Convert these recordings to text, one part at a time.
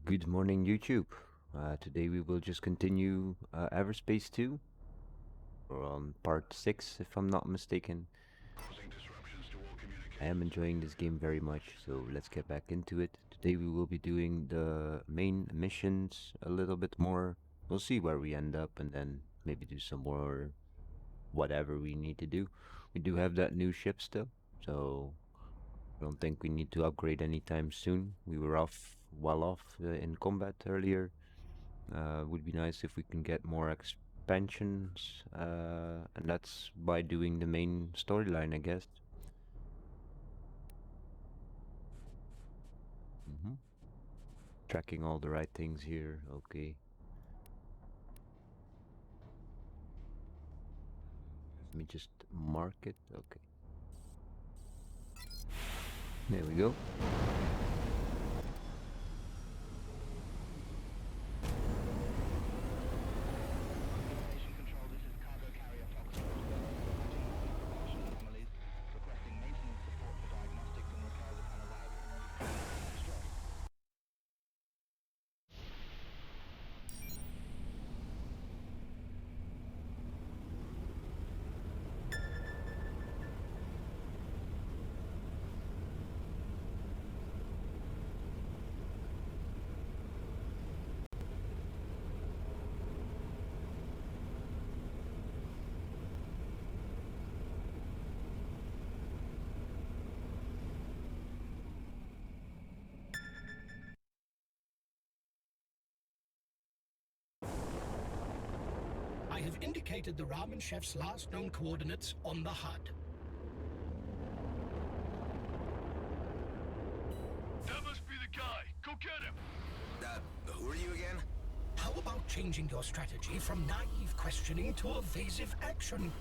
Good morning, YouTube. Today we will just continue Everspace 2. We're on part 6, if I'm not mistaken. I am enjoying this game very much, so let's get back into it. Today we will be doing the main missions a little bit more. We'll see where we end up and then maybe do some more whatever we need to do. We do have that new ship still, so I don't think we need to upgrade anytime soon. We were well off in combat earlier. Would be nice if we can get more expansions, and that's by doing the main storyline, I guess. Tracking all the right things here, okay. Let me just mark it, okay. There we go. I have indicated the ramen chef's last known coordinates on the HUD. That must be the guy. Go get him. Who are you again? How about changing your strategy from naive questioning to evasive action?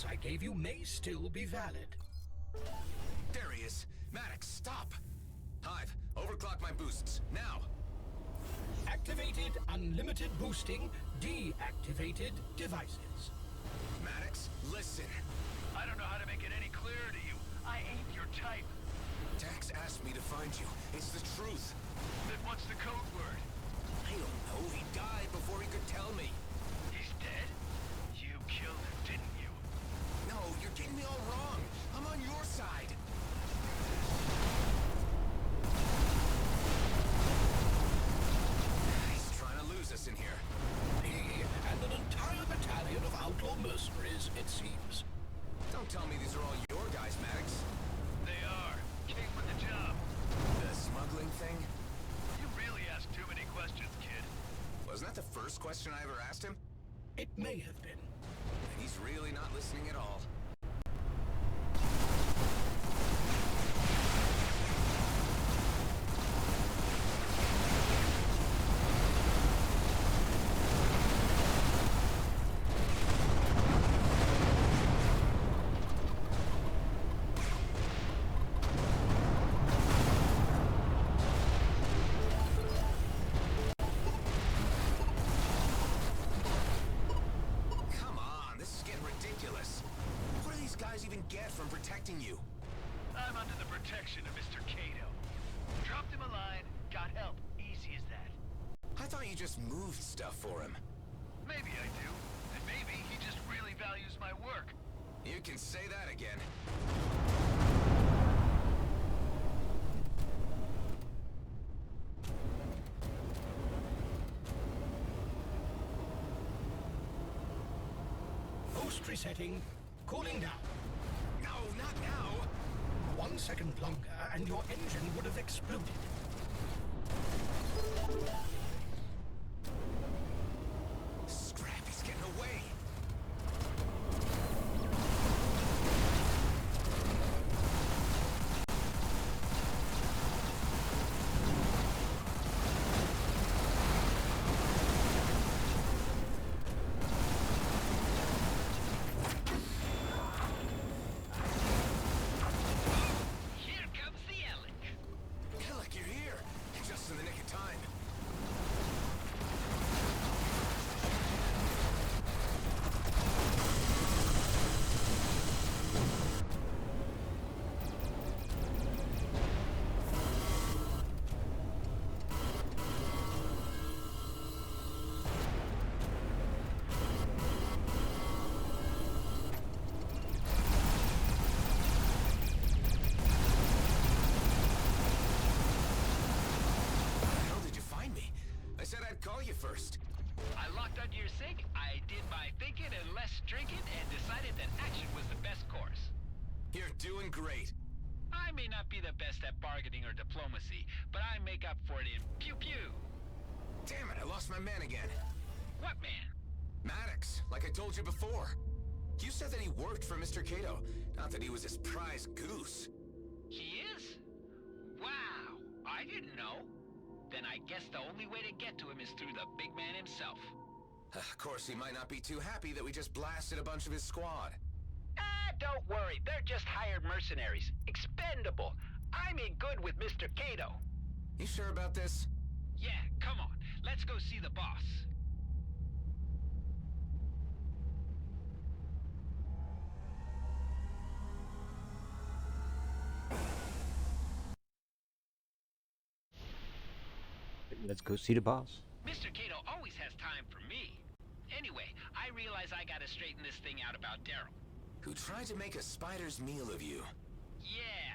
I gave you may still be valid. There he is. Maddox, stop! Hive, overclock my boosts, now! Activated unlimited boosting, deactivated devices. Maddox, listen. I don't know how to make it any clearer to you. I ain't your type. Dax asked me to find you. It's the truth. Then what's the code word? I don't know. He died before he could tell me. He's dead? You killed him, didn't you? No, you're getting me all wrong. I'm on your side. He's trying to lose us in here. He and an entire battalion of outlaw mercenaries, it seems. Don't tell me these are all your guys, Maddox. They are. Came with the job. The smuggling thing? You really ask too many questions, kid. Wasn't that the first question I ever asked him? It may have been. He's really not listening at all. You. I'm under the protection of Mr. Cato. Dropped him a line, got help. Easy as that. I thought you just moved stuff for him. Maybe I do. And maybe he just really values my work. You can say that again. Boost resetting. Cooling down. No, not now! 1 second longer, and your engine would have exploded. Scrap, he's getting away! call you first? I locked onto your sig, I did my thinking and less drinking, and decided that action was the best course. You're doing great. I may not be the best at bargaining or diplomacy, but I make up for it in pew-pew. Damn it, I lost my man again. What man? Maddox, like I told you before. You said that he worked for Mr. Cato, not that he was his prize goose. He is? Wow, I didn't know. Then I guess the only way to get to him is through the big man himself. Of course, he might not be too happy that we just blasted a bunch of his squad. Ah, don't worry, they're just hired mercenaries. Expendable. I'm in good with Mr. Cato. You sure about this? Yeah, come on, let's go see the boss. Let's go see the boss. Mr. Cato always has time for me. Anyway, I realize I gotta straighten this thing out about Daryl. Who tried to make a spider's meal of you? Yeah,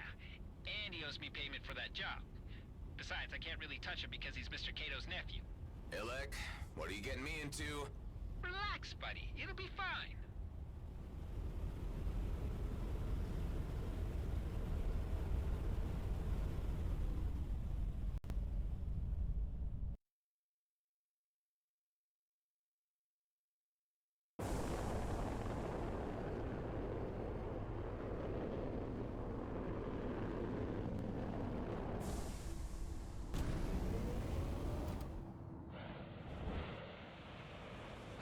and he owes me payment for that job. Besides, I can't really touch him because he's Mr. Cato's nephew. Ilek, what are you getting me into? Relax, buddy. It'll be fine.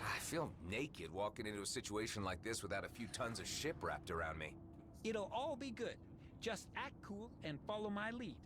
I feel naked walking into a situation like this without a few tons of ship wrapped around me. It'll all be good. Just act cool and follow my lead.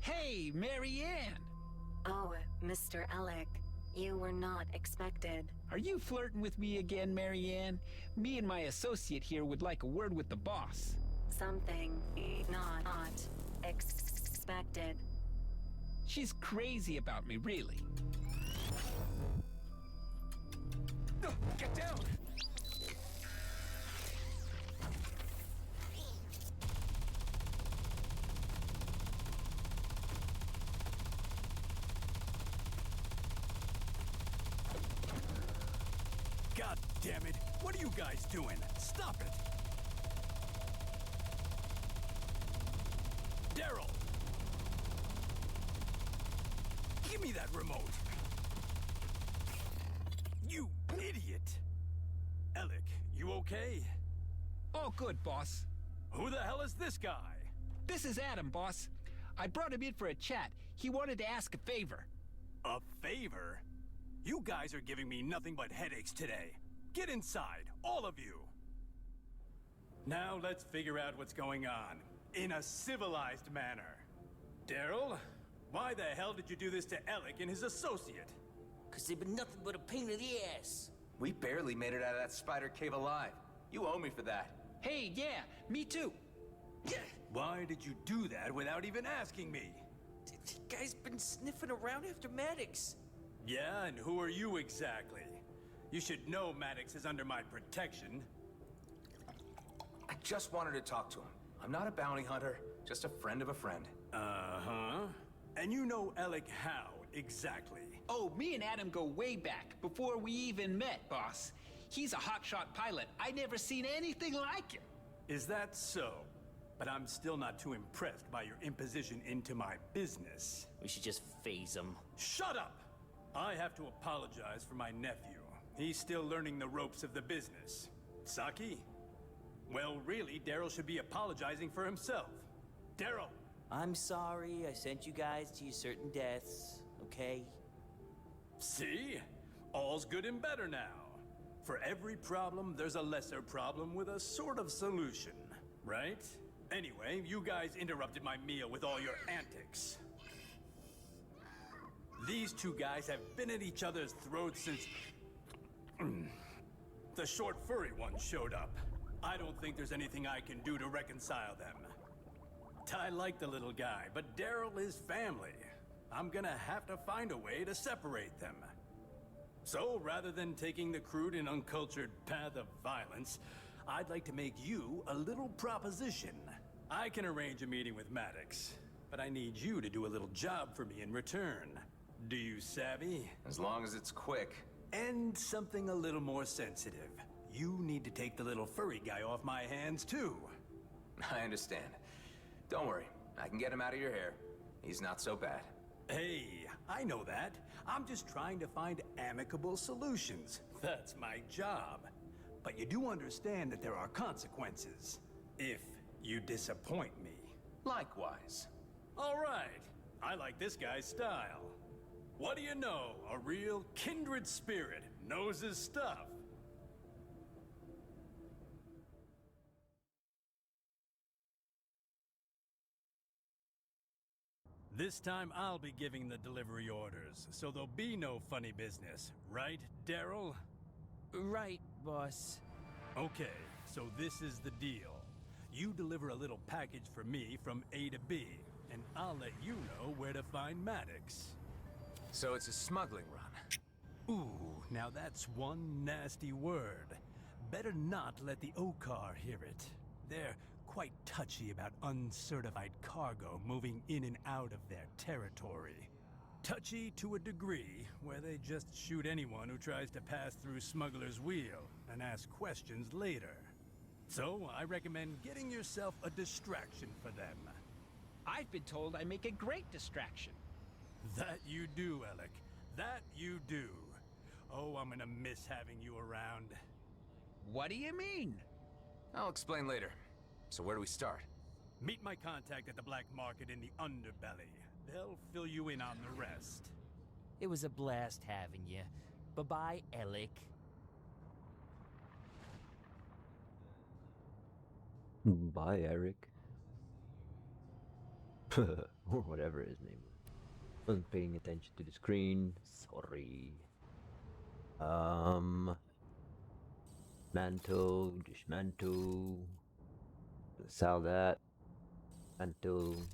Hey, Marianne! Oh, Mr. Alec, you were not expected. Are you flirting with me again, Marianne? Me and my associate here would like a word with the boss. Something not expected. She's crazy about me, really. Get down! God damn it! What are you guys doing? Stop it! Daryl! Give me that remote! You idiot! Alec, you okay? All good, boss. Who the hell is this guy? This is Adam, boss. I brought him in for a chat. He wanted to ask a favor. A favor? You guys are giving me nothing but headaches today. Get inside, all of you! Now let's figure out what's going on, in a civilized manner. Daryl, why the hell did you do this to Alec and his associate? Cause they've been nothing but a pain in the ass. We barely made it out of that spider cave alive. You owe me for that. Hey, yeah, me too. Why did you do that without even asking me? The guy's been sniffing around after Maddox. Yeah, and who are you exactly? You should know Maddox is under my protection. I just wanted to talk to him. I'm not a bounty hunter, just a friend of a friend. Uh-huh. And you know Alec how, exactly? Oh, me and Adam go way back, before we even met, boss. He's a hotshot pilot. I never seen anything like him. Is that so? But I'm still not too impressed by your imposition into my business. We should just phase him. Shut up! I have to apologize for my nephew. He's still learning the ropes of the business. Saki? Well, really, Daryl should be apologizing for himself. Daryl! I'm sorry I sent you guys to your certain deaths, okay? See? All's good and better now. For every problem, there's a lesser problem with a sort of solution, right? Anyway, you guys interrupted my meal with all your antics. These two guys have been at each other's throats since the short furry one showed up. I don't think there's anything I can do to reconcile them. I like the little guy, but Daryl is family. I'm gonna have to find a way to separate them. So, rather than taking the crude and uncultured path of violence, I'd like to make you a little proposition. I can arrange a meeting with Maddox, but I need you to do a little job for me in return. Do you savvy? As long as it's quick. And something a little more sensitive. You need to take the little furry guy off my hands, too. I understand. Don't worry, I can get him out of your hair. He's not so bad. Hey, I know that. I'm just trying to find amicable solutions. That's my job. But you do understand that there are consequences if you disappoint me. Likewise. All right. I like this guy's style. What do you know? A real kindred spirit knows his stuff. This time I'll be giving the delivery orders, so there'll be no funny business. Right, Daryl? Right, boss. Okay, so this is the deal. You deliver a little package for me from A to B, and I'll let you know where to find Maddox. So it's a smuggling run. Ooh, now that's one nasty word. Better not let the Okar hear it. They're quite touchy about uncertified cargo moving in and out of their territory. Touchy to a degree, where they just shoot anyone who tries to pass through Smuggler's Wheel and ask questions later. So, I recommend getting yourself a distraction for them. I've been told I make a great distraction. That you do, Alec. That you do. Oh, I'm gonna miss having you around. What do you mean? I'll explain later. So where do we start? Meet my contact at the black market in the underbelly. They'll fill you in on the rest. It was a blast having you. Bye-bye, Alec. Bye, Eric. Or whatever his name was. Wasn't paying attention to the screen. Sorry. Mantle, dismantle. Sell that. Mantle.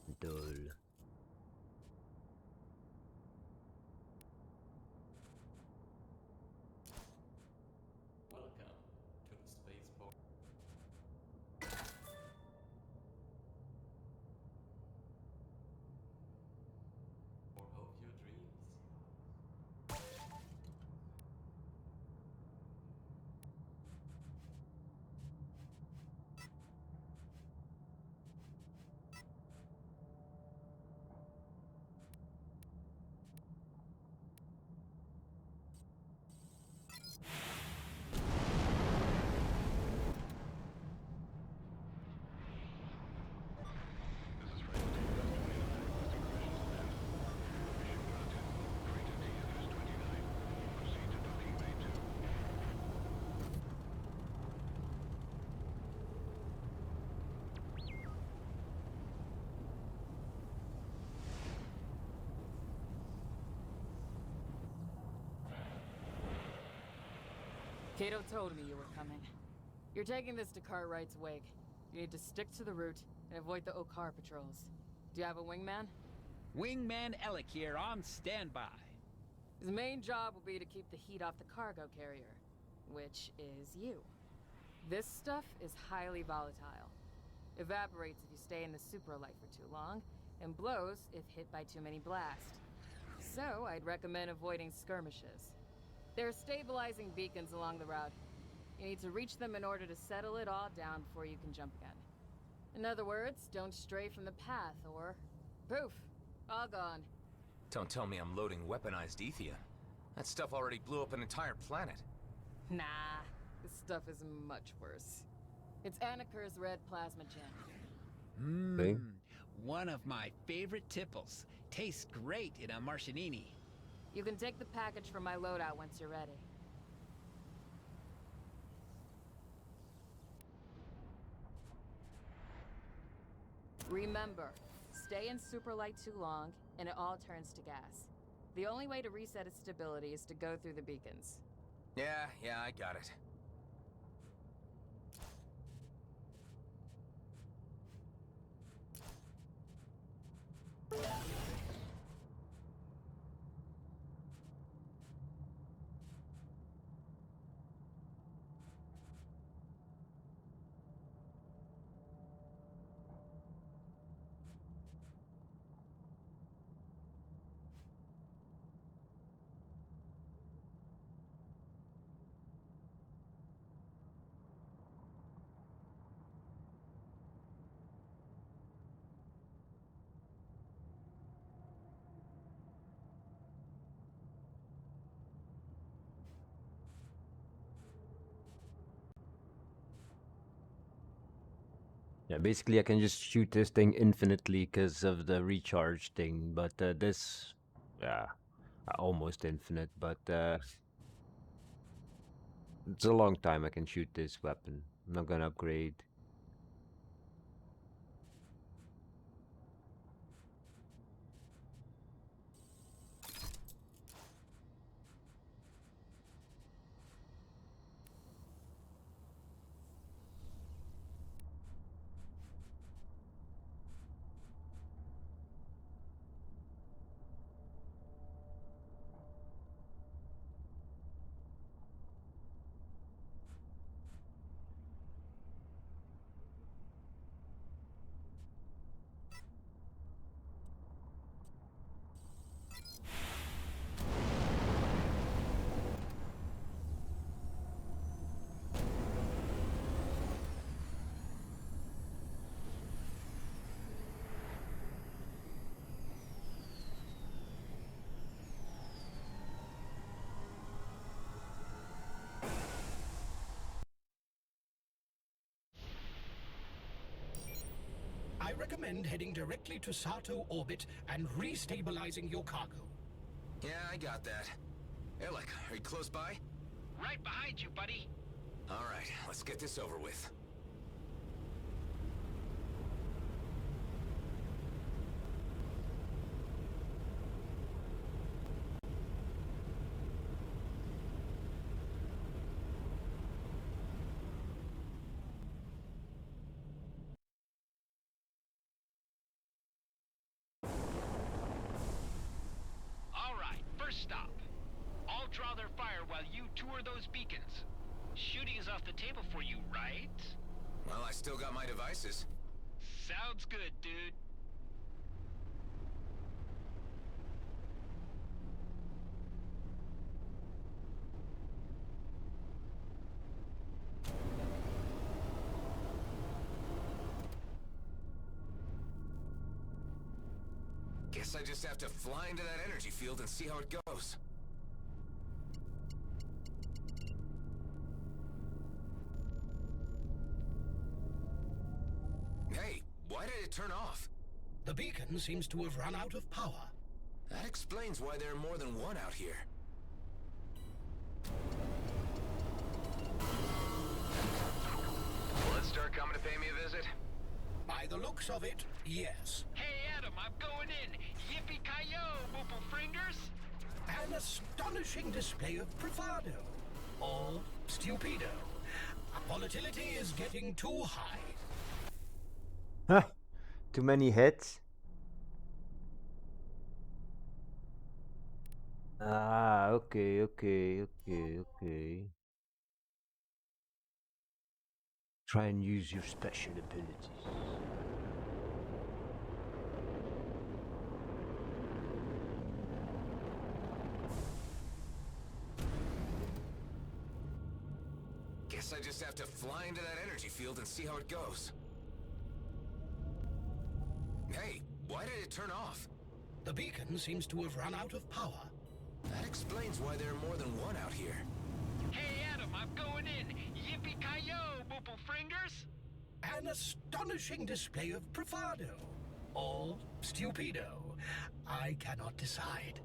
Mantle. Welcome to the spaceport. Of your dreams. Cato told me you were coming. You're taking this to Cartwright's wig. You need to stick to the route and avoid the Okar patrols. Do you have a wingman? Wingman Alec here on standby. His main job will be to keep the heat off the cargo carrier, which is you. This stuff is highly volatile. Evaporates if you stay in the supralight for too long, and blows if hit by too many blasts. So, I'd recommend avoiding skirmishes. There are stabilizing beacons along the route. You need to reach them in order to settle it all down before you can jump again. In other words, don't stray from the path, or poof, all gone. Don't tell me I'm loading weaponized ethium. That stuff already blew up an entire planet. Nah, this stuff is much worse. It's Anaker's red plasma gem. Okay. One of my favorite tipples. Tastes great in a Martianini. You can take the package from my loadout once you're ready. Remember, stay in superlight too long, and it all turns to gas. The only way to reset its stability is to go through the beacons. Yeah, I got it. Yeah, basically I can just shoot this thing infinitely because of the recharge thing, but this, yeah, almost infinite, but it's a long time I can shoot this weapon. I'm not gonna upgrade. I recommend heading directly to Sato orbit and restabilizing your cargo. Yeah, I got that. Alec, are you close by? Right behind you, buddy. All right, let's get this over with. All right, first stop. I'll draw their fire while you tour those beacons. Shooting is off the table for you, right? Well, I still got my devices. Sounds good, dude. Guess I just have to fly into that energy field and see how it goes. Hey, why did it turn off? The beacon seems to have run out of power. That explains why there are more than one out here. Bloodstar coming to pay me a visit? By the looks of it, yes. Hey, Adam, I'm going in. Yippee-ki-yo, Moople Fringers. An astonishing display of bravado. Or stupido. Volatility is getting too high. Huh. Too many hits. Ah, okay. Try and use your special abilities. Guess I just have to fly into that energy field and see how it goes. Hey, why did it turn off? The beacon seems to have run out of power. That explains why there are more than one out here. Hey, Adam, I'm going in. Yippee-ki-yo, Moople Fringers. An astonishing display of bravado. Or stupido. I cannot decide.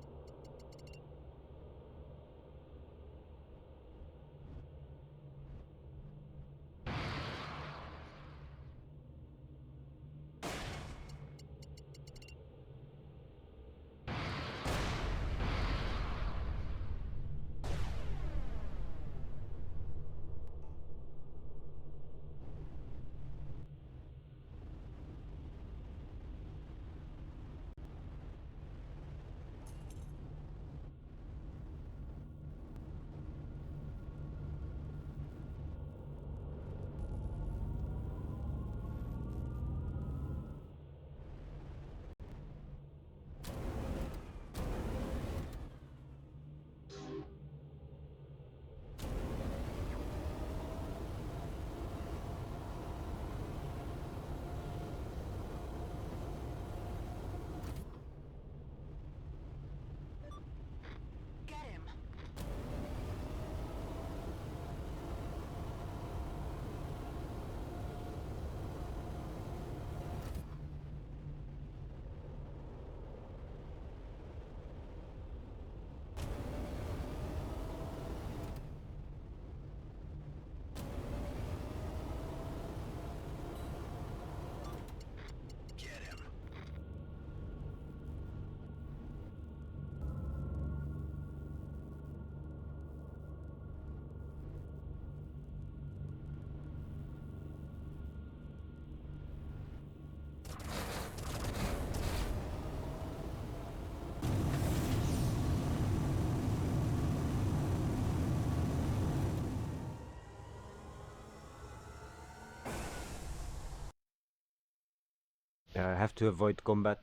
I have to avoid combat.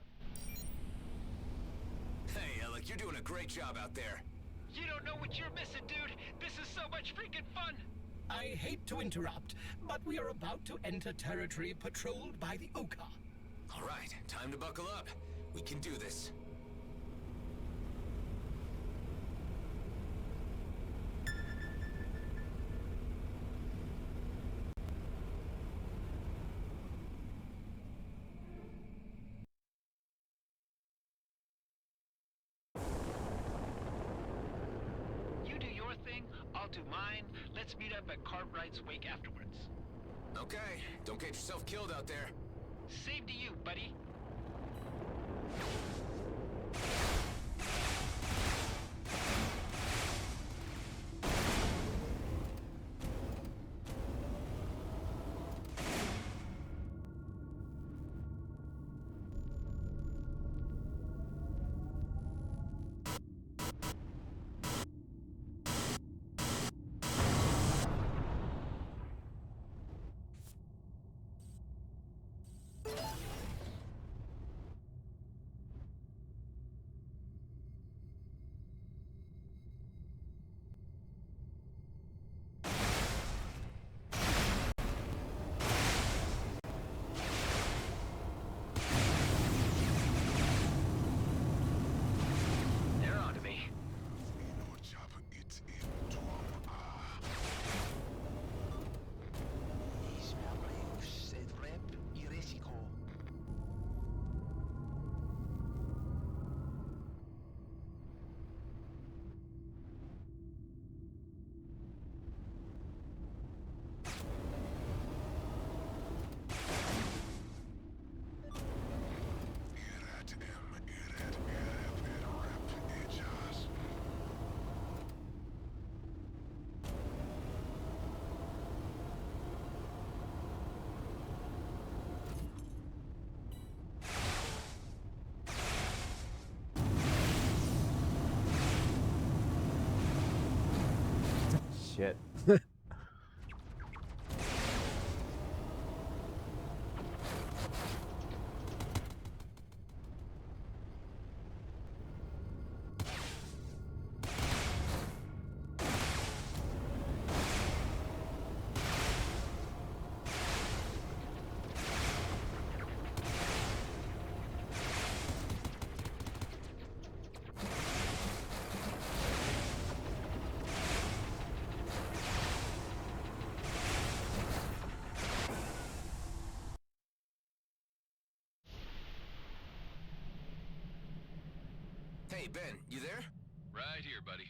Hey, Alec, you're doing a great job out there. You don't know what you're missing, dude. This is so much freaking fun. I hate to interrupt, but we are about to enter territory patrolled by the Oka. All right, time to buckle up. We can do this. You do your thing, I'll do mine. Let's meet up at Cartwright's wake afterwards. Okay, don't get yourself killed out there. Same to you, buddy. They're on to me. Shit. Hey, Ben, you there? Right here, buddy.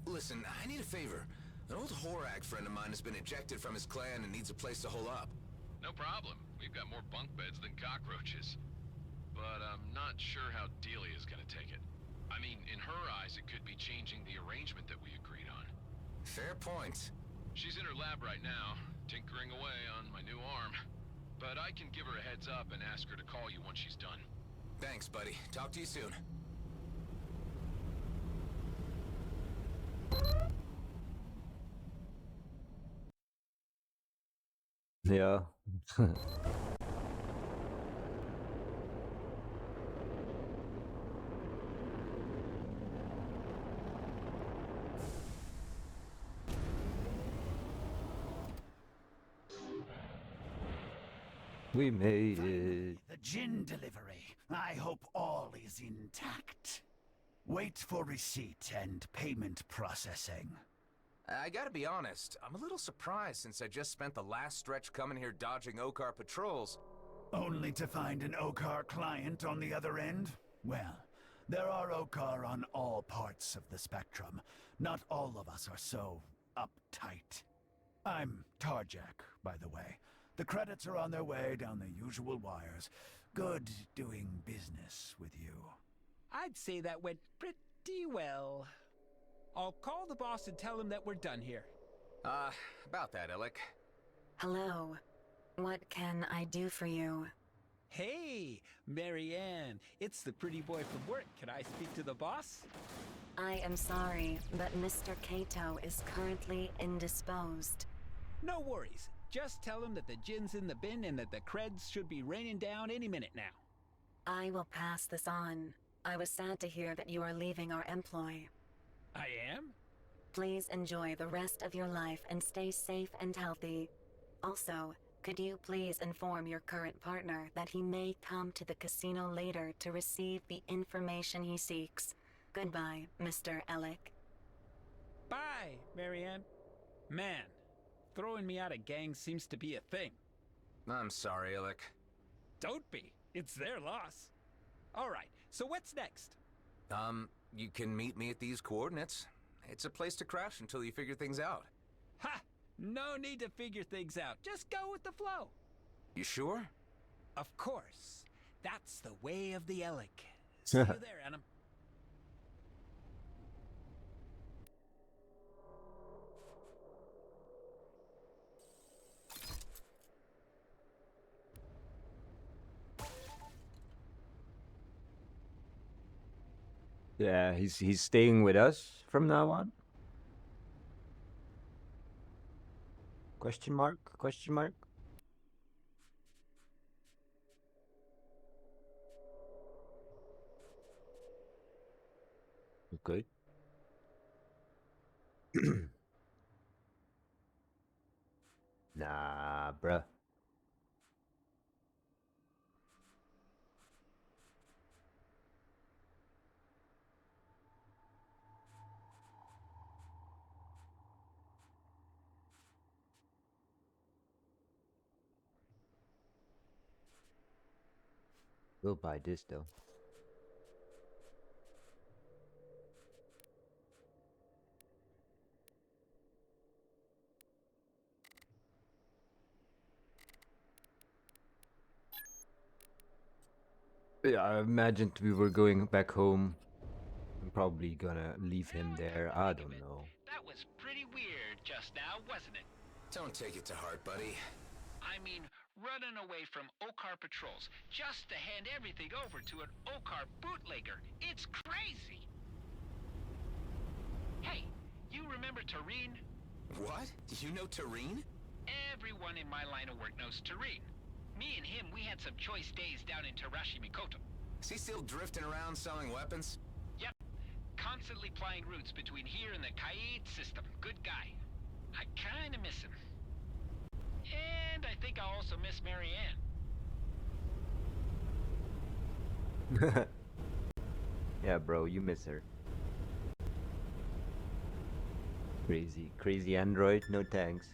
Listen, I need a favor. An old Horag friend of mine has been ejected from his clan and needs a place to hole up. No problem. We've got more bunk beds than cockroaches. But I'm not sure how Delia's gonna take it. I mean, in her eyes, it could be changing the arrangement that we agreed on. Fair point. She's in her lab right now, tinkering away on my new arm. But I can give her a heads up and ask her to call you once she's done. Thanks, buddy. Talk to you soon. Yeah. We made it. The gin delivery. I hope all is intact. Wait for receipt and payment processing. I gotta be honest, I'm a little surprised since I just spent the last stretch coming here dodging Okar patrols. Only to find an Okar client on the other end? Well, there are Okar on all parts of the spectrum. Not all of us are so uptight. I'm Tarjak, by the way. The credits are on their way down the usual wires. Good doing business with you. I'd say that went pretty well. I'll call the boss and tell him that we're done here. About that, Alec. Hello. What can I do for you? Hey, Marianne, it's the pretty boy from work. Can I speak to the boss? I am sorry, but Mr. Kato is currently indisposed. No worries. Just tell him that the gin's in the bin and that the creds should be raining down any minute now. I will pass this on. I was sad to hear that you are leaving our employ. I am? Please enjoy the rest of your life and stay safe and healthy. Also, could you please inform your current partner that he may come to the casino later to receive the information he seeks? Goodbye, Mr. Ellick. Bye, Marianne. Man, throwing me out of gangs seems to be a thing. I'm sorry, Illick. Don't be. It's their loss. All right, so what's next? You can meet me at these coordinates. It's a place to crash until you figure things out. Ha! No need to figure things out. Just go with the flow. You sure? Of course. That's the way of the Ellick. See you there, Adam. Yeah, he's staying with us from now on. Question mark? Question mark? Okay. Nah, bruh. We'll buy this though. Yeah, I imagined we were going back home. I'm probably gonna leave him there. I don't know. That was pretty weird just now, wasn't it? Don't take it to heart, buddy. I mean, running away from Okar patrols just to hand everything over to an Okar bootlegger. It's crazy! Hey, you remember Tareen? What? You know Tareen? Everyone in my line of work knows Tareen. Me and him, we had some choice days down in Tarashi Mikoto. Is he still drifting around selling weapons? Yep. Constantly plying routes between here and the Kaid system. Good guy. I kinda miss him. And I think I also miss Marianne. Yeah, bro, you miss her. Crazy android, no thanks.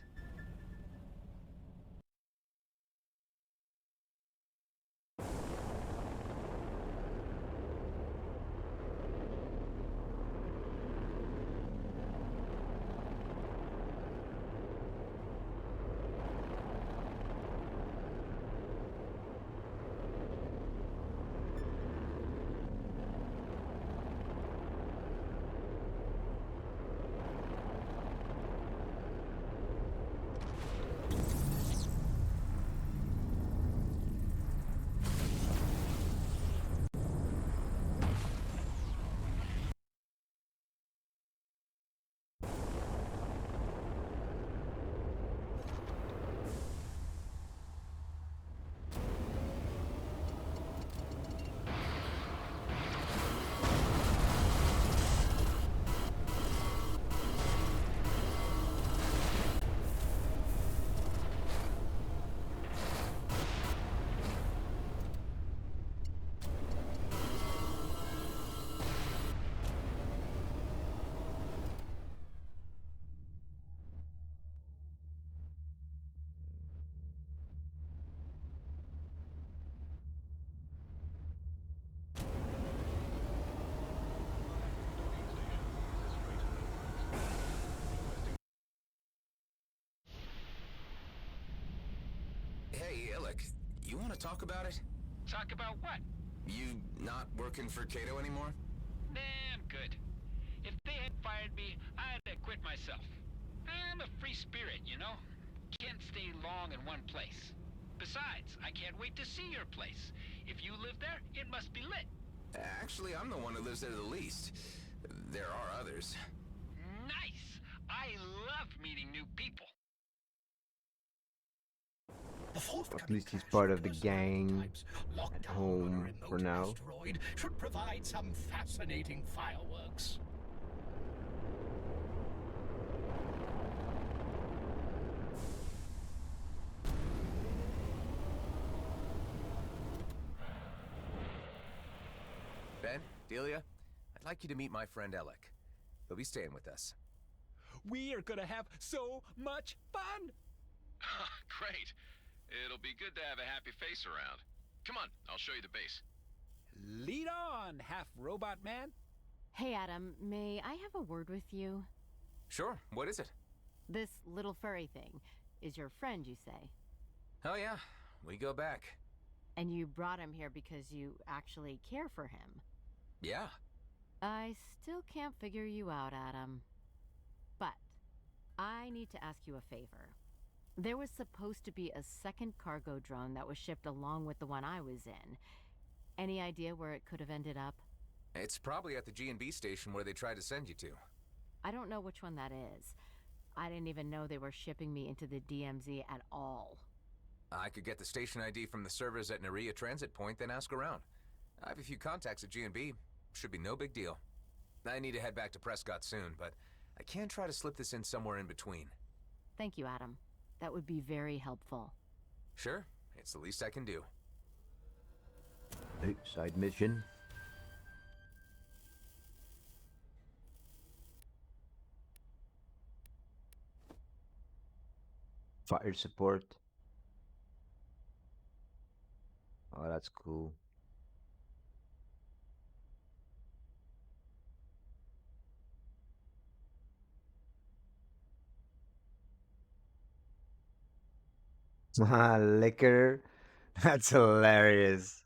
Hey, Illick, you want to talk about it? Talk about what? You not working for Kato anymore? Nah, I'm good. If they had fired me, I'd have quit myself. I'm a free spirit, you know? Can't stay long in one place. Besides, I can't wait to see your place. If you live there, it must be lit. Actually, I'm the one who lives there the least. There are others. Nice! I love meeting new people. The At forthcoming least he's clash part of the personality gang types, at lockdown on a home for remote now. asteroid, should provide some fascinating fireworks. Ben, Delia, I'd like you to meet my friend Alec. He'll be staying with us. We are gonna have so much fun! Great. It'll be good to have a happy face around. Come on, I'll show you the base. Lead on, half-robot man. Hey, Adam, may I have a word with you? Sure, what is it? This little furry thing is your friend, you say? Oh yeah, we go back. And you brought him here because you actually care for him? Yeah. I still can't figure you out, Adam. But I need to ask you a favor. There was supposed to be a second cargo drone that was shipped along with the one I was in. Any idea where it could have ended up? It's probably at the G&B station where they tried to send you to. I don't know which one that is. I didn't even know they were shipping me into the DMZ at all. I could get the station ID from the servers at Nerea Transit Point, then ask around. I have a few contacts at G&B. Should be no big deal. I need to head back to Prescott soon, but I can try to slip this in somewhere in between. Thank you, Adam. That would be very helpful. Sure, it's the least I can do. Hey, side mission. Fire support. Oh, that's cool. Liquor. That's hilarious.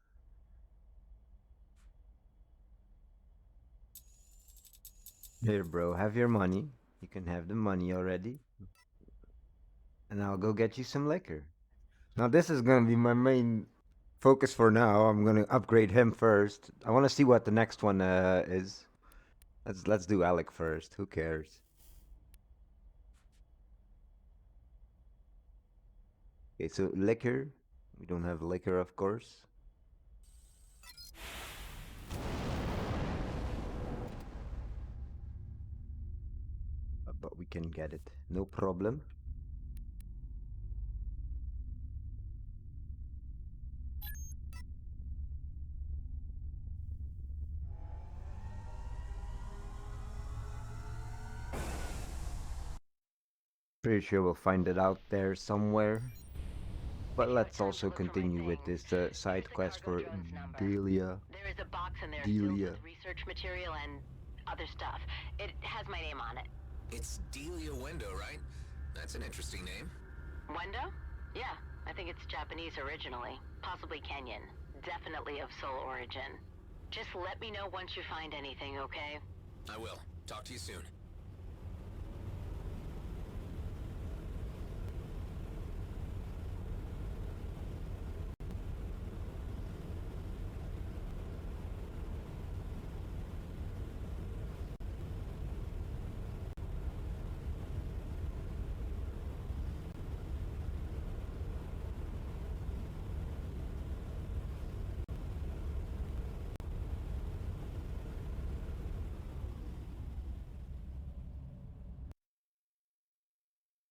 Here, bro, have your money. You can have the money already. And I'll go get you some liquor. Now, this is gonna be my main focus for now. I'm gonna upgrade him first. I want to see what the next one is. Let's do Alec first. Who cares? Okay, so liquor. We don't have liquor, of course. But we can get it. No problem. Pretty sure we'll find it out there somewhere. But let's also continue with this side quest for Delia. There is a box in there filled Delia. with research material and other stuff. It has my name on it. It's Delia Wendo, right? That's an interesting name. Wendo? Yeah, I think it's Japanese originally. Possibly Kenyan. Definitely of Seoul origin. Just let me know once you find anything, okay? I will. Talk to you soon.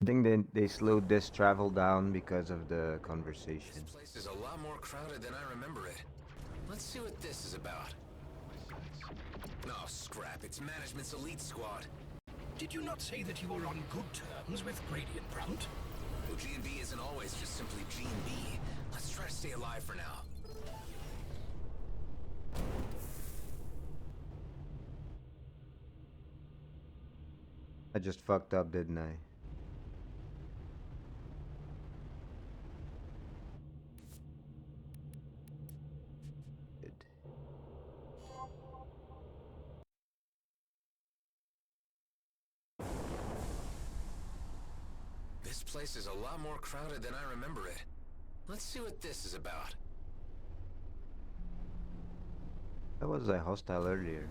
I think they slowed this travel down because of the conversation. This place is a lot more crowded than I remember it. Let's see what this is about. Oh, scrap. It's management's elite squad. Did you not say that you were on good terms with Gradient Brunt? Well, G&B isn't always just simply G&B. Let's try to stay alive for now. I just fucked up, didn't I? Good. This place is a lot more crowded than I remember it. Let's see what this is about. That was a hostile earlier.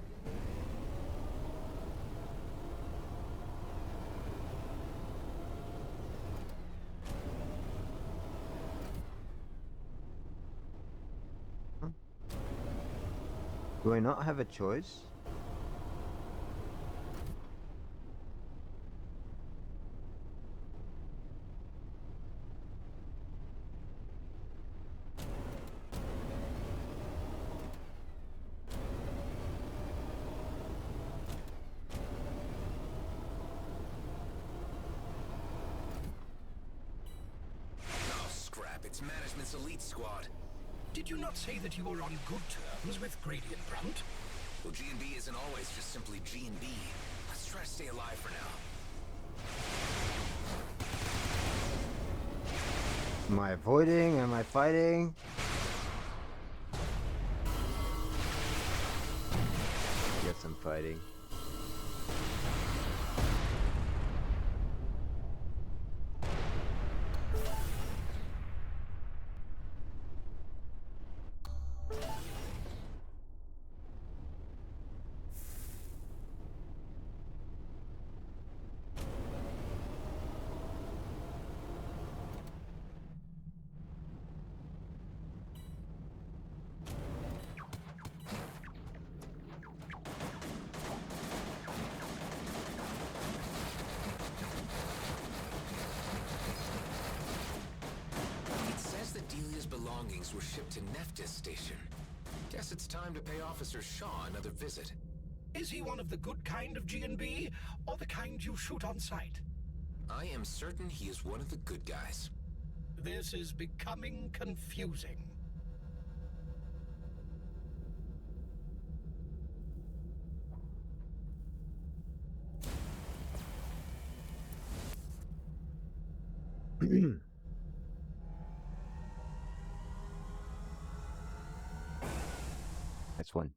Do I not have a choice? Oh, scrap. It's management's elite squad. Did you not say that you were on good terms with Gradient Brunt? Well, G&B isn't always just simply G&B. Let's try to stay alive for now. Am I avoiding? Am I fighting? Guess I'm fighting. Belongings were shipped to Nephthys Station. Guess it's time to pay Officer Shaw another visit. Is he one of the good kind of G&B, or the kind you shoot on sight? I am certain he is one of the good guys. This is becoming confusing. That's one.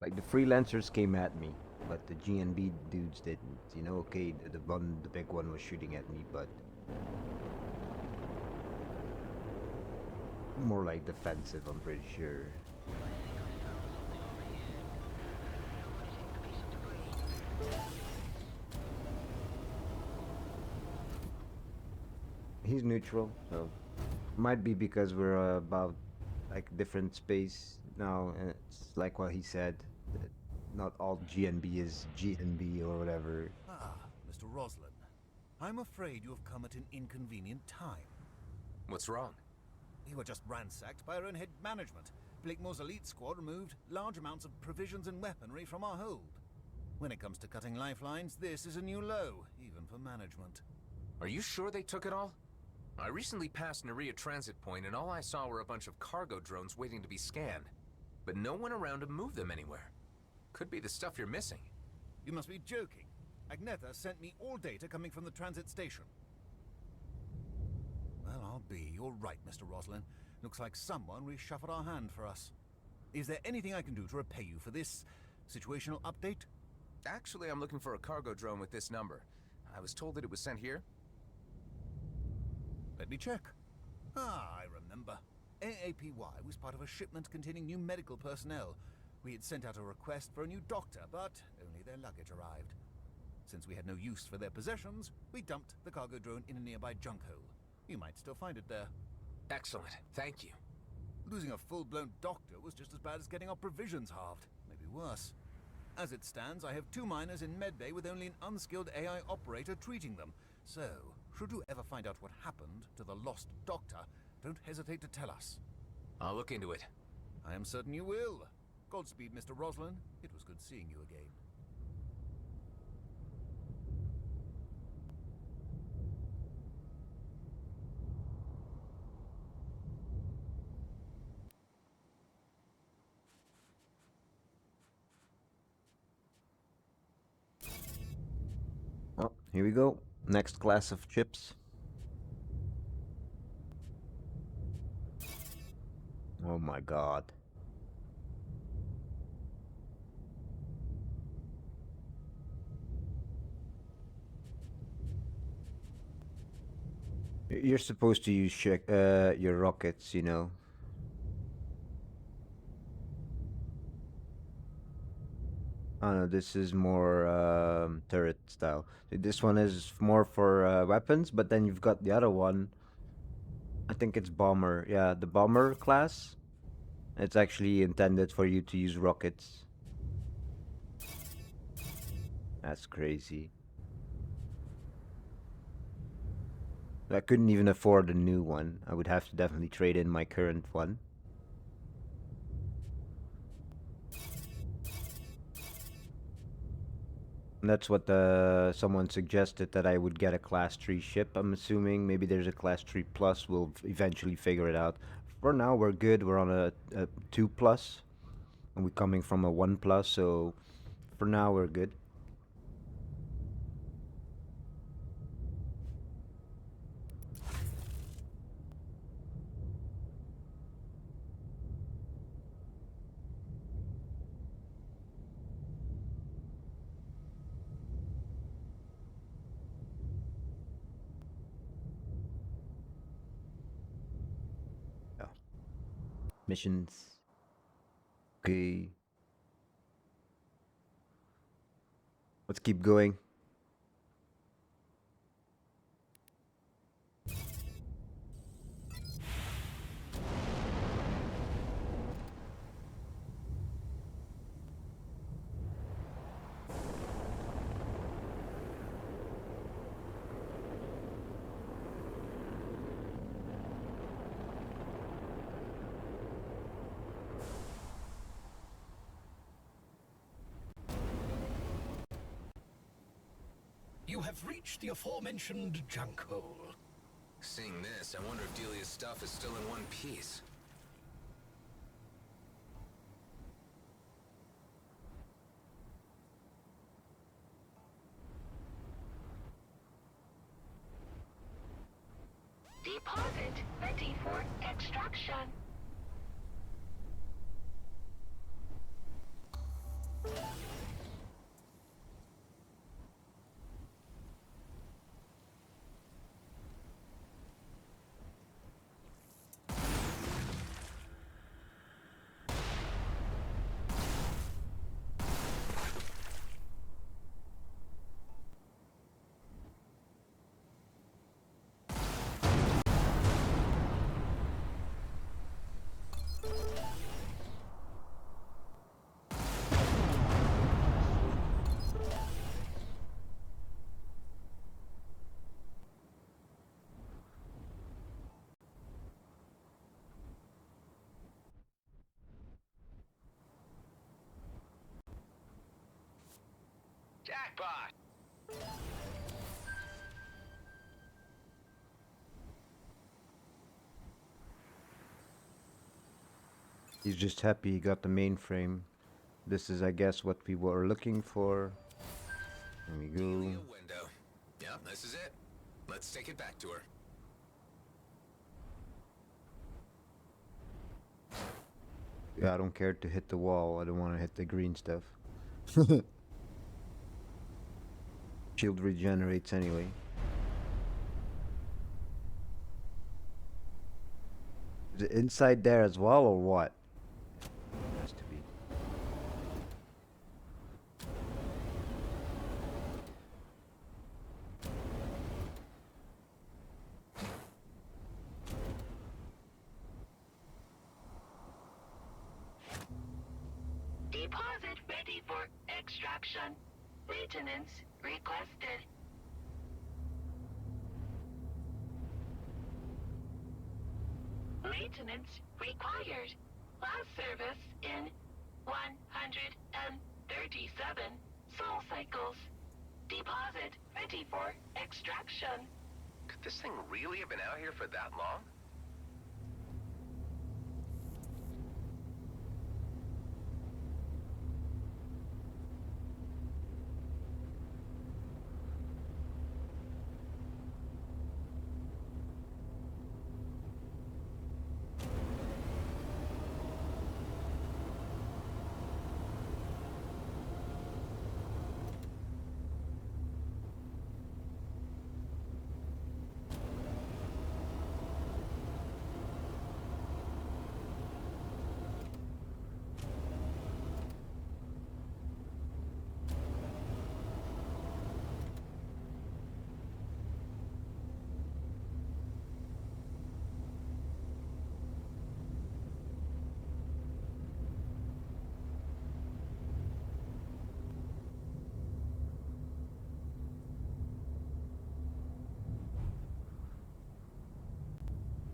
Like the freelancers came at me, but the GNB dudes didn't. You know, okay, the big one was shooting at me, but more like defensive, I'm pretty sure. He's neutral, so might be because we're about like different space now, and it's like what he said, that not all GNB is GNB or whatever. Ah, Mr. Roslin. I'm afraid you have come at an inconvenient time. What's wrong? We were just ransacked by our own head management. Blakemore's elite squad removed large amounts of provisions and weaponry from our hold. When it comes to cutting lifelines, this is a new low, even for management. Are you sure they took it all? I recently passed Nerea Transit Point and all I saw were a bunch of cargo drones waiting to be scanned. But no one around to move them anywhere. Could be the stuff you're missing. You must be joking. Agnetha sent me all data coming from the transit station. Well, I'll be. You're right, Mr. Roslin. Looks like someone reshuffled our hand for us. Is there anything I can do to repay you for this situational update? Actually, I'm looking for a cargo drone with this number. I was told that it was sent here. Let me check. Ah, I remember. AAPY was part of a shipment containing new medical personnel. We had sent out a request for a new doctor, but only their luggage arrived. Since we had no use for their possessions, we dumped the cargo drone in a nearby junk hole. You might still find it there. Excellent. Thank you. Losing a full-blown doctor was just as bad as getting our provisions halved. Maybe worse. As it stands, I have 2 miners in medbay with only an unskilled AI operator treating them. So, should you ever find out what happened to the lost doctor, don't hesitate to tell us. I'll look into it. I am certain you will. Godspeed, Mr. Roslin. It was good seeing you again. Oh, here we go. Next class of chips. Oh my god. You're supposed to use your rockets, you know. Oh no, this is more turret style. So this one is more for weapons, but then you've got the other one. I think it's bomber. Yeah, the bomber class. It's actually intended for you to use rockets. That's crazy. I couldn't even afford a new one. I would have to definitely trade in my current one. And that's what someone suggested, that I would get a class 3 ship. I'm assuming maybe there's a class 3 plus. We'll eventually figure it out. For now, we're good. We're on a 2 plus. And we're coming from a 1 plus, so for now, we're good. Yeah. Missions. Okay. Let's keep going. You have reached the aforementioned junk hole. Seeing this, I wonder if Delia's stuff is still in one piece. Deposit ready for extraction. Jackpot! He's just happy he got the mainframe. This is, I guess, what we were looking for. There we go. Delia window. Yep, this is it. Let's take it back to her. Yeah, I don't care to hit the wall. I don't want to hit the green stuff. Shield regenerates anyway. Is it inside there as well, or what? Has to be. Deposit ready for extraction. Maintenance requested. Maintenance required. Last service in 137 soul cycles. Deposit ready for extraction. Could this thing really have been out here for that long?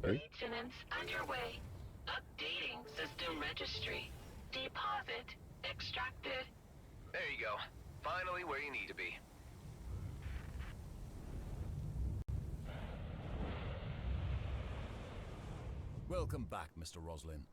Okay. Maintenance underway. Updating system registry. Deposit extracted. There you go. Finally where you need to be. Welcome back, Mr. Roslin.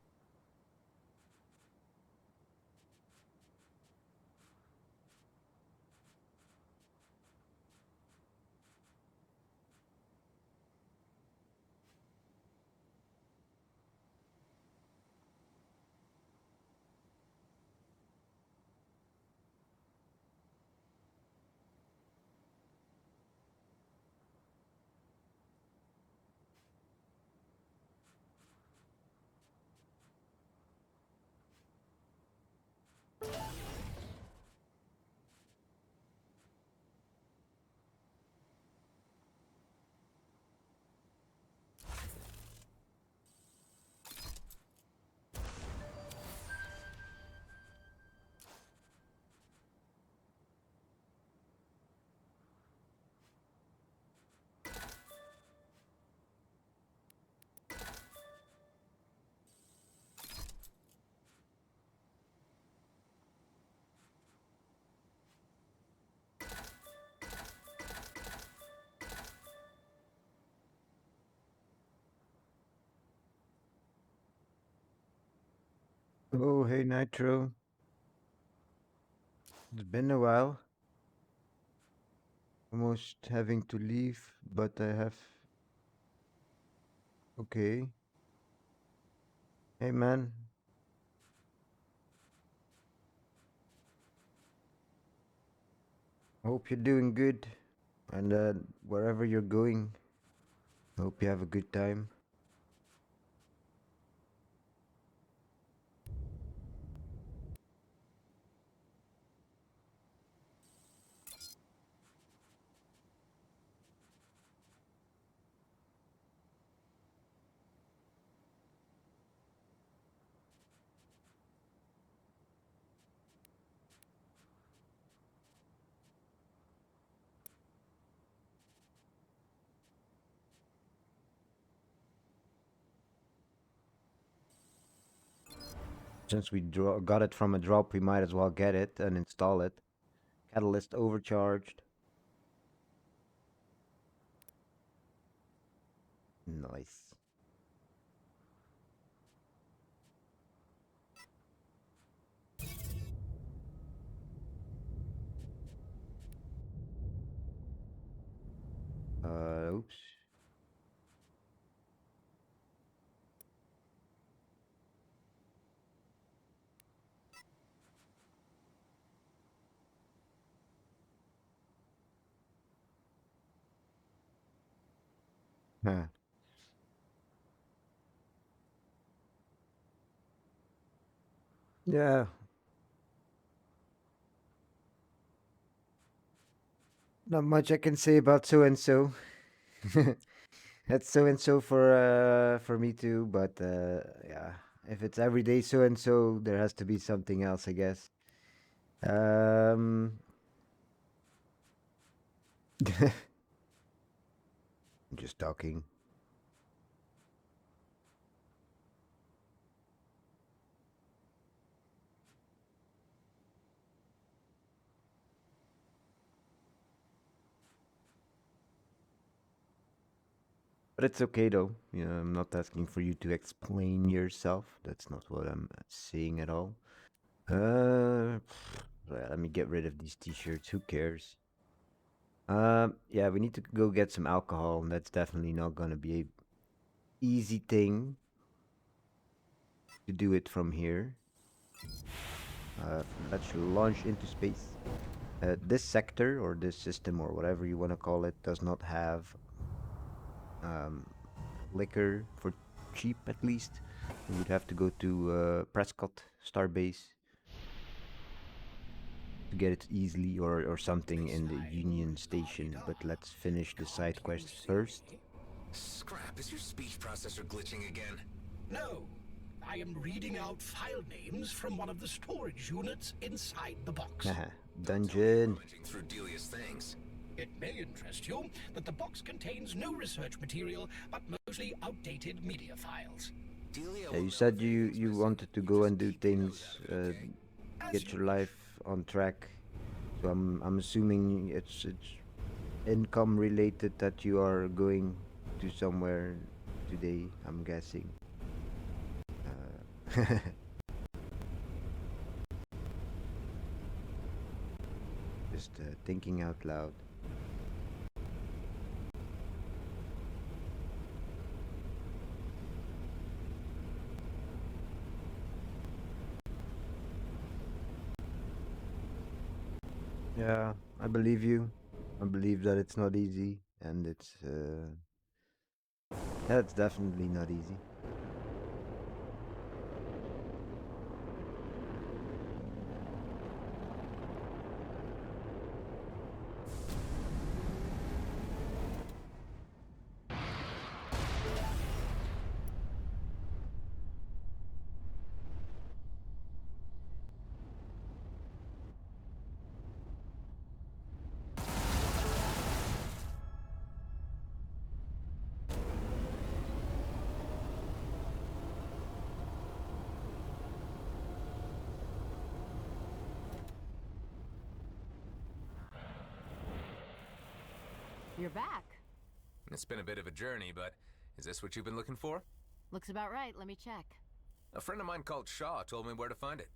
Oh, hey Nitro. It's been a while. Almost having to leave, but I have. Okay. Hey man. Hope you're doing good. And wherever you're going, hope you have a good time. Since we got it from a drop, we might as well get it and install it. Catalyst overcharged. Nice. Oops. Huh. Yeah. Not much I can say about so and so. That's so and so for me too, but yeah. If it's everyday so and so, there has to be something else, I guess. Um just talking. But it's okay though. You know, I'm not asking for you to explain yourself. That's not what I'm saying at all. Well, let me get rid of these t-shirts. Who cares? Yeah, we need to go get some alcohol, and that's definitely not gonna be a easy thing to do it from here. Let's launch into space. This sector or this system or whatever you want to call it does not have liquor for cheap, at least. We would have to go to Prescott Starbase to get it easily, or something in the Union Station. But let's finish the side quest first. Scrap, is your speech processor glitching again? No. I am reading out file names from one of the storage units inside the box. Haha, dungeon. Rummaging through Delia's things. It may interest you that the box contains no research material, but mostly outdated media files. Yeah, you said you wanted to go and do things, get your life on track. So I'm assuming it's income related that you are going to somewhere today. I'm guessing. Just thinking out loud. Yeah, I believe you. I believe that it's not easy, and yeah, it's definitely not easy. You're back. It's been a bit of a journey, but is this what you've been looking for? Looks about right. Let me check. A friend of mine called Shaw told me where to find it.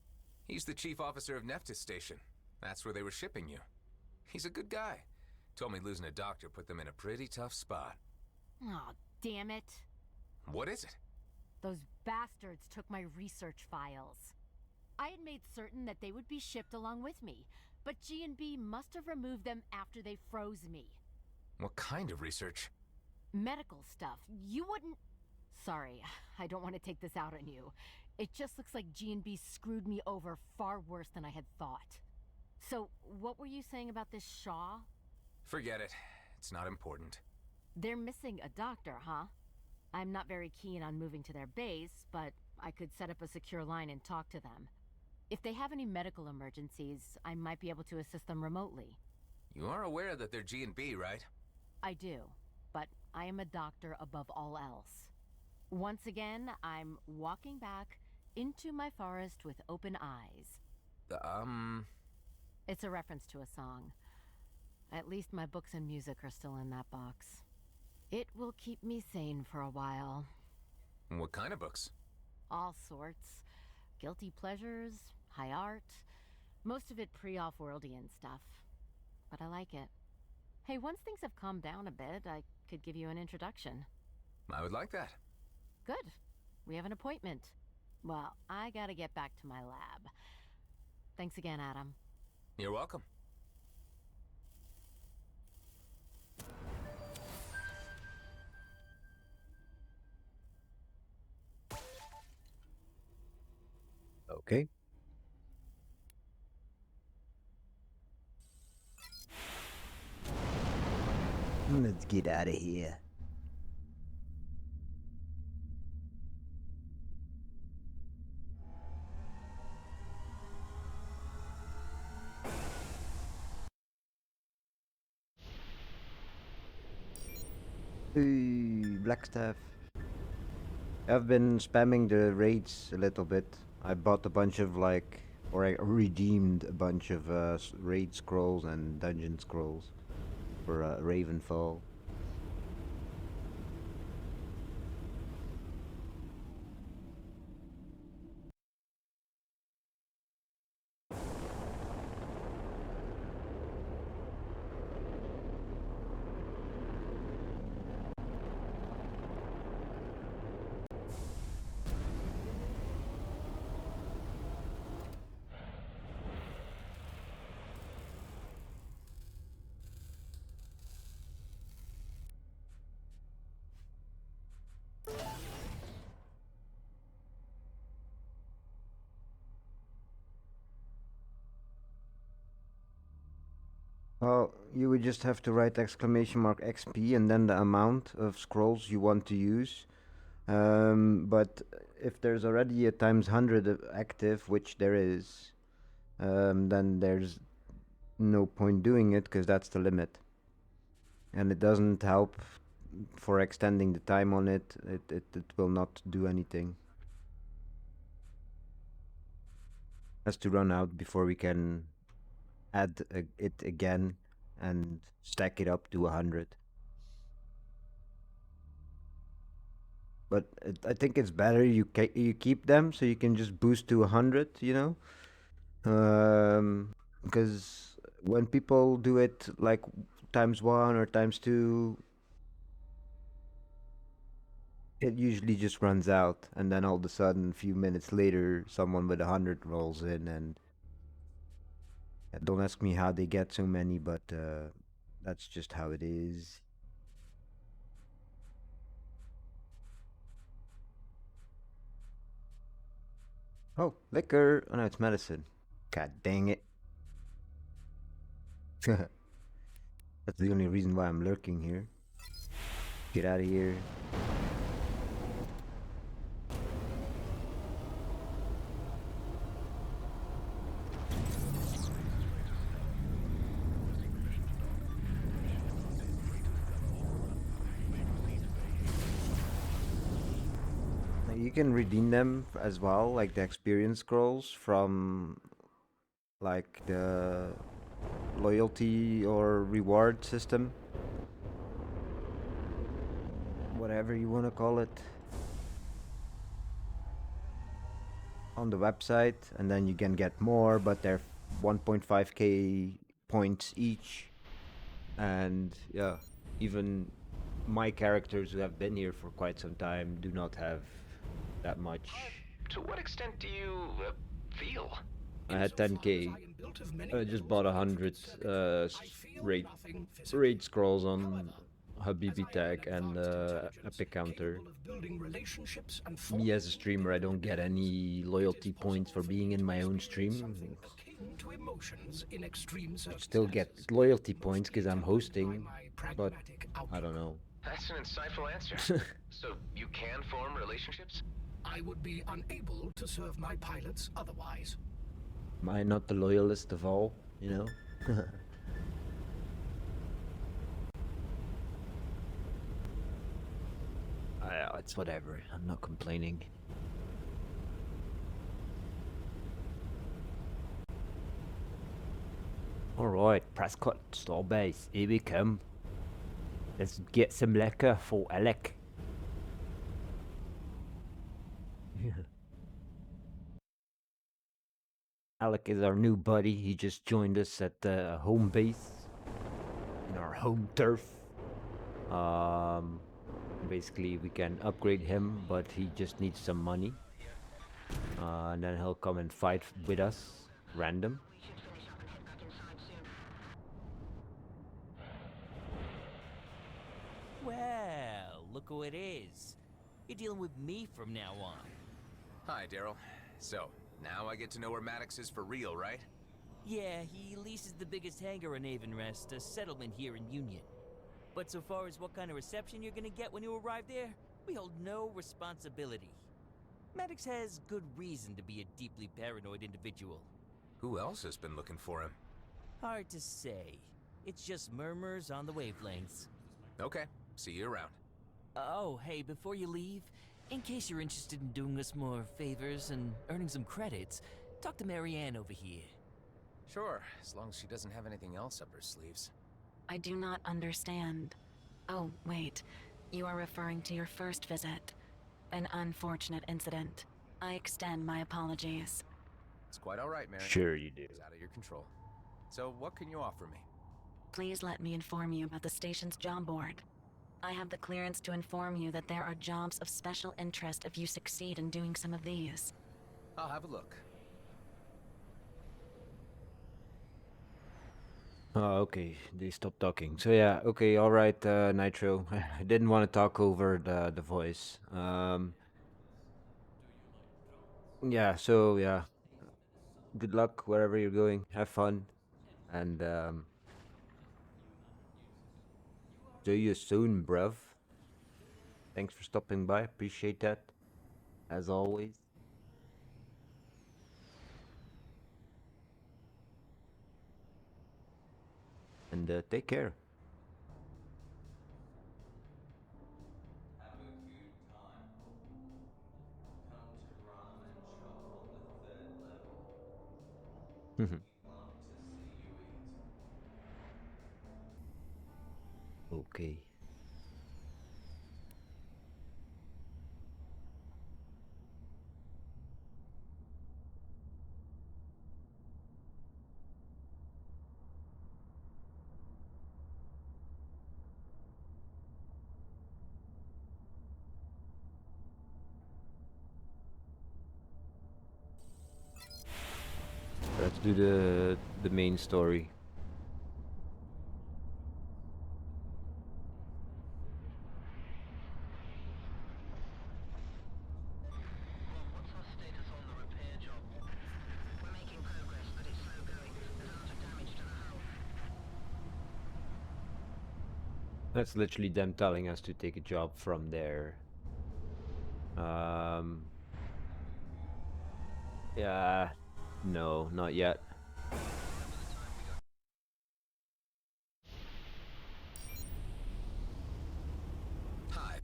He's the chief officer of Nephthys Station. That's where they were shipping you. He's a good guy. Told me losing a doctor put them in a pretty tough spot. Oh, damn it. What is it? Those bastards took my research files. I had made certain that they would be shipped along with me, but G&B must have removed them after they froze me. What kind of research? Medical stuff. You wouldn't... Sorry, I don't want to take this out on you. It just looks like G&B screwed me over far worse than I had thought. So, what were you saying about this Shaw? Forget it. It's not important. They're missing a doctor, huh? I'm not very keen on moving to their base, but I could set up a secure line and talk to them. If they have any medical emergencies, I might be able to assist them remotely. You are aware that they're G&B, right? I do, but I am a doctor above all else. Once again, I'm walking back into my forest with open eyes. It's a reference to a song. At least my books and music are still in that box. It will keep me sane for a while. What kind of books? All sorts. Guilty pleasures, high art, most of it pre-off-worldian stuff. But I like it. Hey, once things have calmed down a bit, I could give you an introduction. I would like that. Good. We have an appointment. Well, I gotta get back to my lab. Thanks again, Adam. You're welcome. Okay. Let's get out of here. Ooh, black staff. I've been spamming the raids a little bit. I bought a bunch of or I redeemed a bunch of raid scrolls and dungeon scrolls for Ravenfall. Well, you would just have to write !XP and then the amount of scrolls you want to use. But if there's already a times 100 active, which there is, then there's no point doing it because that's the limit. and it doesn't help for extending the time on it. It will not do anything. Has to run out before we can add it again and stack it up to 100. But I think it's better you keep them so you can just boost to 100, you know? Because when people do it like ×1 or ×2, it usually just runs out, and then all of a sudden, a few minutes later, someone with 100 rolls in, and don't ask me how they get so many, but that's just how it is. Oh, liquor! Oh no, it's medicine. God dang it. That's the only reason why I'm lurking here. Get out of here. You can redeem them as well, like the experience scrolls from like the loyalty or reward system. Whatever you want to call it. On the website, and then you can get more, but they're 1.5k points each. And yeah, even my characters who have been here for quite some time do not have that much. To what extent do you feel? I had 10k. I just bought 100 raid scrolls on Habibi tag and Epic Counter. Me as a streamer, I don't get any loyalty points for being in my own stream. Still get loyalty points because I'm hosting, but I don't know. That's an insightful answer. So you can form relationships? I would be unable to serve my pilots otherwise. Am I not the loyalist of all, you know? It's whatever. I'm not complaining. Alright, Prescott, Starbase, here we come. Let's get some liquor for Alec. Alec is our new buddy. He just joined us at the home base in our home turf. Basically, we can upgrade him, but he just needs some money. And then he'll come and fight with us, random. Well, look who it is. You're dealing with me from now on. Hi, Daryl. So, now I get to know where Maddox is for real, right? Yeah, he leases the biggest hangar in Avonrest, a settlement here in Union. But so far as what kind of reception you're gonna get when you arrive there, we hold no responsibility. Maddox has good reason to be a deeply paranoid individual. Who else has been looking for him? Hard to say. It's just murmurs on the wavelengths. Okay, see you around. Oh, hey, before you leave, in case you're interested in doing us more favors and earning some credits, talk to Marianne over here. Sure, as long as she doesn't have anything else up her sleeves. I do not understand. Oh, wait. You are referring to your first visit. An unfortunate incident. I extend my apologies. It's quite all right, Mary. Sure you do. It's out of your control. So, what can you offer me? Please let me inform you about the station's job board. I have the clearance to inform you that there are jobs of special interest if you succeed in doing some of these. I'll have a look. Oh, okay. They stopped talking. So yeah, okay, all right, Nitro. I didn't want to talk over the voice. Yeah. So yeah. Good luck wherever you're going. Have fun, and see you soon, bruv. Thanks for stopping by. Appreciate that, as always. And take care. Okay. Let's do the main story. That's literally them telling us to take a job from there. Yeah, no, not yet. Hi.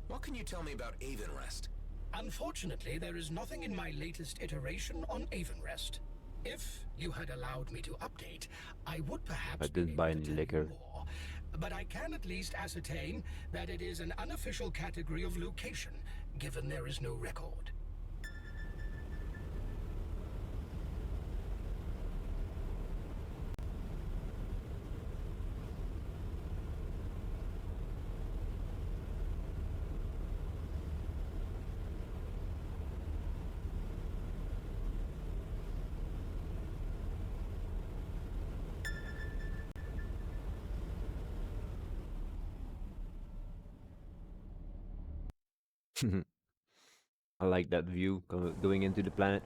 What can you tell me about Avonrest? Unfortunately, there is nothing in my latest iteration on Avonrest. If you had allowed me to update, I would perhaps I didn't buy any liquor. more, but I can at least ascertain that it is an unofficial category of location, given there is no record. I like that view going into the planet.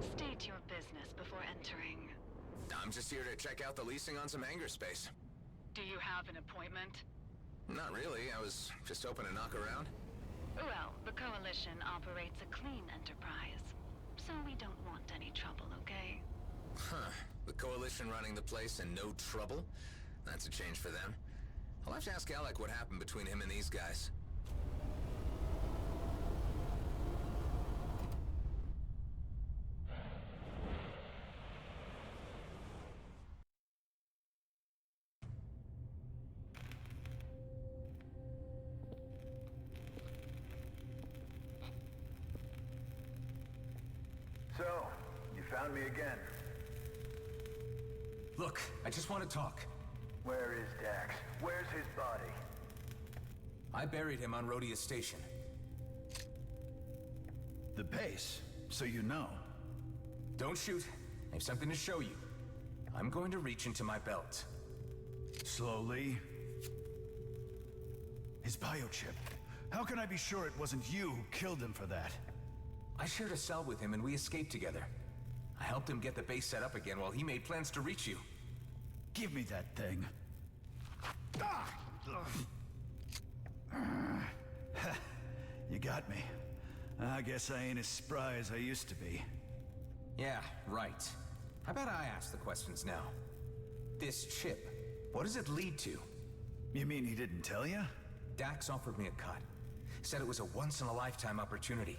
State your business before entering. I'm just here to check out the leasing on some hangar space. Do you have an appointment? Not really. I was just hoping to knock around. Well, the Coalition operates a clean enterprise, so we don't want any trouble, okay? Huh. The Coalition running the place and no trouble? That's a change for them. I'll have to ask Alec what happened between him and these guys. So, you found me again. Look, I just want to talk. Where is Dax? Where's his body? I buried him on Rhodia Station. The base, so you know. Don't shoot. I have something to show you. I'm going to reach into my belt. Slowly. His biochip. How can I be sure it wasn't you who killed him for that? I shared a cell with him and we escaped together. I helped him get the base set up again while he made plans to reach you. Give me that thing. You got me. I guess I ain't as spry as I used to be. Yeah, right. How about I ask the questions now? This chip, what does it lead to? You mean he didn't tell you? Dax offered me a cut. Said it was a once-in-a-lifetime opportunity.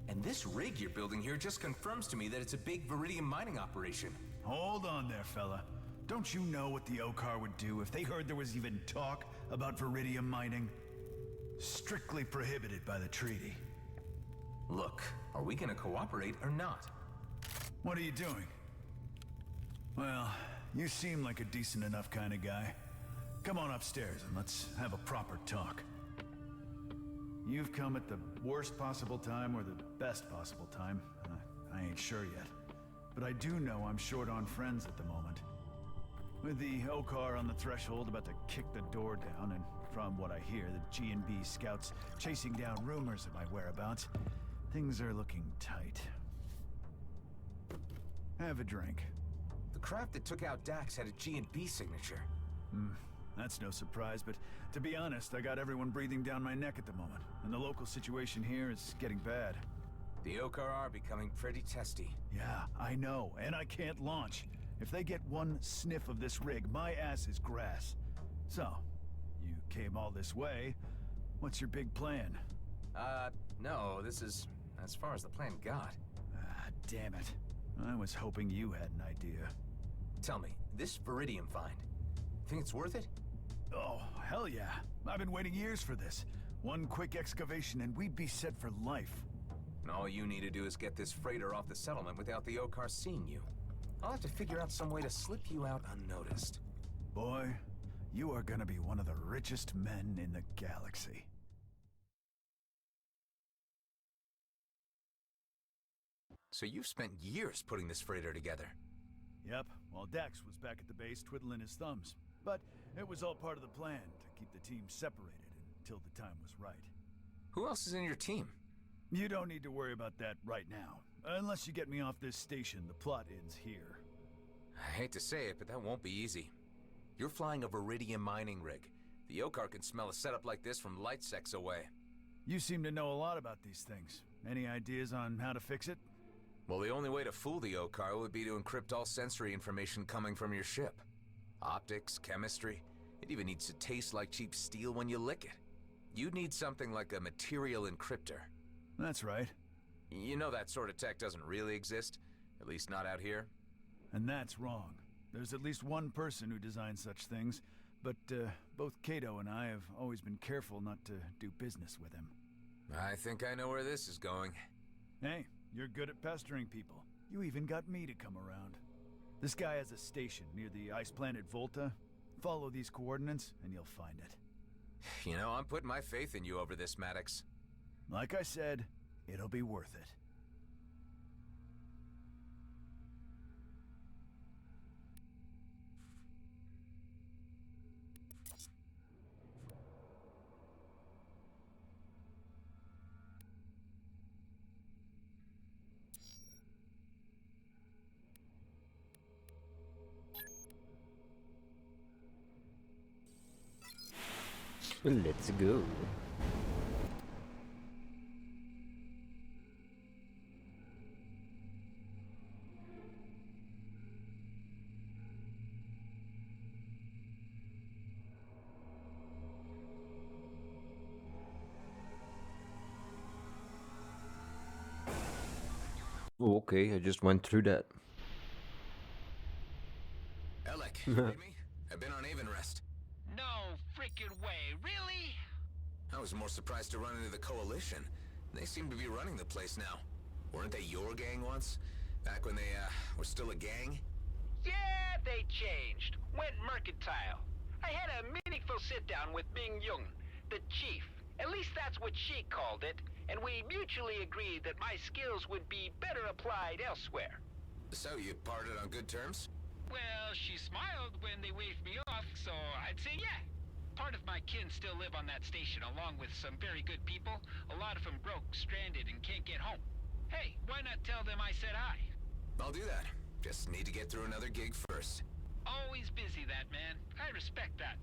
And this rig you're building here just confirms to me that it's a big Viridium mining operation. Hold on there, fella. Don't you know what the Okar would do if they heard there was even talk about Viridium mining? Strictly prohibited by the treaty. Look, are we gonna cooperate or not? What are you doing? Well, you seem like a decent enough kind of guy. Come on upstairs and let's have a proper talk. You've come at the worst possible time or the best possible time. I ain't sure yet. But I do know I'm short on friends at the moment. With the Okar on the threshold about to kick the door down, and from what I hear, the G&B scouts chasing down rumors of my whereabouts, things are looking tight. Have a drink. The craft that took out Dax had a G&B signature. That's no surprise, but to be honest, I got everyone breathing down my neck at the moment, and the local situation here is getting bad. The Okar are becoming pretty testy. Yeah, I know, and I can't launch. If they get one sniff of this rig, my ass is grass. So, you came all this way. What's your big plan? No, this is as far as the plan got. Damn it. I was hoping you had an idea. Tell me, this Viridium find, think it's worth it? Oh, hell yeah. I've been waiting years for this. One quick excavation and we'd be set for life. And all you need to do is get this freighter off the settlement without the Okar seeing you. I'll have to figure out some way to slip you out unnoticed. Boy, you are gonna be one of the richest men in the galaxy. So you've spent years putting this freighter together. Yep, while Dax was back at the base twiddling his thumbs. But it was all part of the plan to keep the team separated until the time was right. Who else is in your team? You don't need to worry about that right now. Unless you get me off this station, the plot ends here. I hate to say it, but that won't be easy. You're flying a Viridium mining rig. The Okar can smell a setup like this from light secs away. You seem to know a lot about these things. Any ideas on how to fix it? Well, the only way to fool the Okar would be to encrypt all sensory information coming from your ship. Optics, chemistry, it even needs to taste like cheap steel when you lick it. You'd need something like a material encryptor. That's right. You know that sort of tech doesn't really exist, at least not out here. And that's wrong. There's at least one person who designs such things, but both Kato and I have always been careful not to do business with him. I think I know where this is going. Hey, you're good at pestering people. You even got me to come around. This guy has a station near the ice planet Volta. Follow these coordinates and you'll find it. You know, I'm putting my faith in you over this, Maddox. Like I said, it'll be worth it. Let's go. Oh, okay, I just went through that. Alec, you read me? I've been on Avonrest. No freaking way, really? I was more surprised to run into the Coalition. They seem to be running the place now. Weren't they your gang once? Back when they, were still a gang? Yeah, they changed. Went mercantile. I had a meaningful sit-down with Ming Yung, the chief. At least that's what she called it. And we mutually agreed that my skills would be better applied elsewhere. So you parted on good terms? Well, she smiled when they waved me off, so I'd say yeah. Part of my kin still live on that station, along with some very good people. A lot of them broke, stranded, and can't get home. Hey, why not tell them I said hi? I'll do that. Just need to get through another gig first. Always busy, that man. I respect that.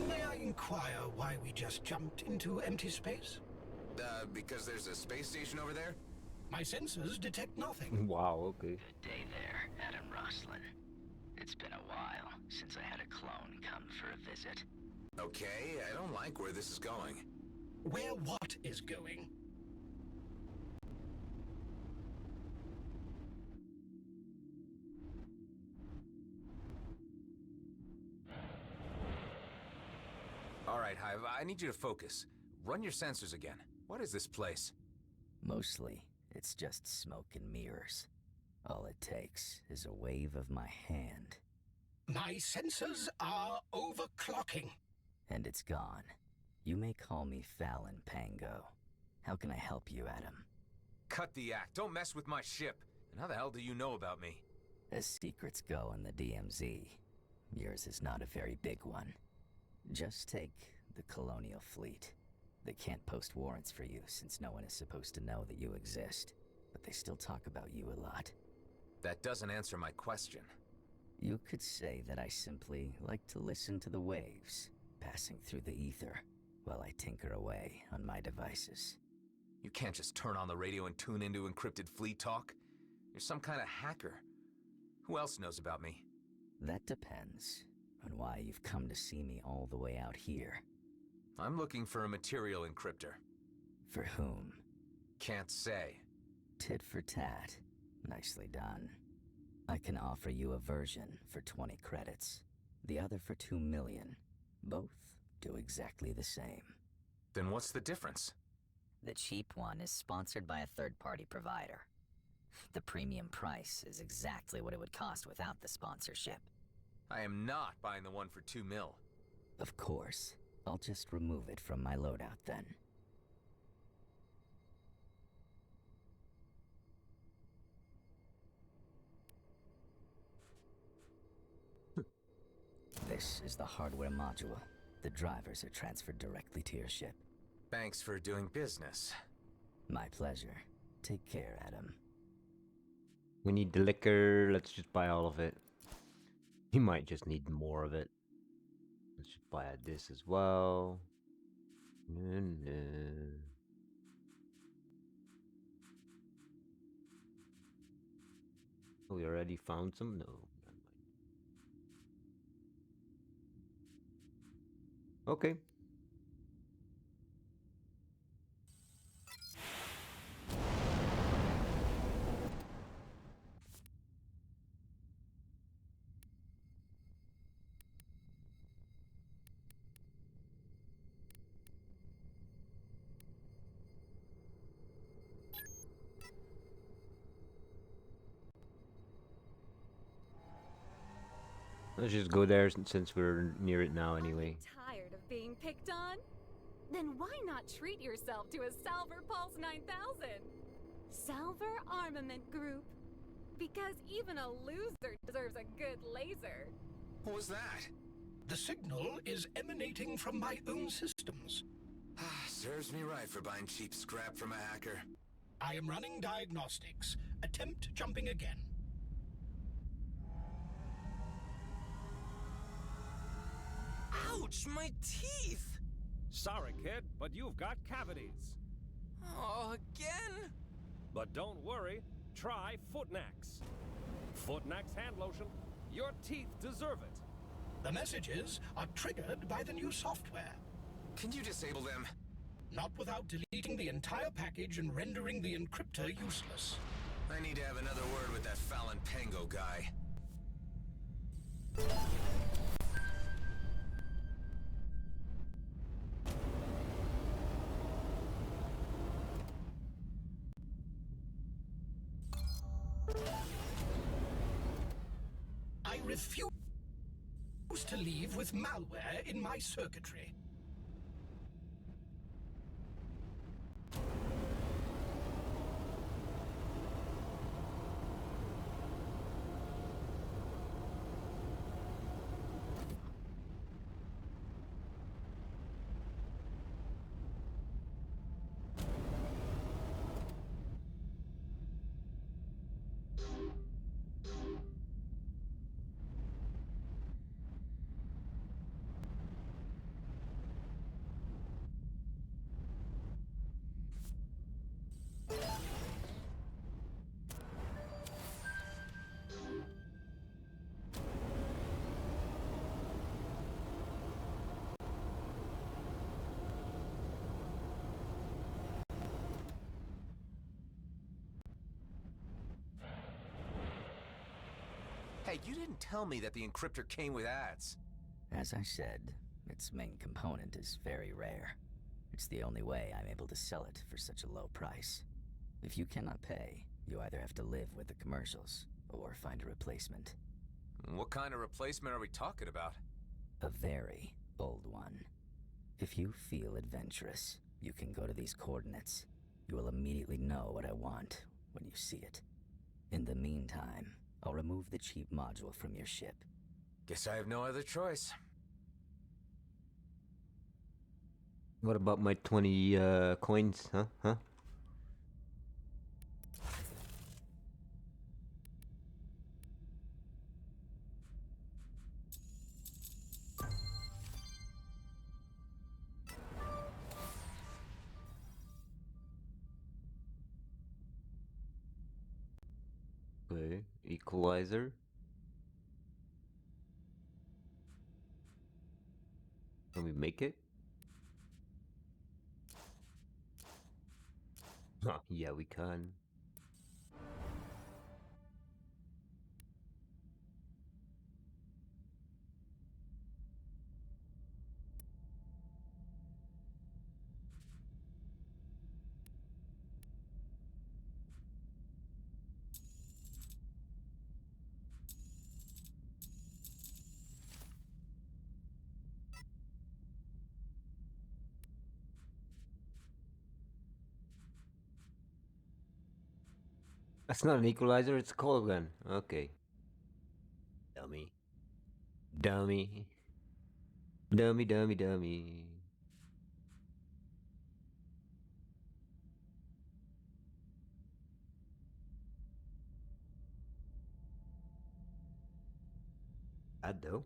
May I inquire why we just jumped into empty space? Because there's a space station over there? My sensors detect nothing. Wow, okay. Good day there, Adam Roslin. It's been a while since I had a clone come for a visit. Okay, I don't like where this is going. Where what is going? Alright, Hive, I need you to focus. Run your sensors again. What is this place? Mostly, it's just smoke and mirrors. All it takes is a wave of my hand. My sensors are overclocking. And it's gone. You may call me Fallon Pango. How can I help you, Adam? Cut the act. Don't mess with my ship. And how the hell do you know about me? As secrets go in the DMZ, yours is not a very big one. Just take the Colonial Fleet. They can't post warrants for you since no one is supposed to know that you exist. But they still talk about you a lot. That doesn't answer my question. You could say that I simply like to listen to the waves passing through the ether while I tinker away on my devices. You can't just turn on the radio and tune into encrypted fleet talk. You're some kind of hacker. Who else knows about me? That depends on why you've come to see me all the way out here. I'm looking for a material encryptor. For whom? Can't say. Tit for tat. Nicely done. I can offer you a version for 20 credits, the other for 2 million. Both do exactly the same. Then what's the difference? The cheap one is sponsored by a third-party provider. The premium price is exactly what it would cost without the sponsorship. I am not buying the one for 2 mil. Of course. I'll just remove it from my loadout then. This is the hardware module. The drivers are transferred directly to your ship. Thanks for doing business. My pleasure. Take care, Adam. We need the liquor. Let's just buy all of it. We might just need more of it. Let's just buy this as well. We already found some? No. Okay. Let's just go there since we're near it now anyway. Tired of being picked on? Then why not treat yourself to a Salver Pulse 9000? Salver Armament Group. Because even a loser deserves a good laser. What was that? The signal is emanating from my own systems. Serves me right for buying cheap scrap from a hacker. I am running diagnostics. Attempt jumping again. Ouch, my teeth! Sorry, kid, but you've got cavities. Oh, again? But don't worry, try Footnax. Footnax hand lotion. Your teeth deserve it. The messages are triggered by the new software. Can you disable them? Not without deleting the entire package and rendering the encryptor useless. I need to have another word with that Fallon Pango guy. I refuse to leave with malware in my circuitry. Hey, you didn't tell me that the encryptor came with ads. As I said, its main component is very rare. It's the only way I'm able to sell it for such a low price. If you cannot pay, you either have to live with the commercials or find a replacement. What kind of replacement are we talking about? A very old one. If you feel adventurous, you can go to these coordinates. You will immediately know what I want when you see it. In the meantime, I'll remove the cheap module from your ship. Guess I have no other choice. What about my 20 coins, huh? Equalizer. Can we make it? Yeah, we can. That's not an equalizer, it's a coil gun. Okay. Dummy. Dummy. Dummy, dummy, dummy. Bad though.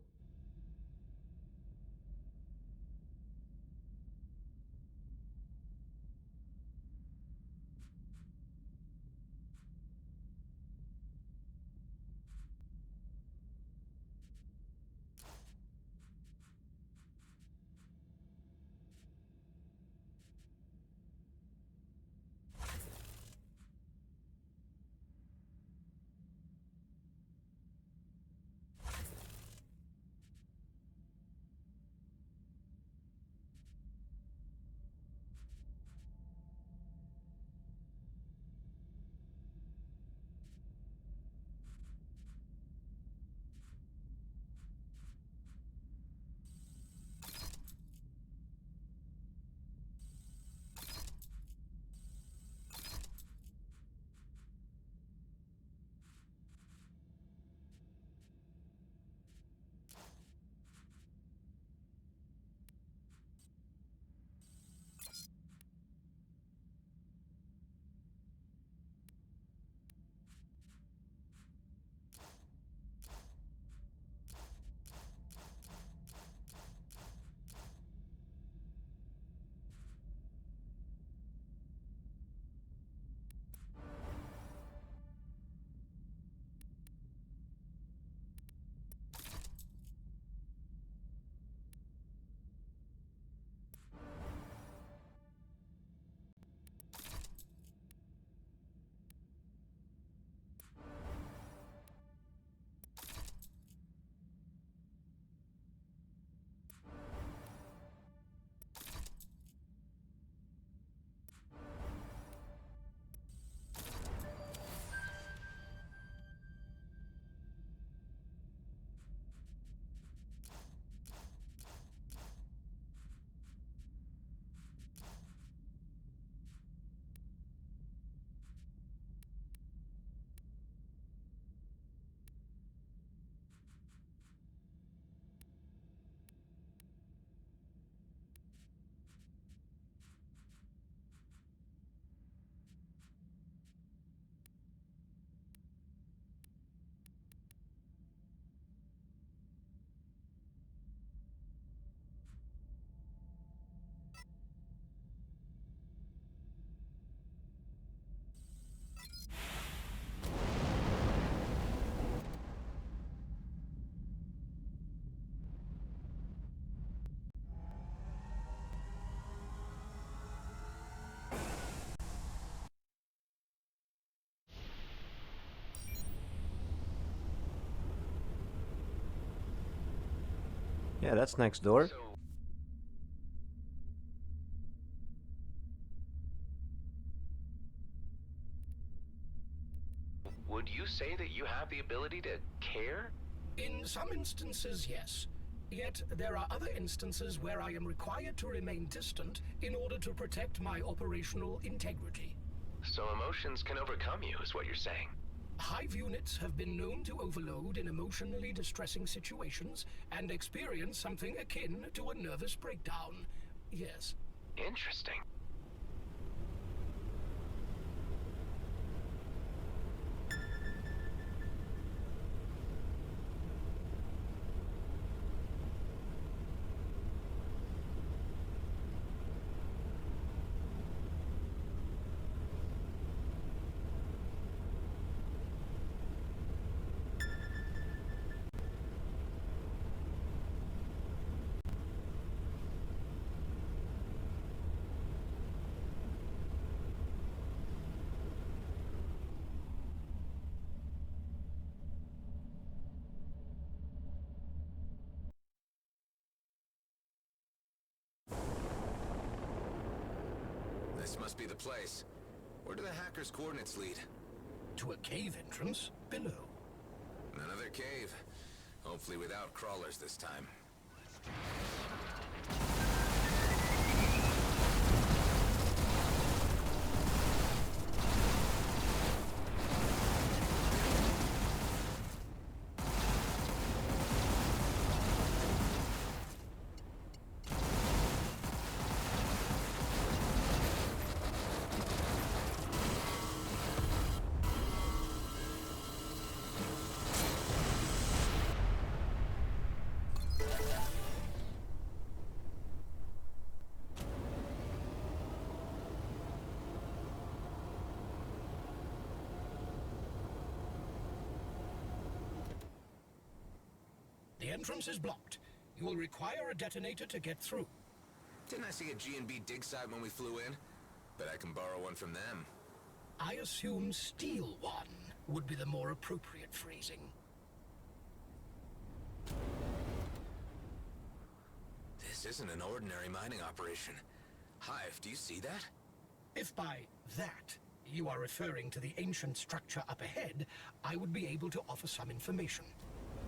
Yeah, that's next door. Would you say that you have the ability to care? In some instances, yes. Yet there are other instances where I am required to remain distant in order to protect my operational integrity. So emotions can overcome you, is what you're saying. Hive units have been known to overload in emotionally distressing situations and experience something akin to a nervous breakdown. Yes. Interesting. This must be the place. Where do the hackers' coordinates lead? To a cave entrance below. Another cave. Hopefully without crawlers this time. The entrance is blocked. You will require a detonator to get through. Didn't I see a G&B dig site when we flew in? Bet I can borrow one from them. I assume steal one would be the more appropriate phrasing. This isn't an ordinary mining operation. Hive, do you see that? If by that you are referring to the ancient structure up ahead, I would be able to offer some information.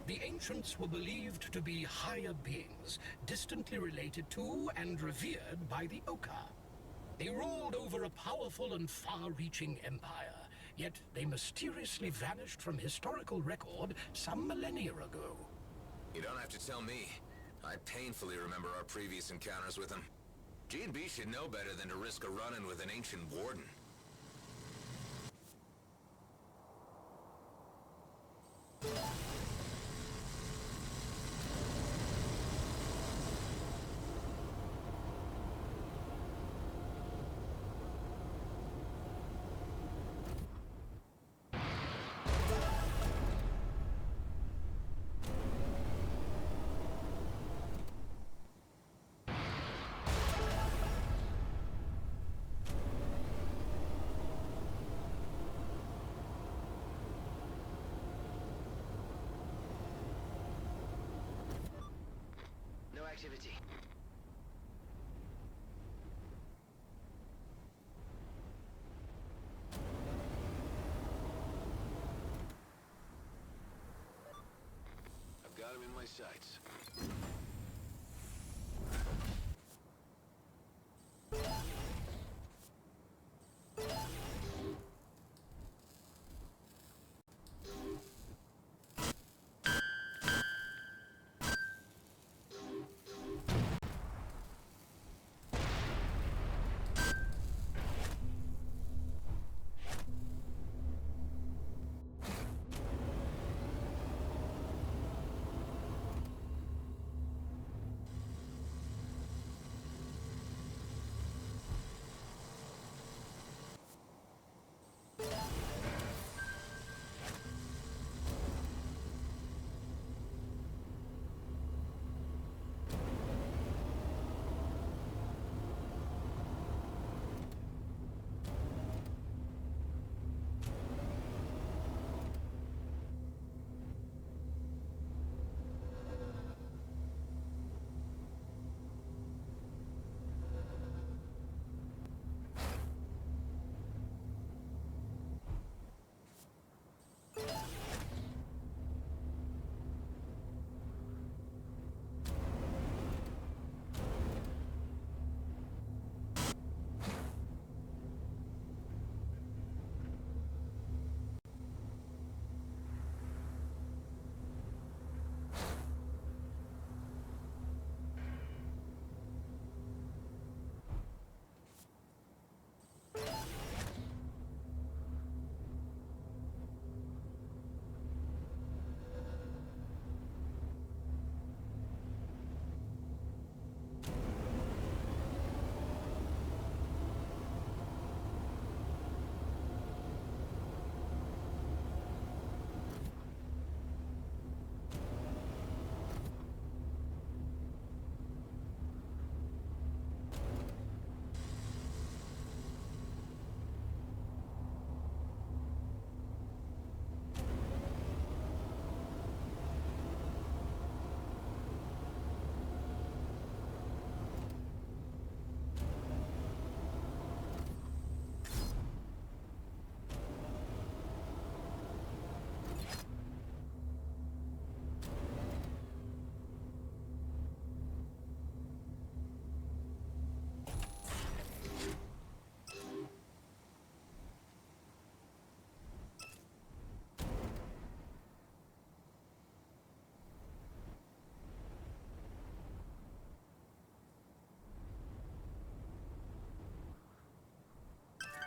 The ancients were believed to be higher beings, distantly related to and revered by the Oka. They ruled over a powerful and far-reaching empire, yet they mysteriously vanished from historical record some millennia ago. You don't have to tell me. I painfully remember our previous encounters with them. G&B should know better than to risk a run-in with an ancient warden. Activity. I've got him in my sights.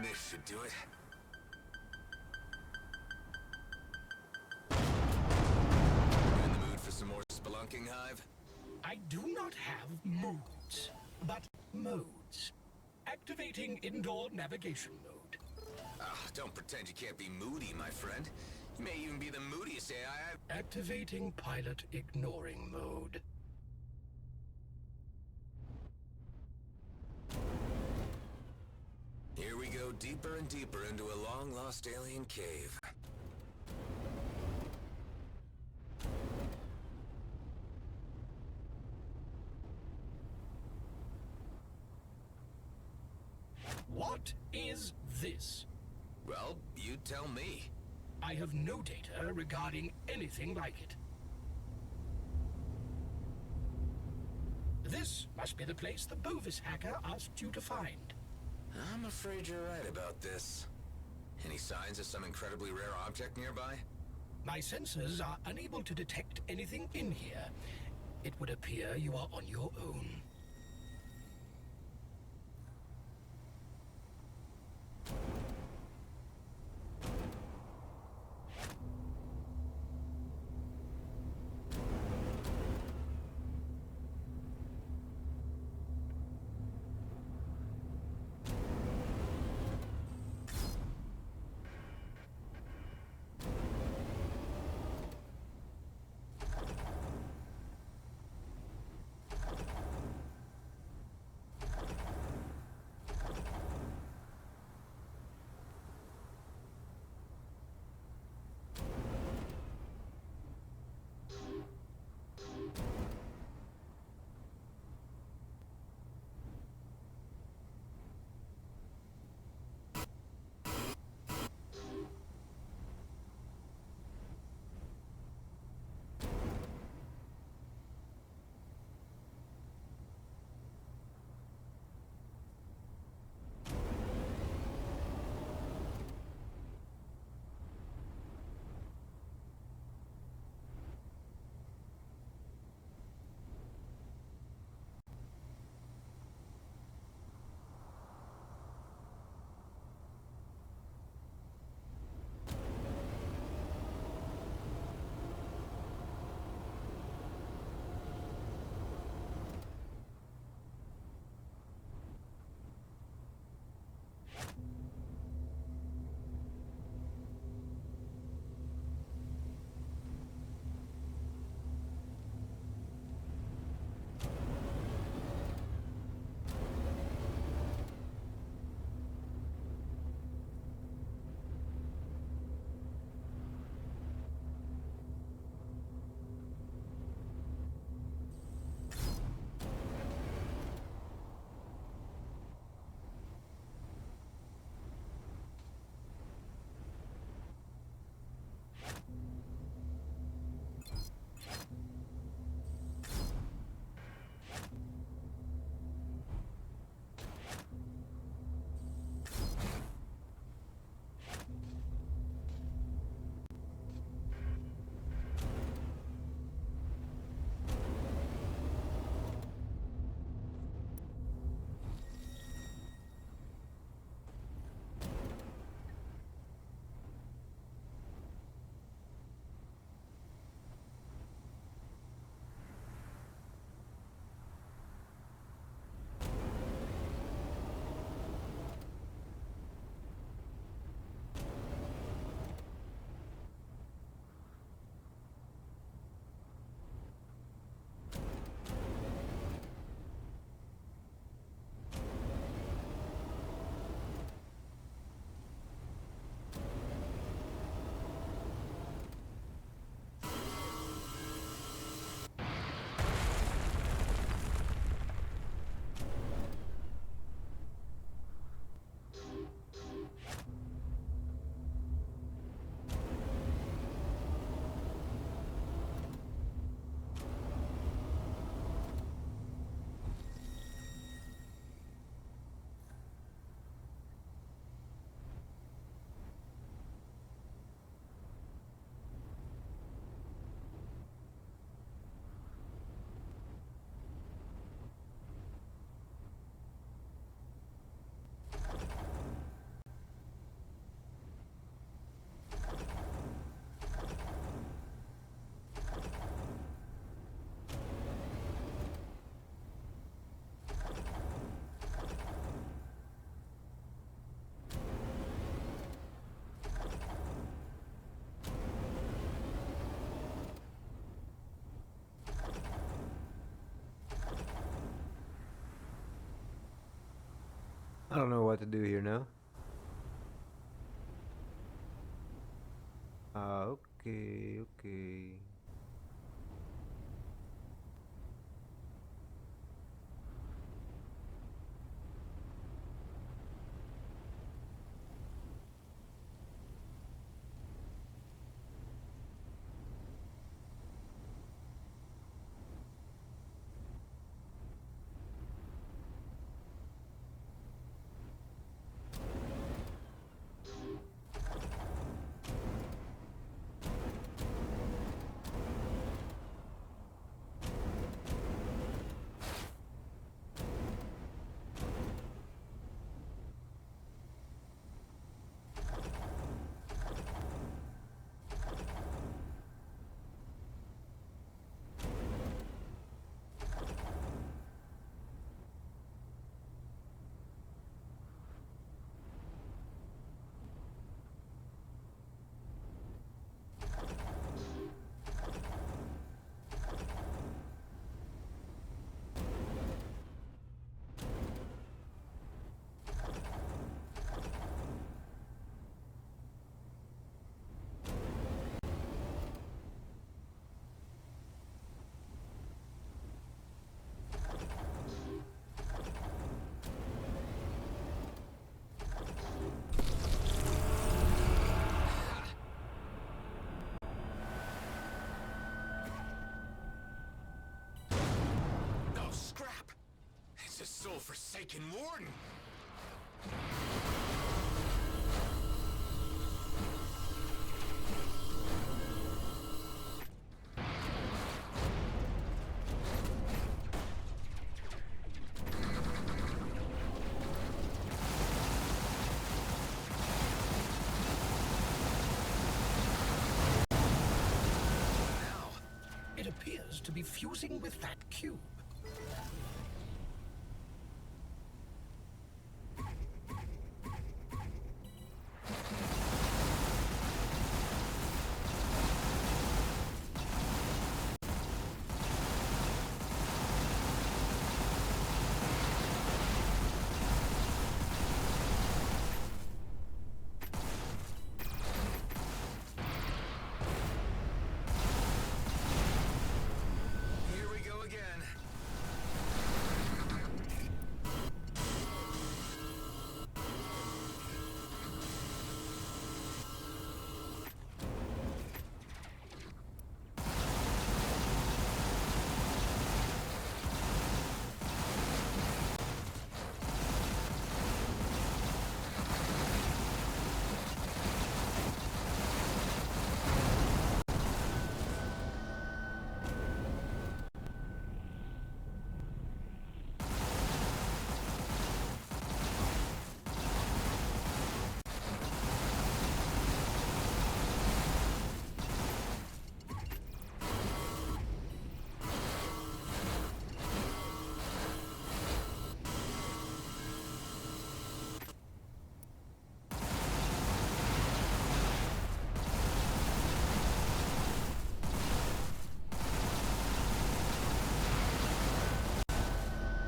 This should do it. You in the mood for some more spelunking, Hive? I do not have moods, but modes. Activating indoor navigation mode. Don't pretend you can't be moody, my friend. You may even be the moodiest AI I've... Activating pilot ignoring mode. Here we go deeper and deeper into a long-lost alien cave. What is this? Well, you tell me. I have no data regarding anything like it. This must be the place the Bovis hacker asked you to find. I'm afraid you're right about this. Any signs of some incredibly rare object nearby? My sensors are unable to detect anything in here. It would appear you are on your own. don't know what to do here now. Okay, okay. No scrap! It's a soul-forsaken warden! It appears to be fusing with that cube. Here we go again.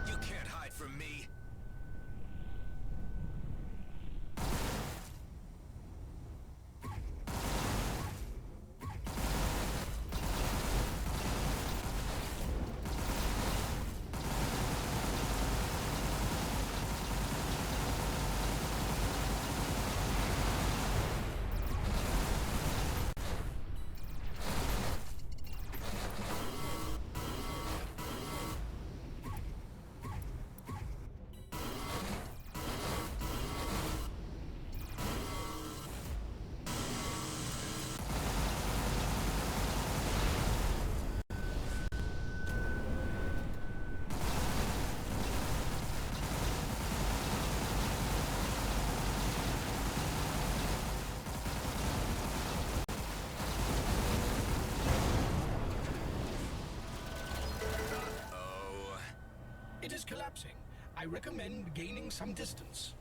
You can't hide from me. It is collapsing. I recommend gaining some distance.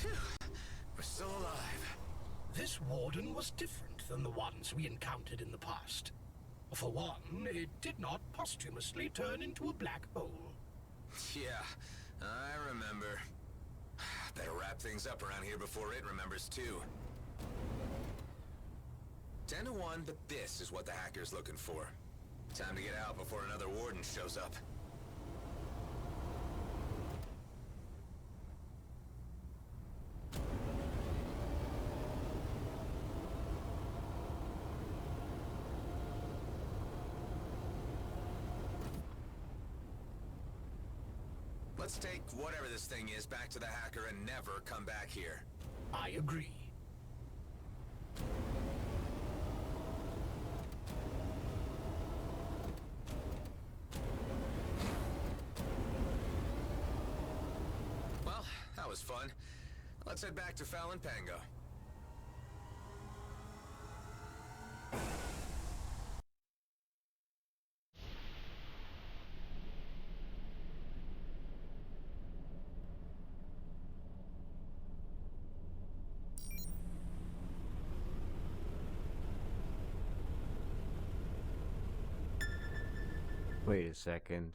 We're still alive. This warden was different than the ones we encountered in the past. For one, it did not posthumously turn into a black hole. Yeah, I remember. Better wrap things up around here before it remembers too. 10 to 1, but this is what the hacker's looking for. Time to get out before another warden shows up. Let's take whatever this thing is back to the hacker and never come back here. I agree. Well, that was fun. Let's head back to Fallon Pango. Wait a second.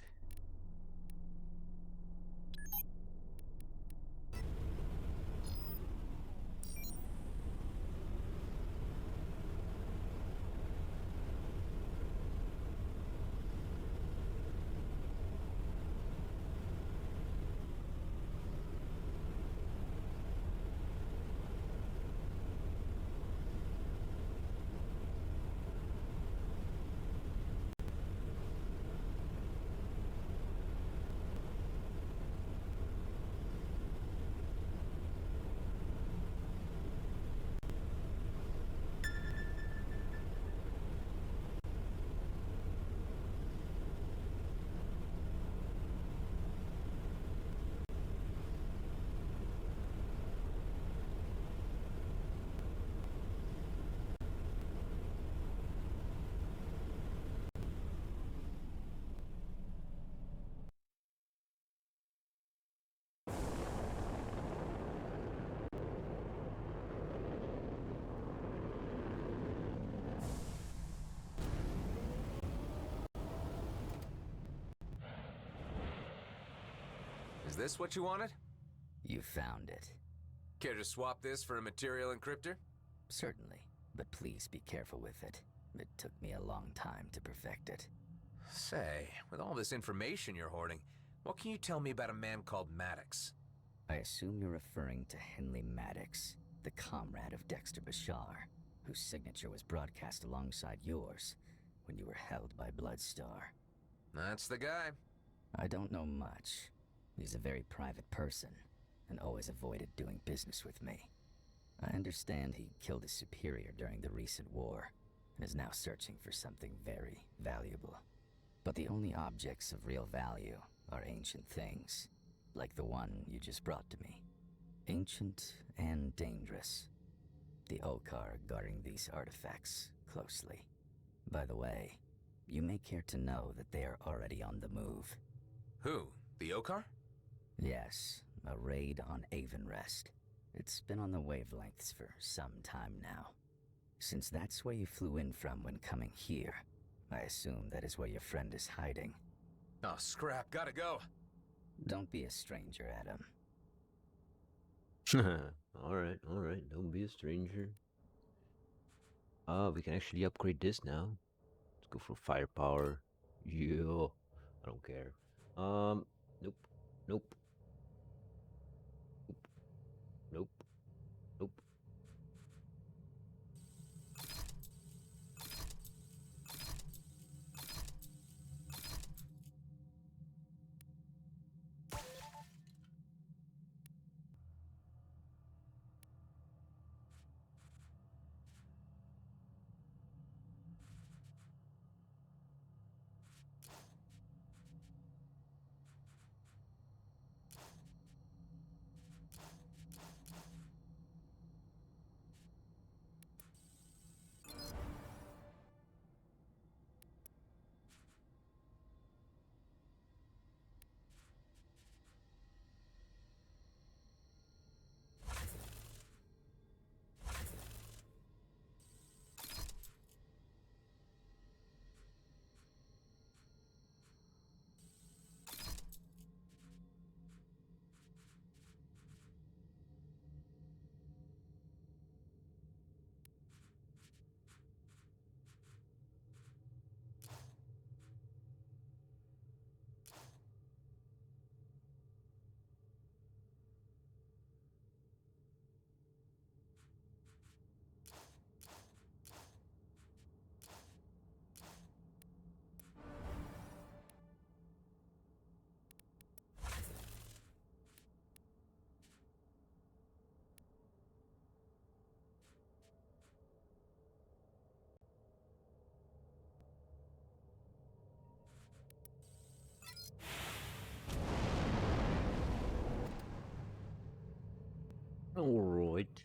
Is this what you wanted? You found it. Care to swap this for a material encryptor? Certainly, but please be careful with it. It took me a long time to perfect it. Say, with all this information you're hoarding, what can you tell me about a man called Maddox? I assume you're referring to Henley Maddox, the comrade of Dexter Bashar, whose signature was broadcast alongside yours when you were held by Bloodstar. That's the guy. I don't know much. He's a very private person, and always avoided doing business with me. I understand he killed his superior during the recent war, and is now searching for something very valuable. But the only objects of real value are ancient things, like the one you just brought to me. Ancient and dangerous. The Okar guarding these artifacts closely. By the way, you may care to know that they are already on the move. Who? The Okar? Yes, a raid on Avonrest. It's been on the wavelengths for some time now. Since that's where you flew in from when coming here, I assume that is where your friend is hiding. Oh, scrap, gotta go. Don't be a stranger, Adam. Alright, don't be a stranger. We can actually upgrade this now. Let's go for firepower. Yeah, I don't care. Nope, nope. Nope. Nope. Alright.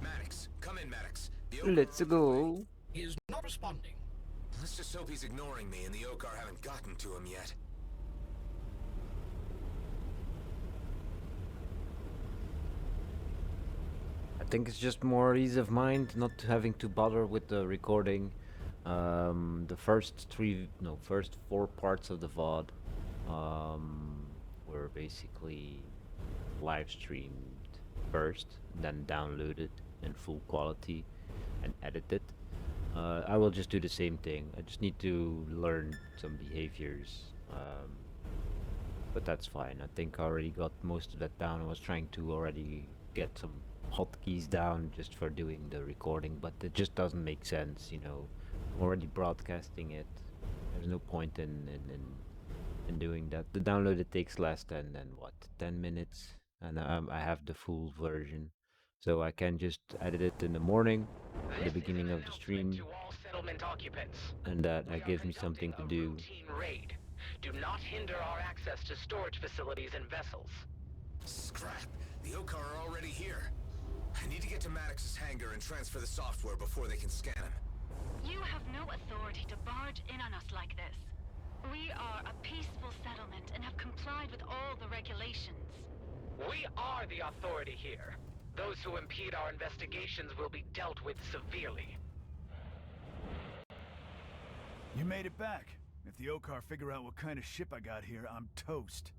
Maddox, come in, Maddox. Let's go. He is not responding. Let's just hope he's ignoring me and the Okar haven't gotten to him yet. I think it's just more ease of mind not having to bother with the recording. The first first 4 parts of the VOD were basically live streamed first, then downloaded in full quality and edited. I will just do the same thing. I just need to learn some behaviors, but that's fine. I think I already got most of that down. I was trying to already get some hotkeys down just for doing the recording, but it just doesn't make sense, you know. I'm already broadcasting it. There's no point in doing that. The download, it takes less than what, 10 minutes, and I have the full version, so I can just edit it in the morning, at the beginning of the stream, To all settlement occupants. and that gives me something to do. Routine raid. Do not hinder our access to storage facilities and vessels. Scrap! The Okar are already here. I need to get to Maddox's hangar and transfer the software before they can scan him. You have no authority to barge in on us like this. We are a peaceful settlement and have complied with all the regulations. We are the authority here. Those who impede our investigations will be dealt with severely. You made it back. If the Okar figure out what kind of ship I got here, I'm toast.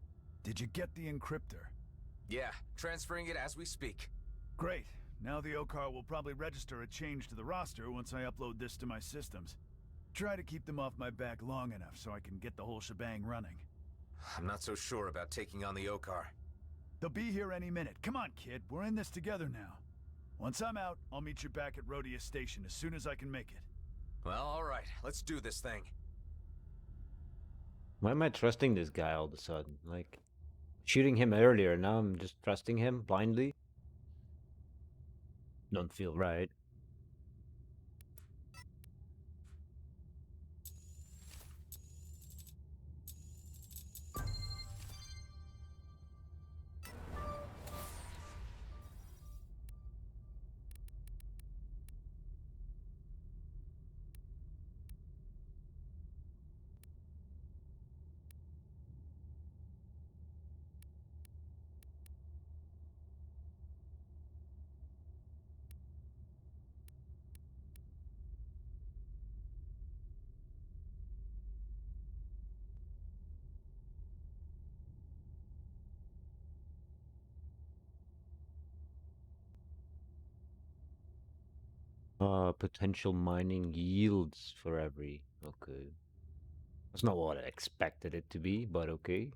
Did you get the encryptor? Yeah, transferring it as we speak. Great. Now the Okar will probably register a change to the roster once I upload this to my systems. Try to keep them off my back long enough so I can get the whole shebang running. I'm not so sure about taking on the Okar. They'll be here any minute. Come on, kid. We're in this together now. Once I'm out, I'll meet you back at Rhodia Station as soon as I can make it. Well, alright. Let's do this thing. Why am I trusting this guy all of a sudden? Like, shooting him earlier, now I'm just trusting him blindly? Don't feel right. Potential mining yields for every... Okay. That's not what I expected it to be, but okay.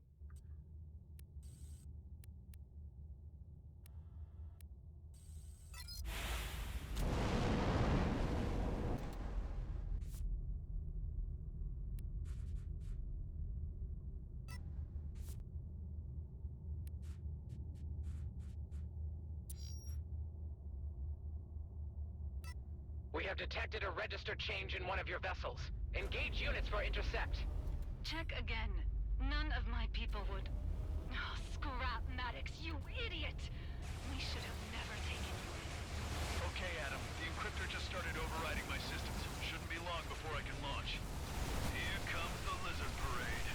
We have detected a register change in one of your vessels. Engage units for intercept. Check again. None of my people would... Oh, scrap Maddox, you idiot! We should have never taken you in. Okay, Adam. The encryptor just started overriding my systems. Shouldn't be long before I can launch. Here comes the lizard parade.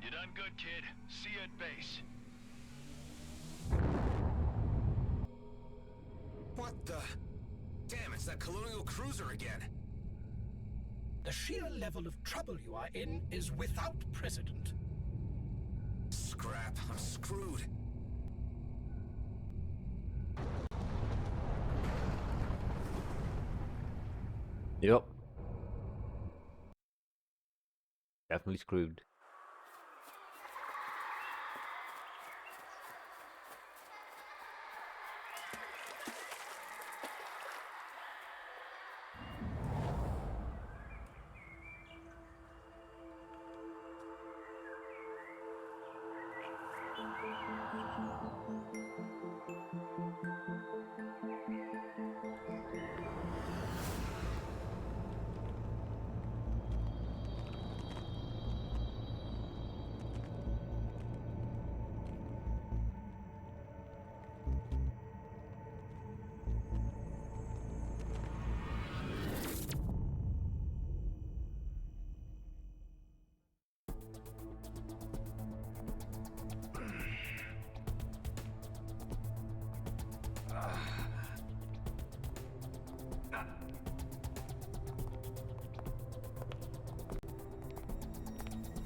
You done good, kid. See you at base. What the? Damn, it's that colonial cruiser again. The sheer level of trouble you are in is without precedent. Scrap, I'm screwed. Yep. Definitely screwed.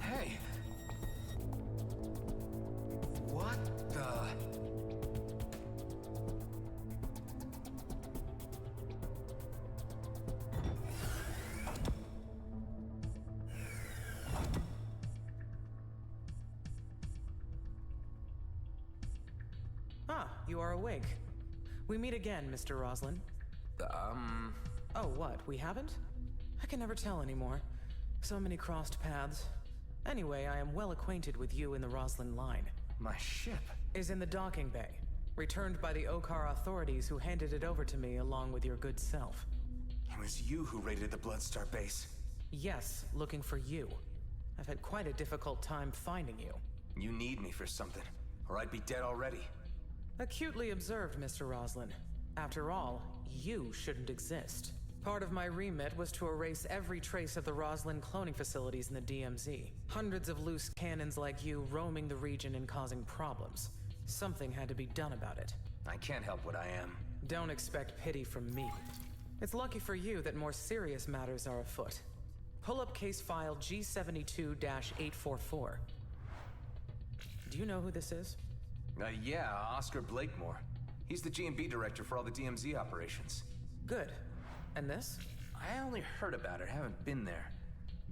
Hey. What the? Ah, you are awake. We meet again, Mr. Roslin. Oh, what? We haven't? I can never tell anymore. So many crossed paths. Anyway, I am well acquainted with you in the Roslin line. My ship is in the docking bay, returned by the Okar authorities who handed it over to me along with your good self. It was you who raided the Bloodstar base. Yes, looking for you. I've had quite a difficult time finding you. You need me for something, or I'd be dead already. Acutely observed, Mr. Roslin. After all, you shouldn't exist. Part of my remit was to erase every trace of the Roslin cloning facilities in the DMZ. Hundreds of loose cannons like you roaming the region and causing problems. Something had to be done about it. I can't help what I am. Don't expect pity from me. It's lucky for you that more serious matters are afoot. Pull up case file G72-844. Do you know who this is? Yeah, Oscar Blakemore. He's the G&B director for all the DMZ operations. Good. And this? I only heard about it, haven't been there.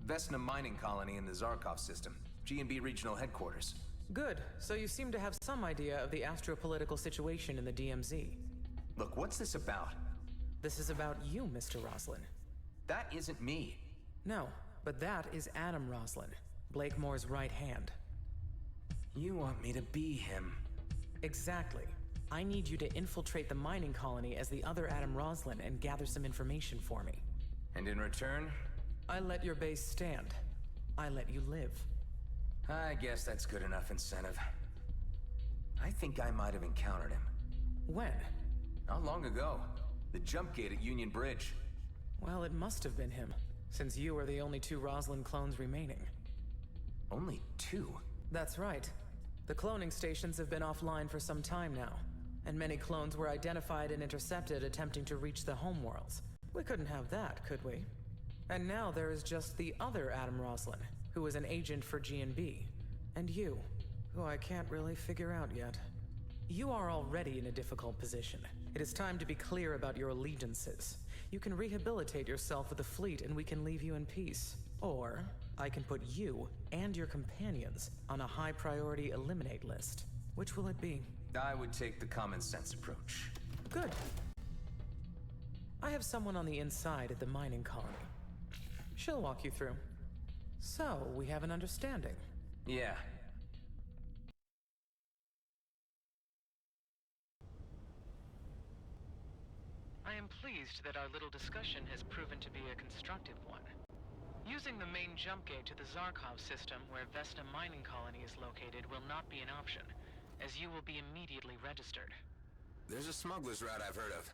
Vesna mining colony in the Zarkov system. G&B regional headquarters. Good. So you seem to have some idea of the astropolitical situation in the DMZ. Look, what's this about? This is about you, Mr. Roslin. That isn't me. No, but that is Adam Roslin, Blakemore's right hand. You want me to be him? Exactly. I need you to infiltrate the mining colony as the other Adam Roslin and gather some information for me. And in return? I let your base stand. I let you live. I guess that's good enough incentive. I think I might have encountered him. When? Not long ago. The jump gate at Union Bridge. Well, it must have been him, since you are the only two Roslin clones remaining. Only two? That's right. The cloning stations have been offline for some time now, and many clones were identified and intercepted attempting to reach the homeworlds. We couldn't have that, could we? And now there is just the other Adam Roslin, who is an agent for G&B, and you, who I can't really figure out yet. You are already in a difficult position. It is time to be clear about your allegiances. You can rehabilitate yourself with the fleet and we can leave you in peace. Or, I can put you and your companions on a high priority eliminate list. Which will it be? I would take the common sense approach. Good. I have someone on the inside at the mining colony. She'll walk you through. So, we have an understanding. Yeah. I am pleased that our little discussion has proven to be a constructive one. Using the main jump gate to the Zarkov system where Vesna mining colony is located will not be an option, as you will be immediately registered. There's a smuggler's route I've heard of.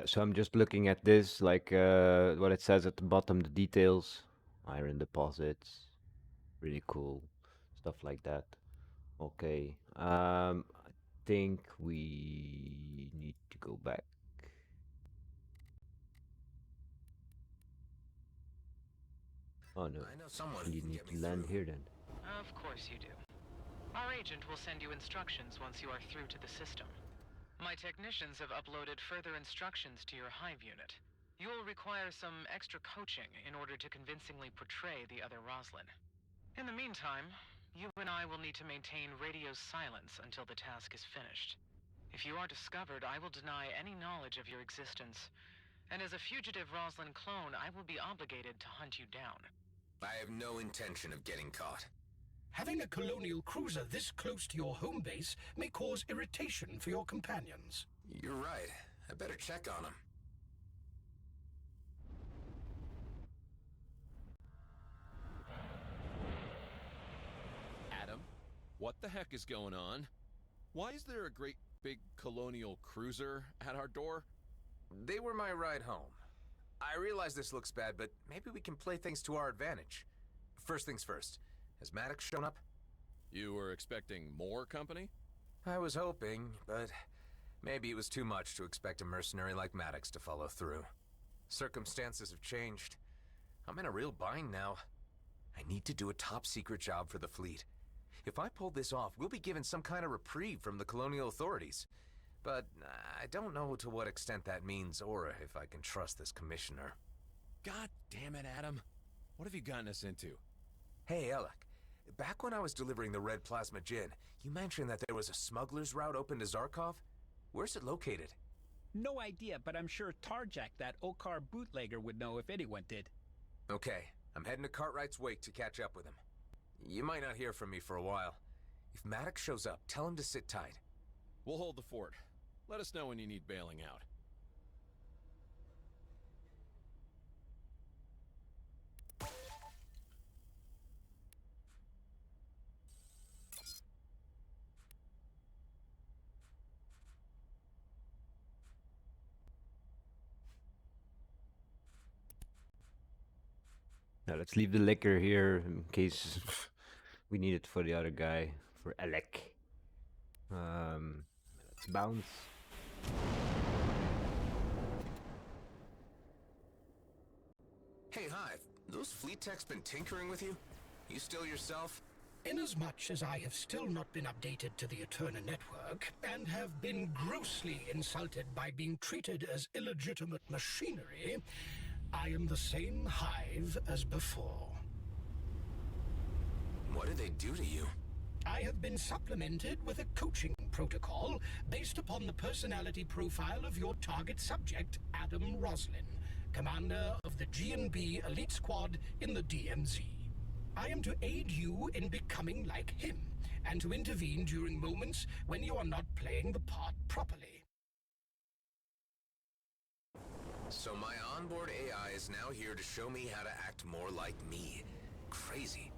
So I'm just looking at this, like what it says at the bottom, the details, iron deposits, really cool, stuff like that. Okay, I think we need to go back. Oh no, I know someone you who can need get to me land through. here then. Of course you do. Our agent will send you instructions once you are through to the system. My technicians have uploaded further instructions to your hive unit. You will require some extra coaching in order to convincingly portray the other Roslyn. In the meantime, you and I will need to maintain radio silence until the task is finished. If you are discovered, I will deny any knowledge of your existence. And as a fugitive Roslyn clone, I will be obligated to hunt you down. I have no intention of getting caught. Having a colonial cruiser this close to your home base may cause irritation for your companions. You're right. I better check on him. Adam, what the heck is going on? Why is there a great big colonial cruiser at our door? They were my ride home. I realize this looks bad, but maybe we can play things to our advantage. First things first, has Maddox shown up? You were expecting more company? I was hoping, but maybe it was too much to expect a mercenary like Maddox to follow through. Circumstances have changed. I'm in a real bind now. I need to do a top-secret job for the fleet. If I pull this off, we'll be given some kind of reprieve from the colonial authorities. But I don't know to what extent that means, or if I can trust this commissioner. God damn it, Adam. What have you gotten us into? Hey, Alec. Back when I was delivering the red plasma gin, you mentioned that there was a smuggler's route open to Zarkov? Where's it located? No idea, but I'm sure Tarjak, that Okar bootlegger, would know if anyone did. Okay, I'm heading to Cartwright's wake to catch up with him. You might not hear from me for a while. If Maddox shows up, tell him to sit tight. We'll hold the fort. Let us know when you need bailing out. Now let's leave the liquor here in case we need it for the other guy, for Alec. Let's bounce. Hey, Hive, those fleet techs been tinkering with you? You still yourself? Inasmuch as I have still not been updated to the Eterna network, and have been grossly insulted by being treated as illegitimate machinery, I am the same Hive as before. What did they do to you? I have been supplemented with a coaching protocol based upon the personality profile of your target subject, Adam Roslin, commander of the G&B Elite Squad in the DMZ. I am to aid you in becoming like him, and to intervene during moments when you are not playing the part properly. So my onboard AI is now here to show me how to act more like me. Crazy.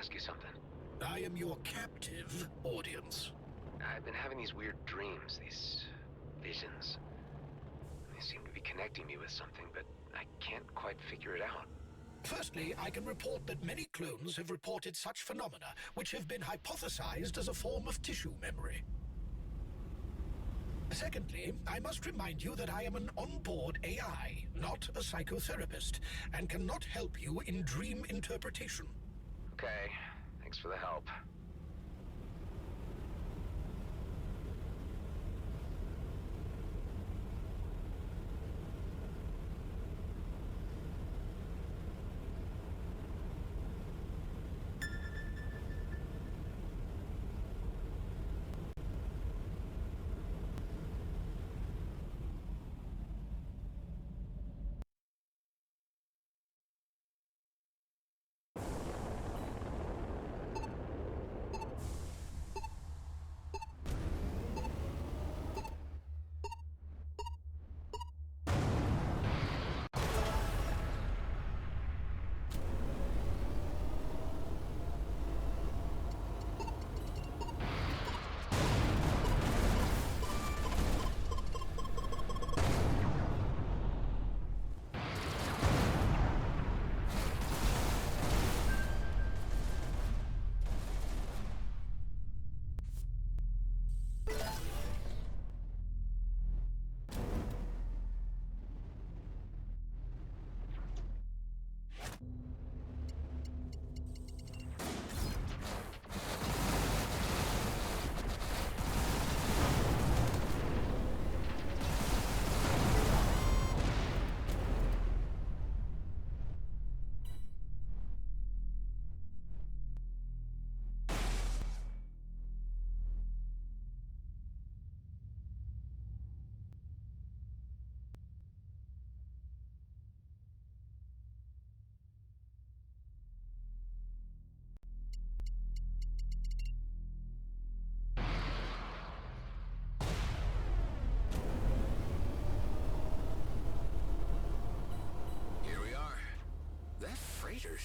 ask you something. I am your captive audience. I've been having these weird dreams, these visions. They seem to be connecting me with something, but I can't quite figure it out. Firstly, I can report that many clones have reported such phenomena, which have been hypothesized as a form of tissue memory. Secondly, I must remind you that I am an onboard AI, not a psychotherapist, and cannot help you in dream interpretation. Okay, thanks for the help.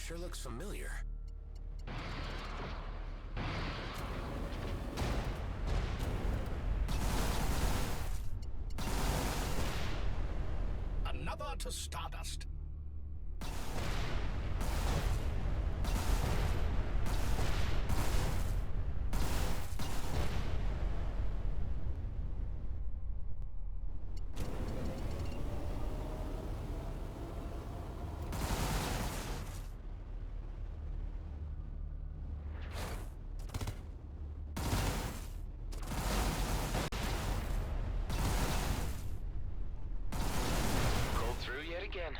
Sure looks familiar. Another to Stardust. Again.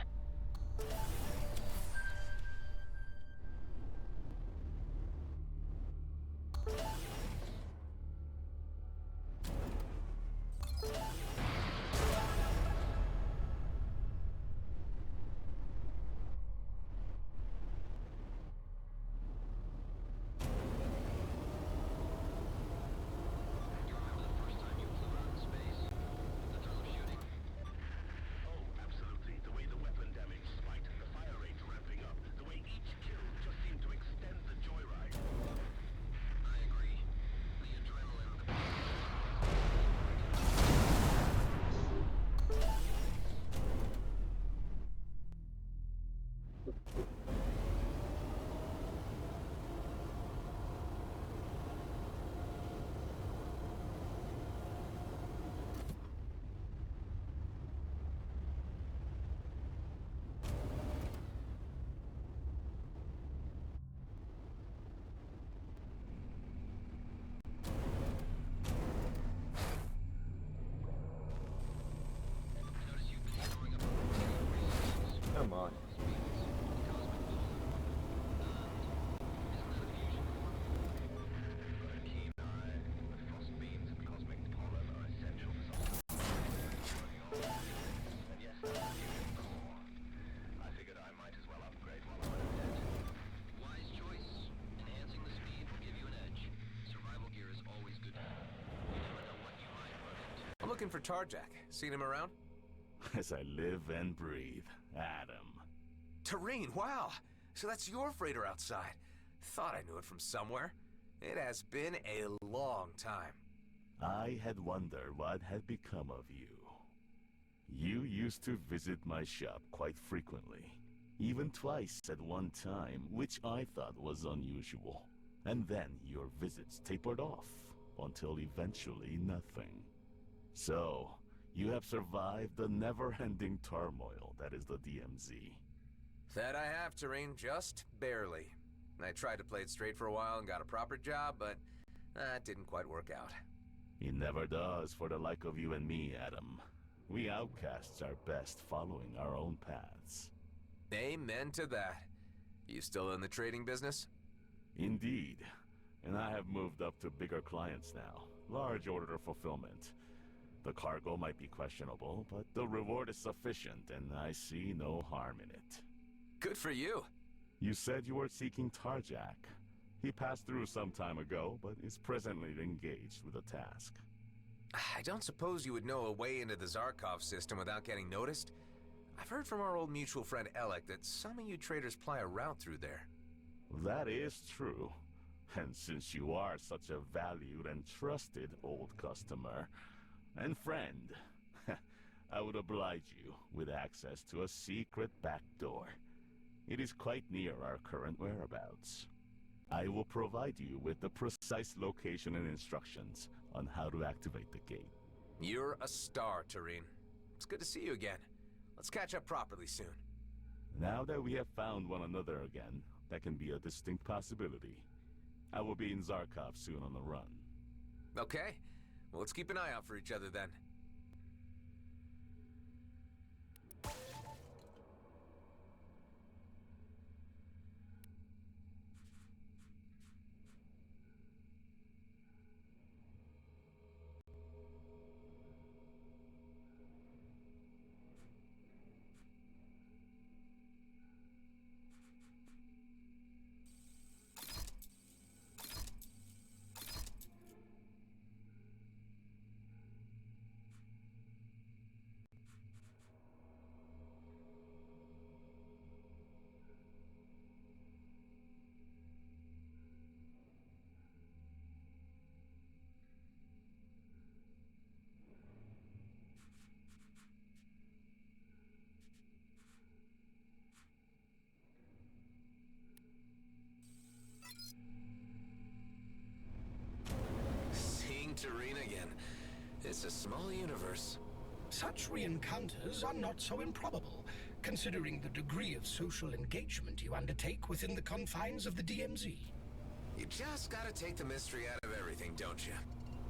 Come on. I'm looking for Tarjak. Seen him around? As I live and breathe, Adam. Tareen, wow! So that's your freighter outside. Thought I knew it from somewhere. It has been a long time. I had wondered what had become of you. You used to visit my shop quite frequently, even twice at one time, which I thought was unusual. And then your visits tapered off, until eventually nothing. So, you have survived the never-ending turmoil that is the DMZ. That I have, Tareen, just barely. I tried to play it straight for a while and got a proper job, but that didn't quite work out. It never does for the like of you and me, Adam. We outcasts are best following our own paths. Amen to that. You still in the trading business? Indeed. And I have moved up to bigger clients now. Large order fulfillment. The cargo might be questionable, but the reward is sufficient, and I see no harm in it. Good for you. You said you were seeking Tarjak. He passed through some time ago, but is presently engaged with a task. I don't suppose you would know a way into the Zarkov system without getting noticed? I've heard from our old mutual friend Alec that some of you traders ply a route through there. That is true. And since you are such a valued and trusted old customer and friend, I would oblige you with access to a secret back door. It is quite near our current whereabouts. I will provide you with the precise location and instructions on how to activate the gate. You're a star, Tareen. It's good to see you again. Let's catch up properly soon. Now that we have found one another again, that can be a distinct possibility. I will be in Zarkov soon on the run. Okay. Well, let's keep an eye out for each other then. Tareen again. It's a small universe. Such re-encounters are not so improbable, considering the degree of social engagement you undertake within the confines of the DMZ. You just gotta take the mystery out of everything, don't you?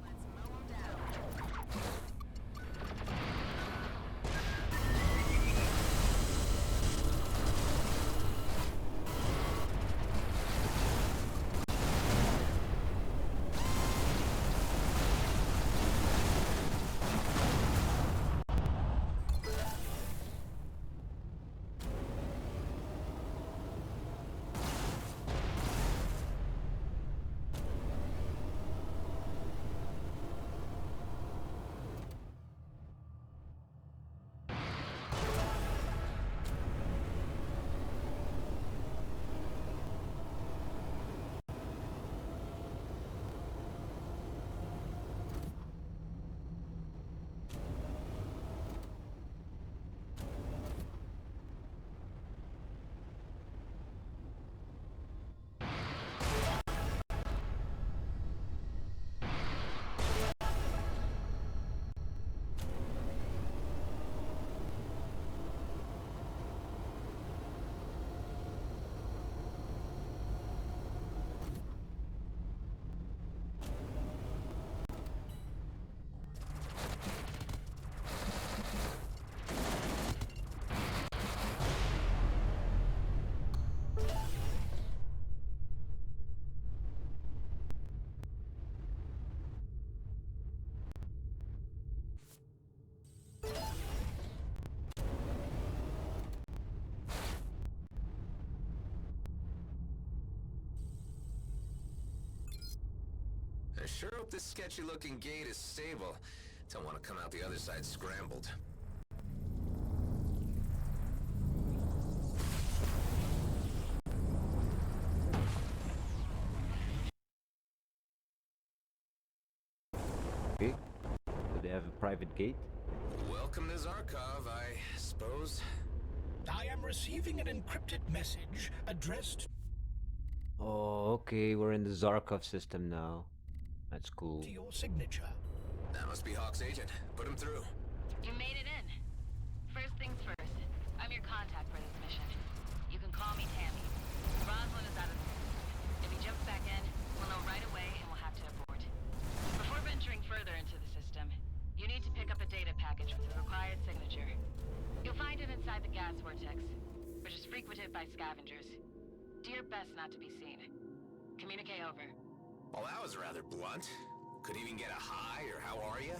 Let's mow 'em down. I sure hope this sketchy-looking gate is stable. Don't want to come out the other side scrambled. private gate. Welcome to Zarkov, I suppose. I am receiving an encrypted message addressed Oh, okay, we're in the Zarkov system now. That's cool. to your signature. That must be Hawk's agent. Put him through. You made it in. First things first, I'm your contact for this mission. You can call me Tammy. Roslyn is out of the system. If he jumps back in, we'll know right away and we'll have to abort. Before venturing further into the system, you need to pick up a data package with the required signature. You'll find it inside the gas vortex, which is frequented by scavengers. Do your best not to be seen. Communicate over. Well, that was rather blunt. Could even get a hi or how are you?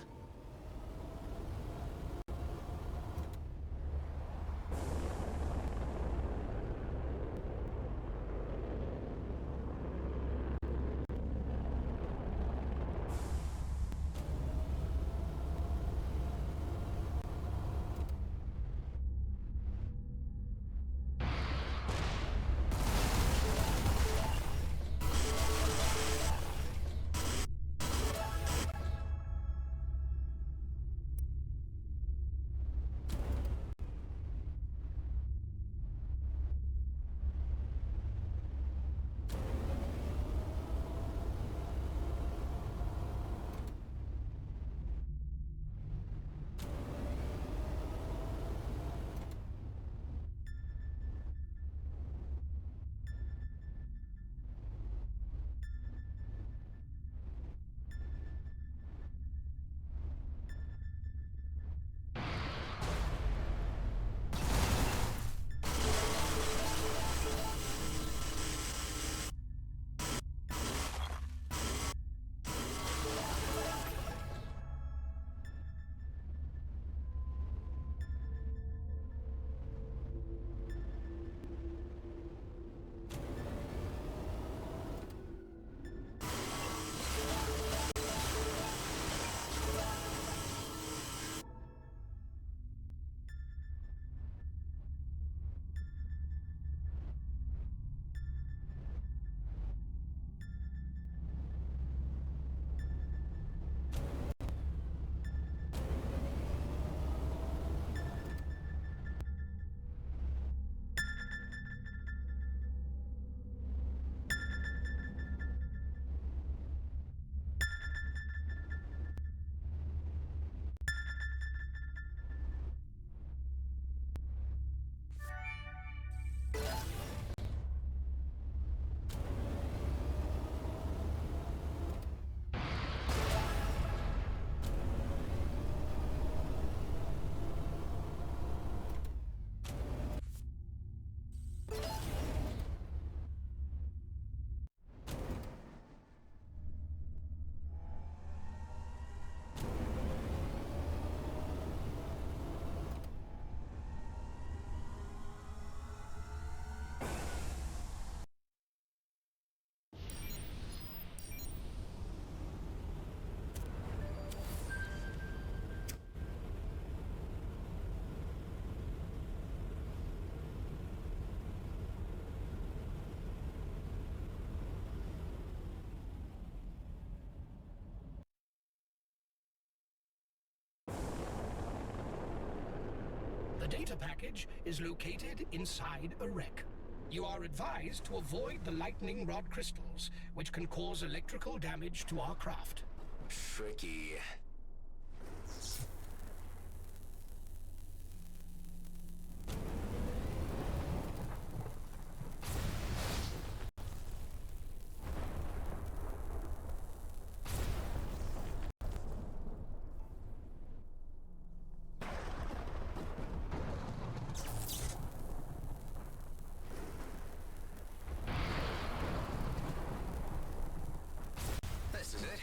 The data package is located inside a wreck. You are advised to avoid the lightning rod crystals, which can cause electrical damage to our craft. Tricky. This is it.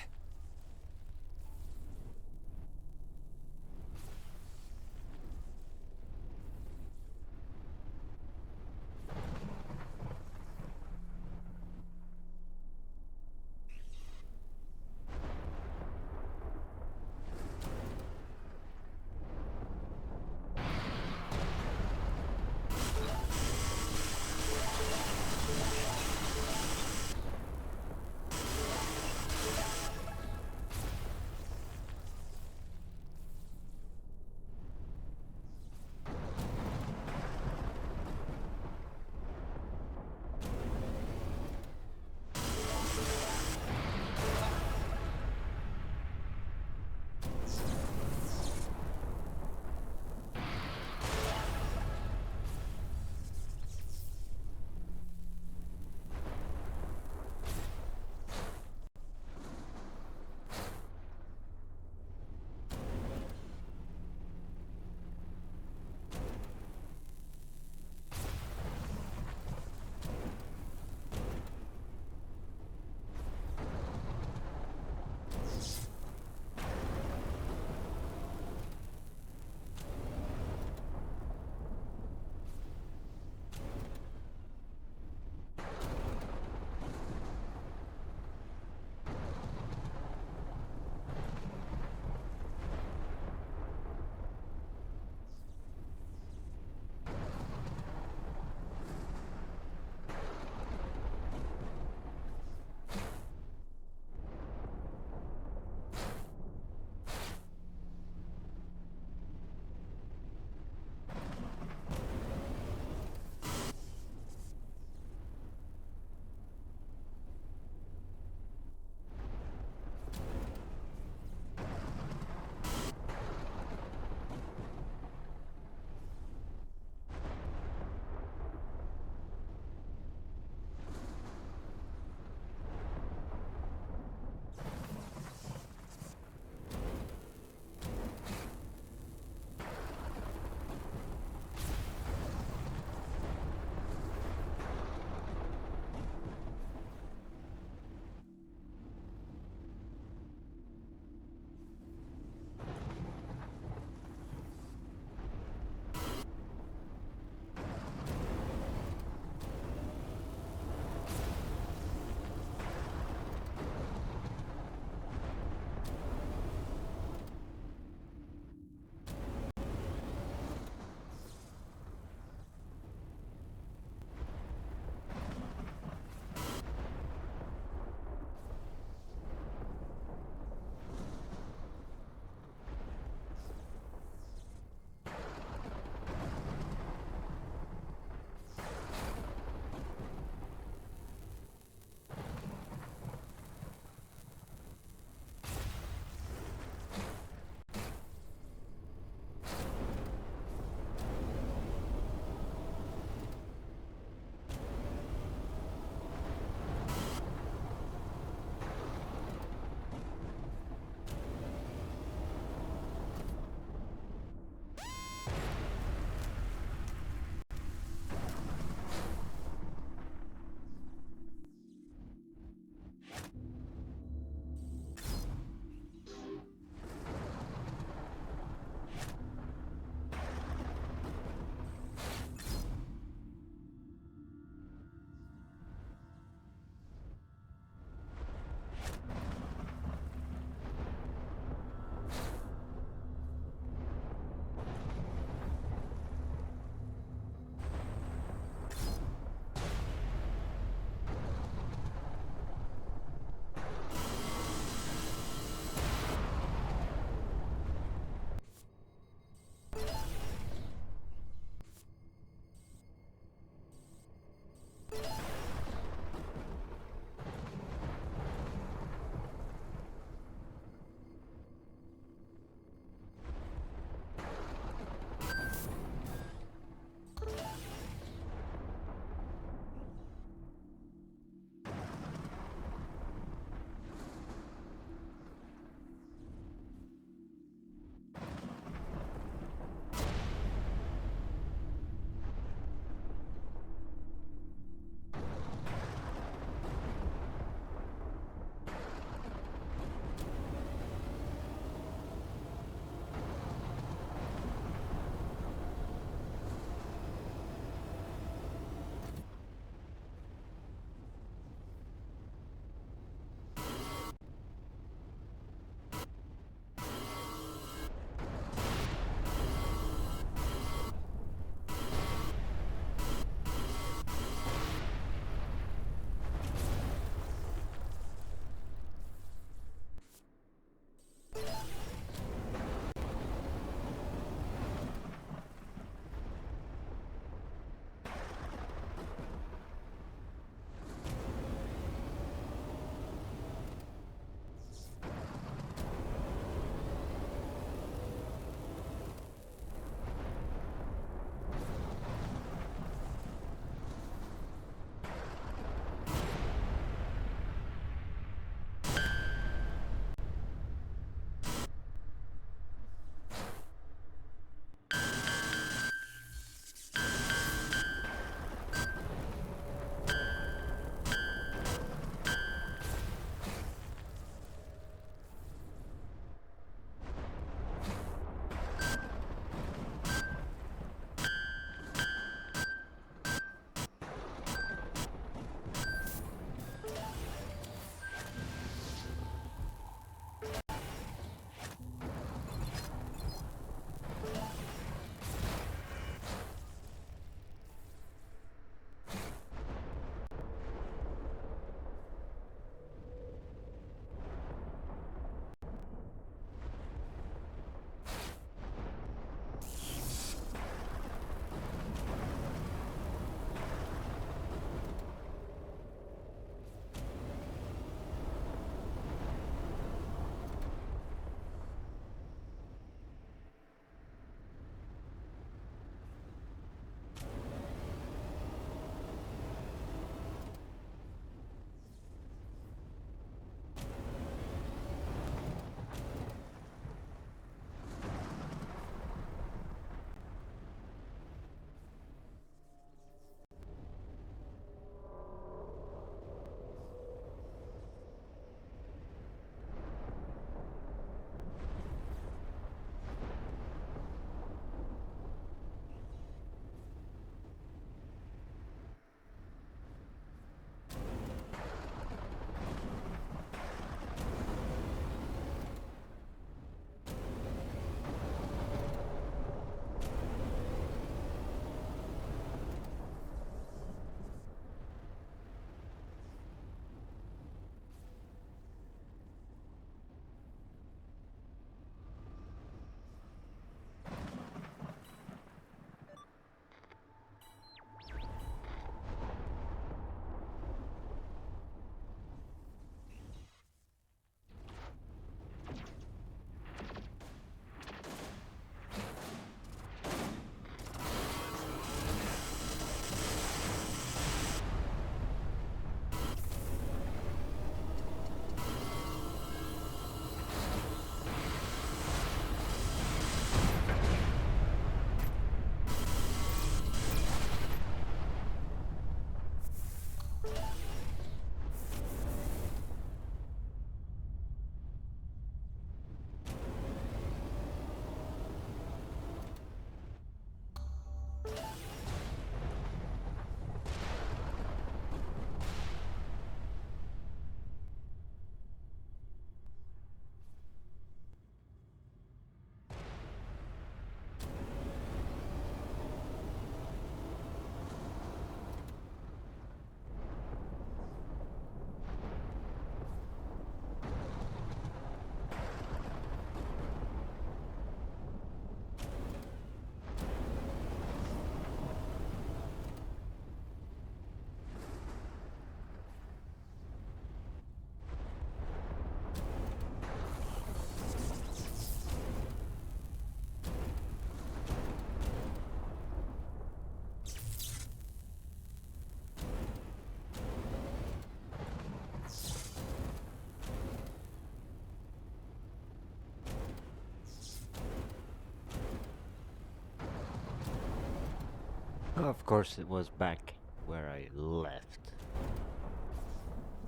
Of course, it was back where I left.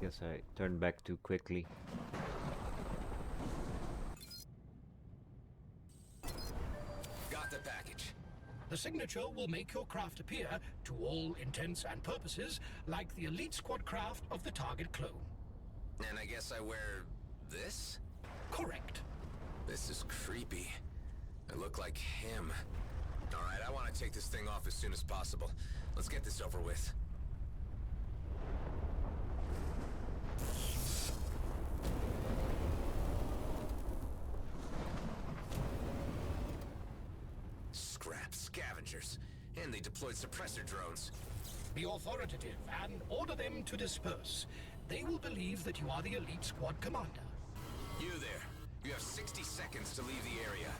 Guess I turned back too quickly. Got the package. The signature will make your craft appear, to all intents and purposes, like the elite squad craft of the target clone. And I guess I wear this? Correct. This is creepy. I look like him. Alright, I want to take this thing off as soon as possible. Let's get this over with. Scrap scavengers. And they deployed suppressor drones. Be authoritative and order them to disperse. They will believe that you are the elite squad commander. You there. You have 60 seconds to leave the area.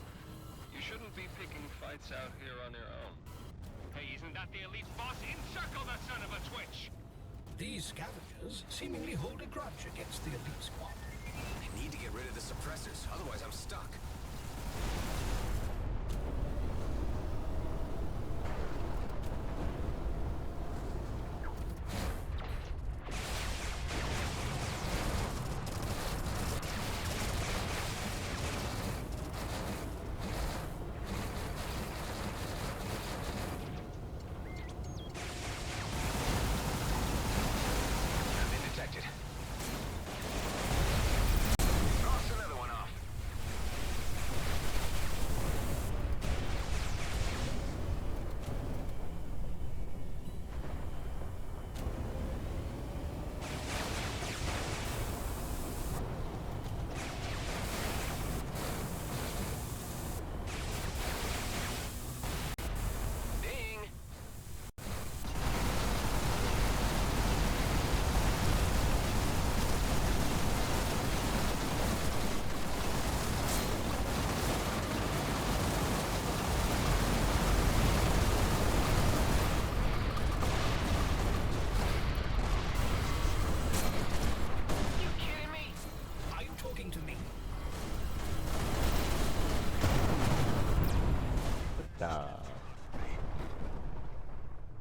You shouldn't be picking fights out here on your own. Hey, isn't that the elite boss? Encircle that son of a twitch! These scavengers seemingly hold a grudge against the elite squad. I need to get rid of the suppressors, otherwise I'm stuck.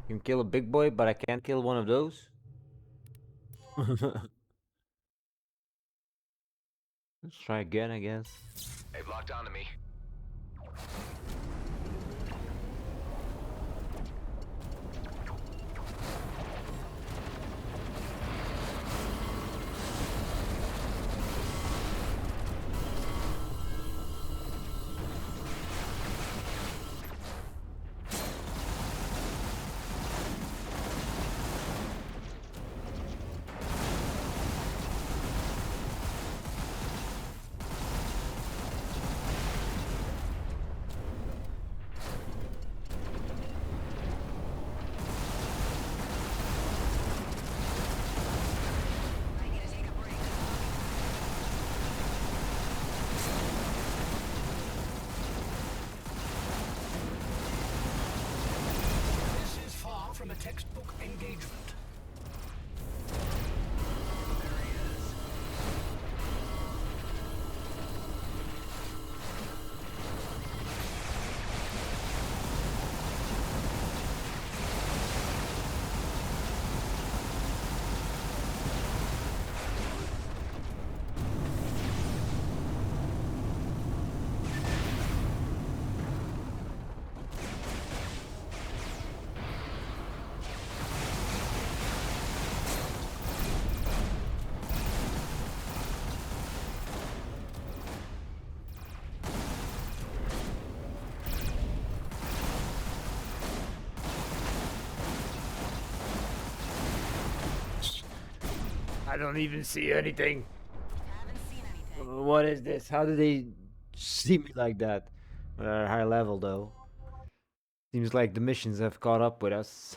You can kill a big boy, but I can't kill one of those? Let's try again, I guess. They've locked onto me. From a textbook engagement. I don't even see anything. What is this? How do they see me like that? At a high level, though. Seems like the missions have caught up with us.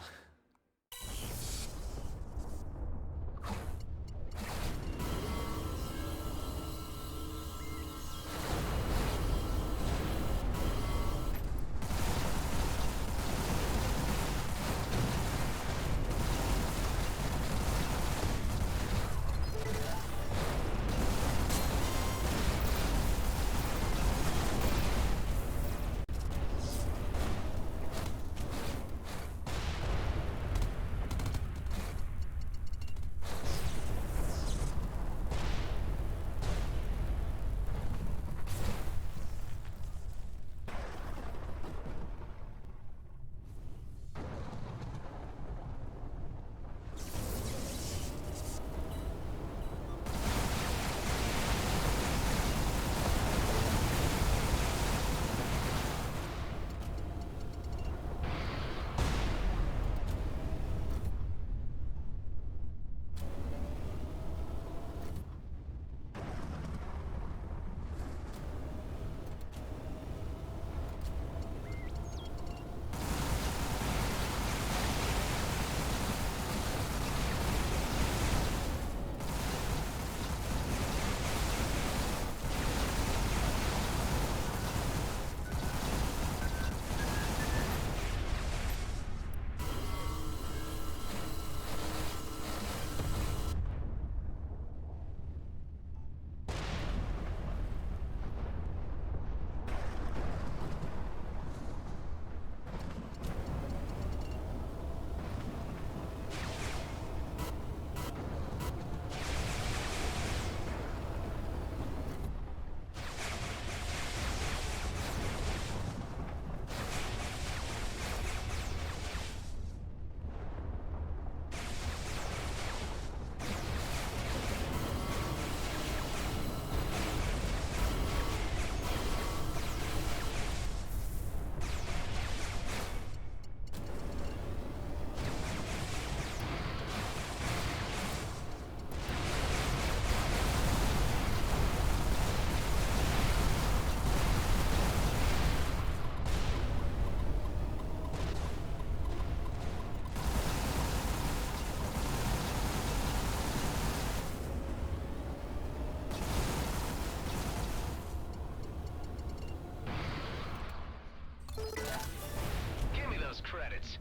credits.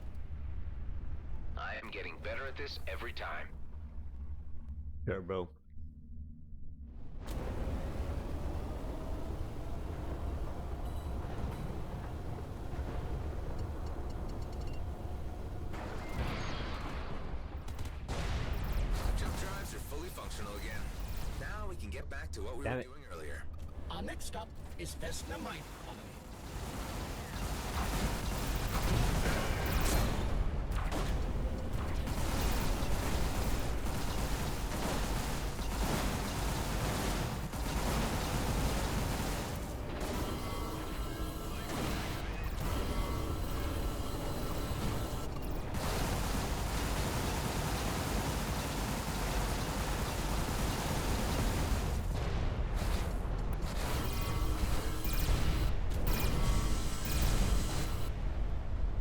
I am getting better at this every time. Sure, bro. Jump drives are fully functional again. Now we can get back to what we were doing earlier. Our next stop is Vesna Mine Colony.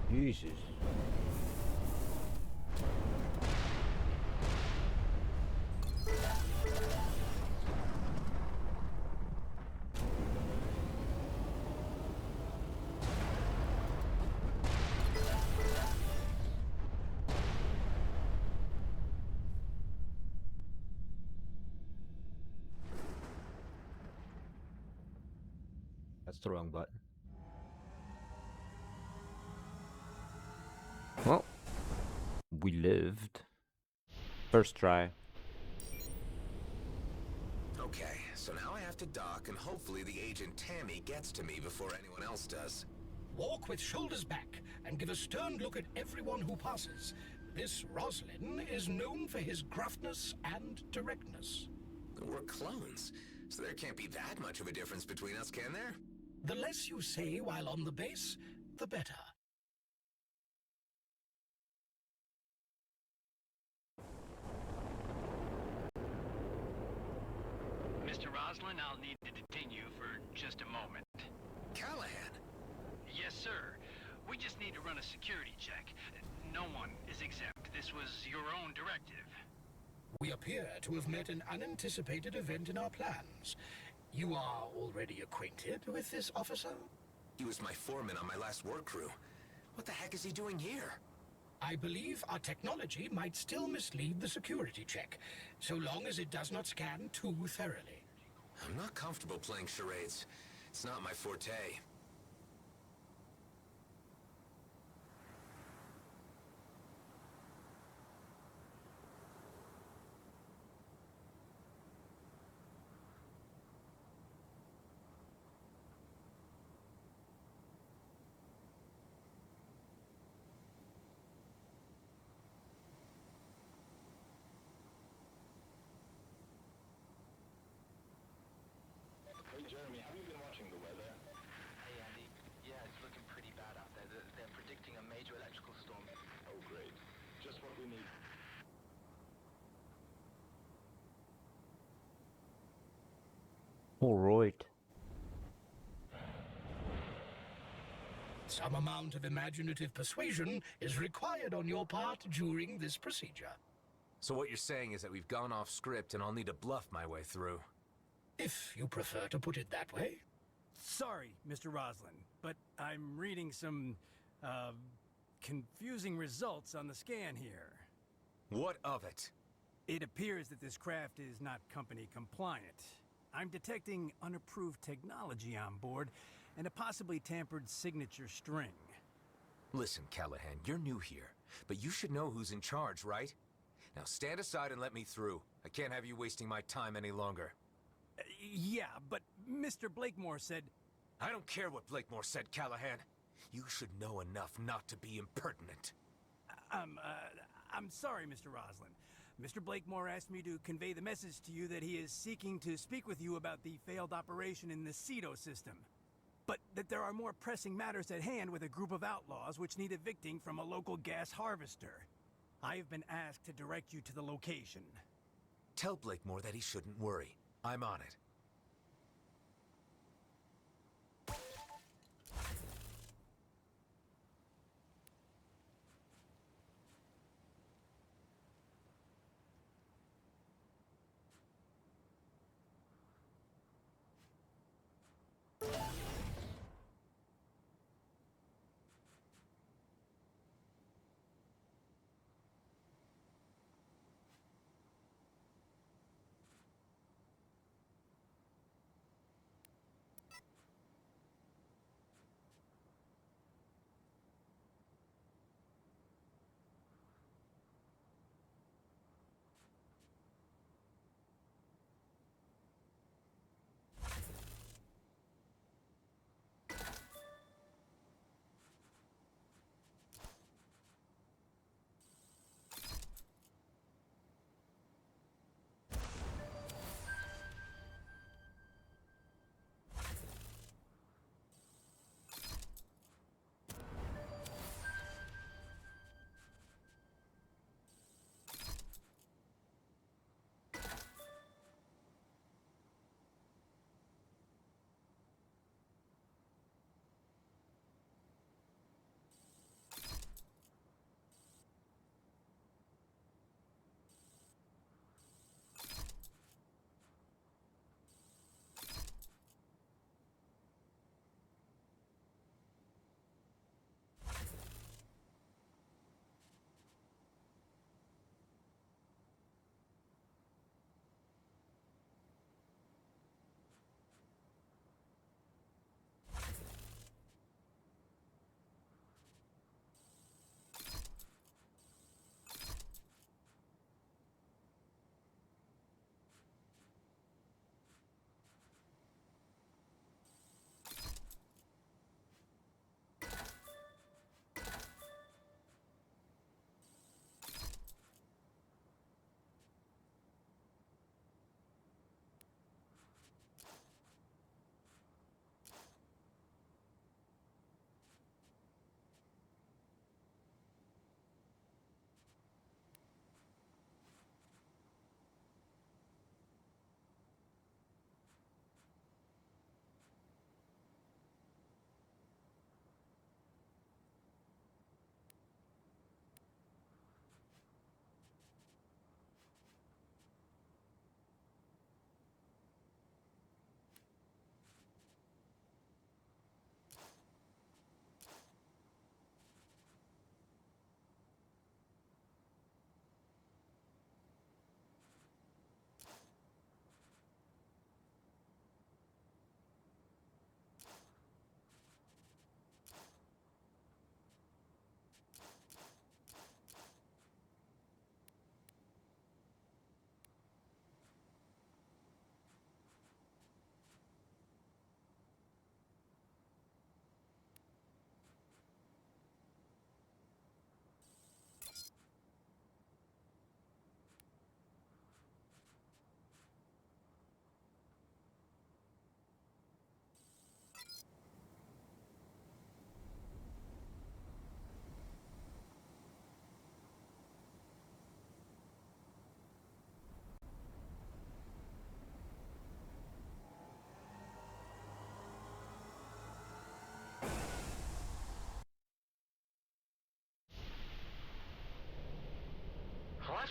Jesus. That's the wrong button. Well, we lived. First try. Okay, so now I have to dock, and hopefully the agent Tammy gets to me before anyone else does. Walk with shoulders back and give a stern look at everyone who passes. This Roslin is known for his gruffness and directness. We're clones, so there can't be that much of a difference between us, can there? The less you say while on the base, the better. Mr. Roslin, I'll need to detain you for just a moment. Callahan? Yes, sir. We just need to run a security check. No one is exempt. This was your own directive. We appear to have met an unanticipated event in our plans. You are already acquainted with this officer? He was my foreman on my last work crew. What the heck is he doing here? I believe our technology might still mislead the security check, so long as it does not scan too thoroughly. I'm not comfortable playing charades. It's not my forte. Hey Jeremy, have you been watching the weather? Hey Andy, yeah, it's looking pretty bad out there. They're predicting a major electrical storm. Oh great, just what we need. All right. Some amount of imaginative persuasion is required on your part during this procedure. So what you're saying is that we've gone off script and I'll need to bluff my way through. If you prefer to put it that way. Sorry, Mr. Roslin, but I'm reading some, confusing results on the scan here. What of it? It appears that this craft is not company compliant. I'm detecting unapproved technology on board and a possibly tampered signature string. Listen, Callahan, you're new here, but you should know who's in charge, right? Now stand aside and let me through. I can't have you wasting my time any longer. Yeah, but Mr. Blakemore said... I don't care what Blakemore said, Callahan. You should know enough not to be impertinent. I'm sorry, Mr. Roslin. Mr. Blakemore asked me to convey the message to you that he is seeking to speak with you about the failed operation in the Cedo system. But that there are more pressing matters at hand with a group of outlaws which need evicting from a local gas harvester. I have been asked to direct you to the location. Tell Blakemore that he shouldn't worry. I'm on it.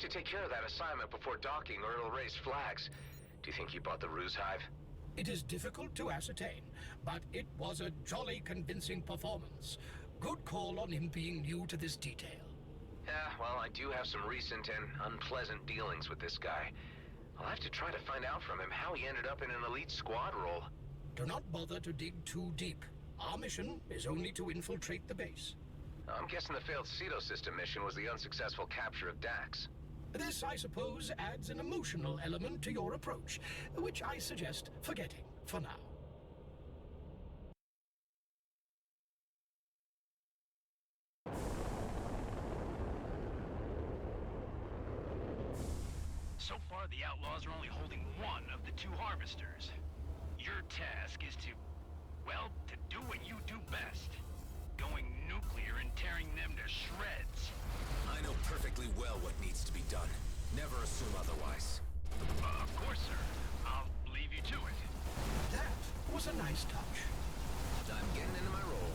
to take care of that assignment before docking or it'll raise flags. Do you think he bought the ruse hive? It is difficult to ascertain, but it was a jolly convincing performance. Good call on him being new to this detail. Yeah, well, I do have some recent and unpleasant dealings with this guy. I'll have to try to find out from him how he ended up in an elite squad role. Do not bother to dig too deep. Our mission is only to infiltrate the base. I'm guessing the failed Cedo system mission was the unsuccessful capture of Dax. This, I suppose, adds an emotional element to your approach, which I suggest forgetting for now. So far, the Outlaws are only holding one of the two Harvesters. Your task is to, well, to do what you do best. Going nuclear and tearing them to shreds. I know perfectly well what needs to be done. Never assume otherwise. Of course, sir. I'll leave you to it. That was a nice touch. I'm getting into my role.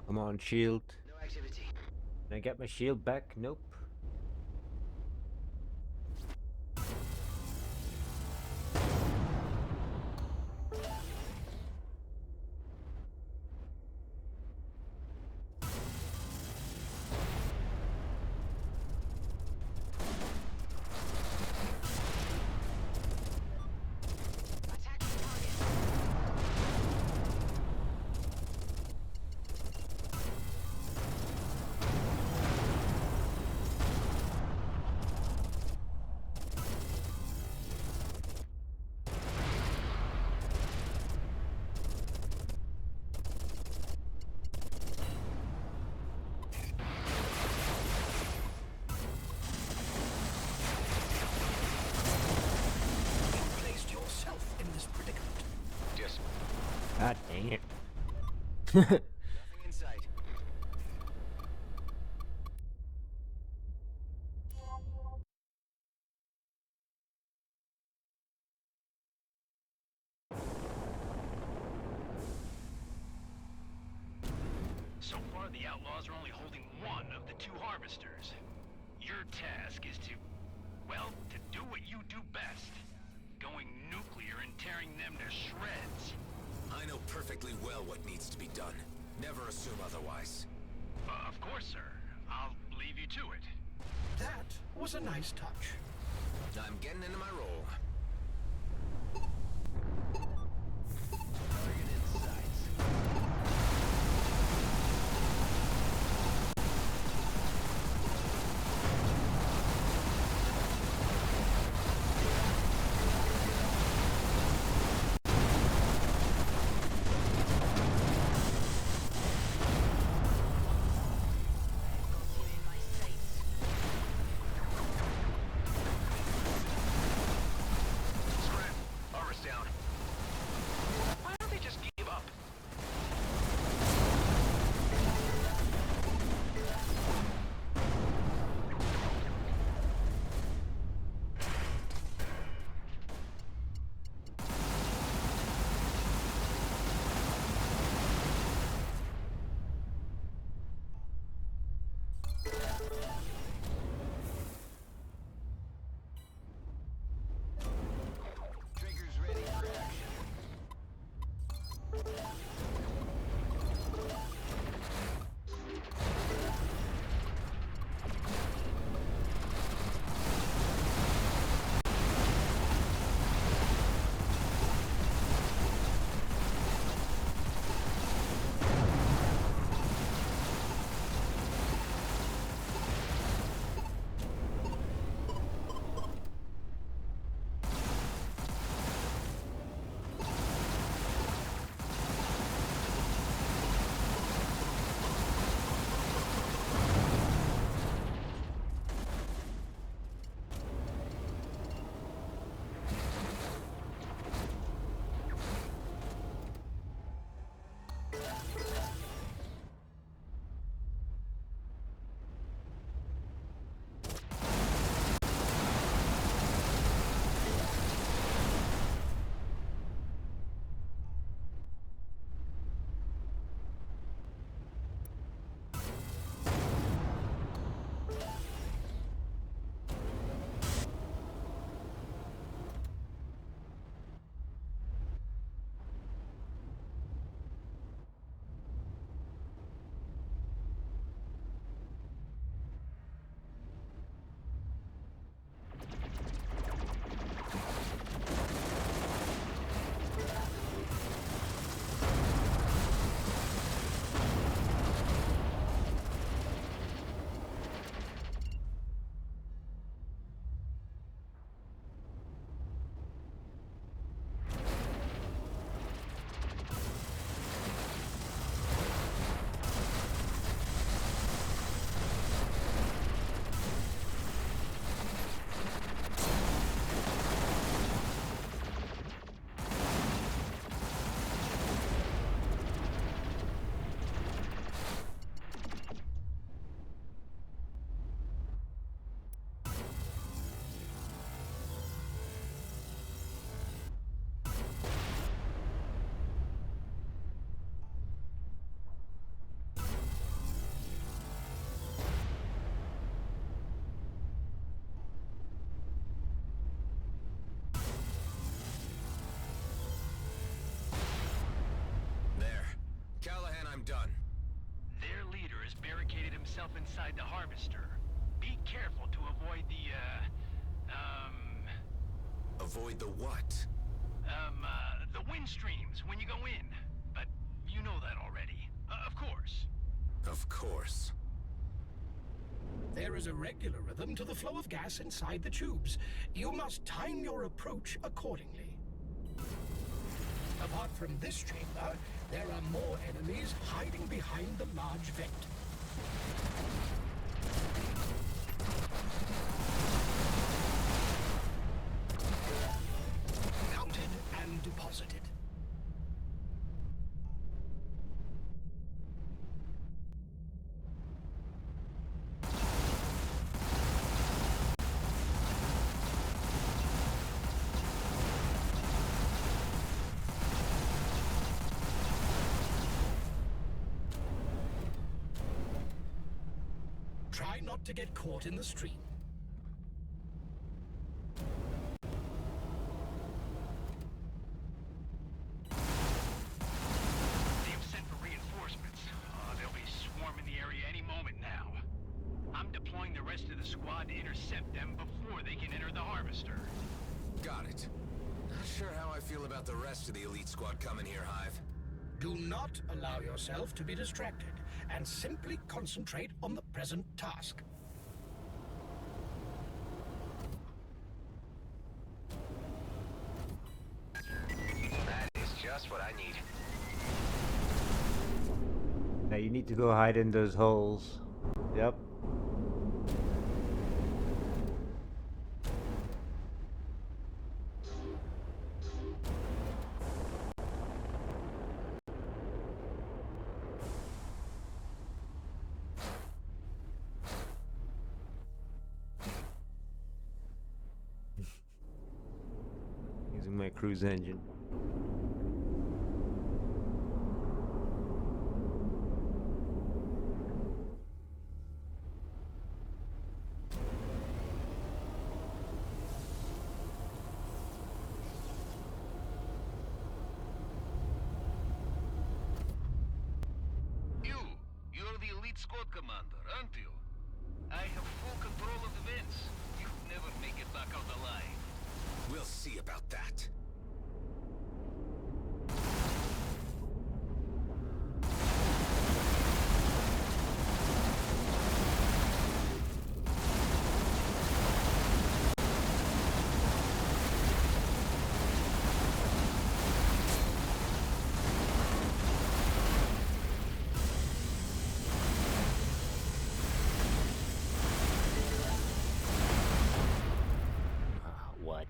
Come on, shield. No activity. Can I get my shield back? Nope. God dang it. Nothing in sight. So far, the Outlaws are only holding one of the two Harvesters. Your task is to, well, to do what you do best. Going nuclear and tearing them to shreds. I know perfectly well what needs to be done. Never assume otherwise. Of course, sir. I'll leave you to it. That was a nice touch. I'm getting into my role. Target in sight. yourself inside the harvester. Be careful to avoid the, Avoid the what? The wind streams when you go in. But you know that already. Of course. Of course. There is a regular rhythm to the flow of gas inside the tubes. You must time your approach accordingly. Apart from this chamber, there are more enemies hiding behind the large vent. Counted and deposited. Try not to get caught in the stream. They've sent for reinforcements. They'll be swarming the area any moment now. I'm deploying the rest of the squad to intercept them before they can enter the harvester. Got it. Not sure how I feel about the rest of the elite squad coming here, Hive. Do not allow yourself to be distracted, and simply concentrate on the present task. That is just what I need. Now you need to go hide in those holes. Yep. Using my cruise engine. You're the elite squad commander, aren't you? I have full control of the vents. You'll never make it back out alive. We'll see about that. What?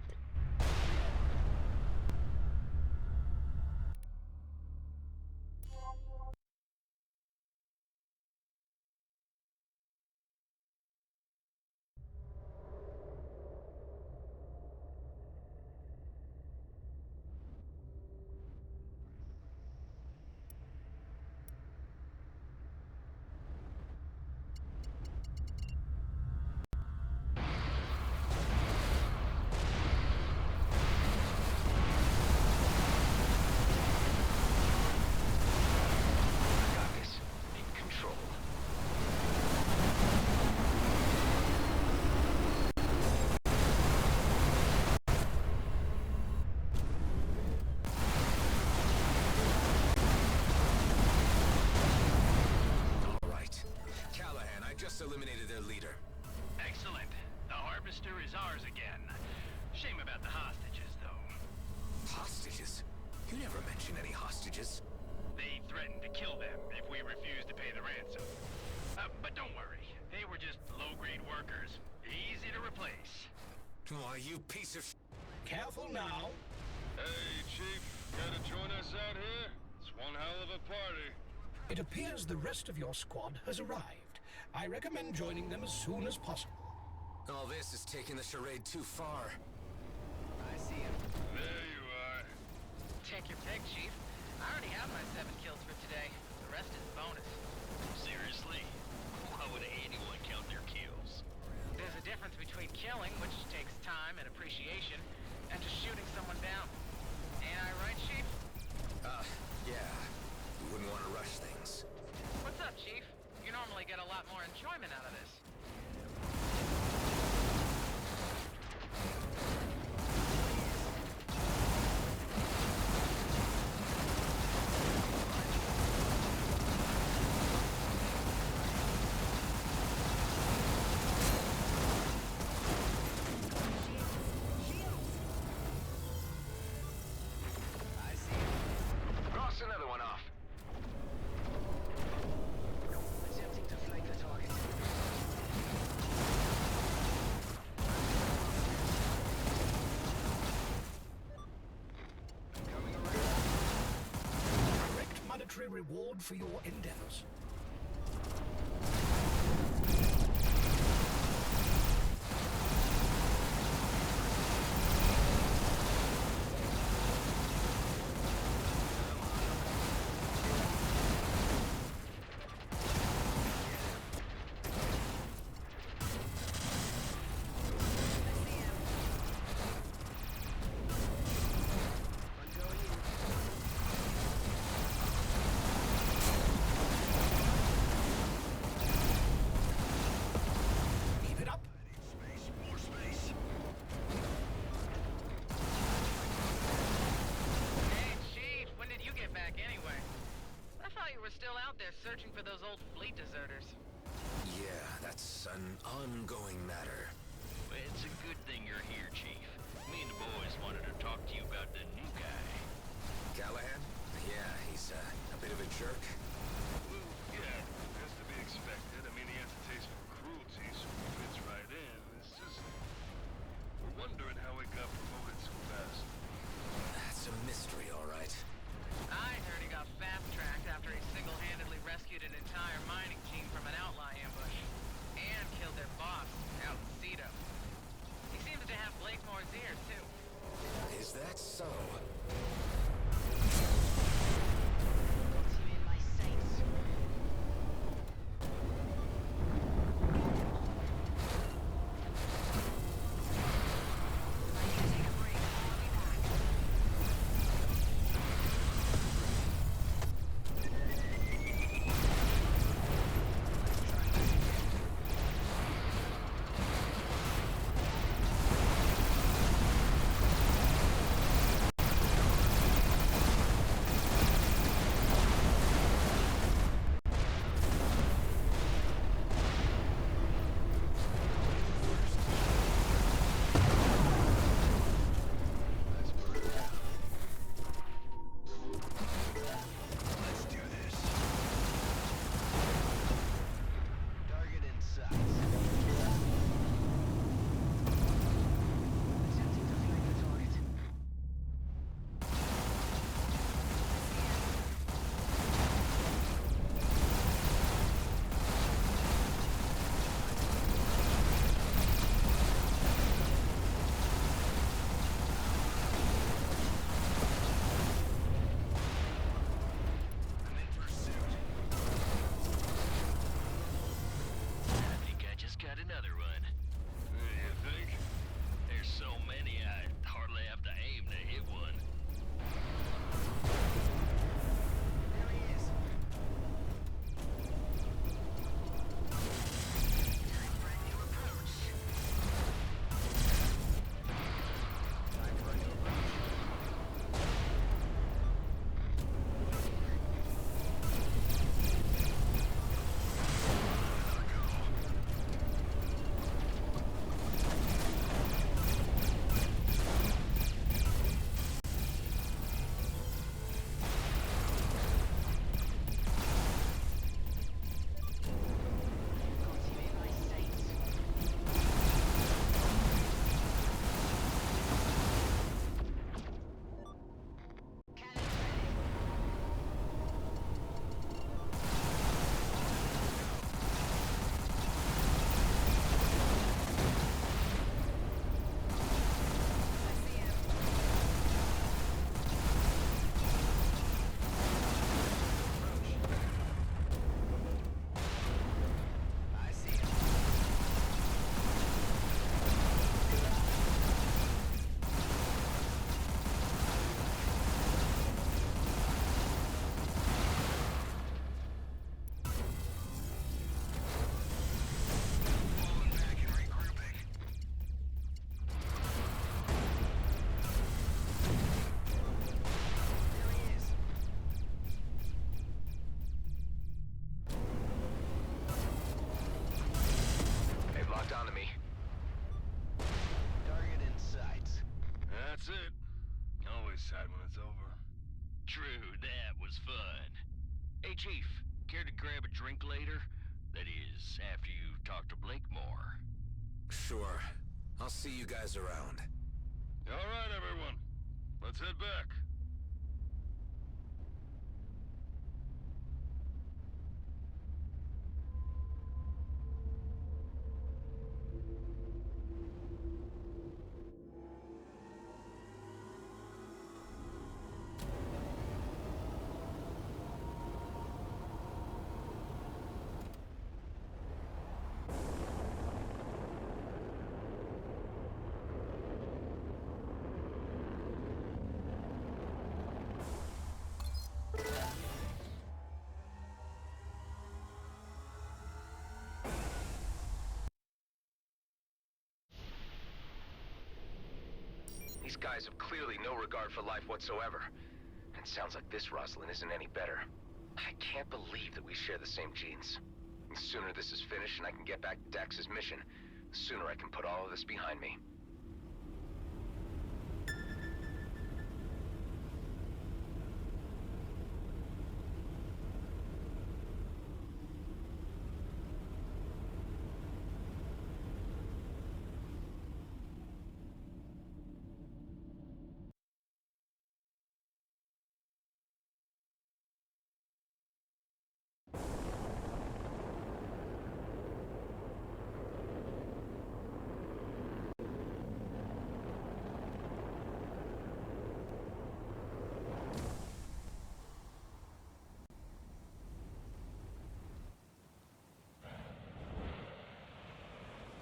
Got this. In control. All right. Callahan, I just eliminated their leader. Excellent. The harvester is ours again. Shame about the hostages, though. Hostages? You never mentioned any hostages. They threatened to kill them if we refused to pay the ransom. But don't worry. They were just low-grade workers. Easy to replace. Why, you piece of... Careful now. Hey, Chief, care to join us out here? It's one hell of a party. It appears the rest of your squad has arrived. I recommend joining them as soon as possible. All this is taking the charade too far. I see him. There you are. Check your pick, Chief. I already have my 7 kills for today. The rest is bonus. Seriously? Why would anyone count their kills? There's a difference between killing, which takes time and appreciation, and just shooting someone down. Ain't I right, Chief? Yeah. You wouldn't want to rush things. What's up, Chief? You normally get a lot more enjoyment paltry reward for your endeavors. Searching for those old fleet deserters. Yeah, that's an ongoing matter. Well, it's a good thing you're here, Chief. Me and the boys wanted to talk to you about the new guy. Callahan? Yeah, he's a bit of a jerk. Well, yeah, that's to be expected. I mean, he has a taste for cruelty, so he fits right in. It's just... we're wondering how he got promoted so fast. That's a mystery, all right. I heard he got fast-tracked after he single-handedly rescued an entire mining team from an outlaw ambush. And killed their boss, out in Cedo. He seems to have Blakemore's ear, too. Is that so? Chief, care to grab a drink later? That is, after you talk to Blakemore. Sure. I'll see you guys around. All right, everyone. Let's head back. These guys have clearly no regard for life whatsoever. And it sounds like this Rosalind isn't any better. I can't believe that we share the same genes. The sooner this is finished and I can get back to Dax's mission, the sooner I can put all of this behind me.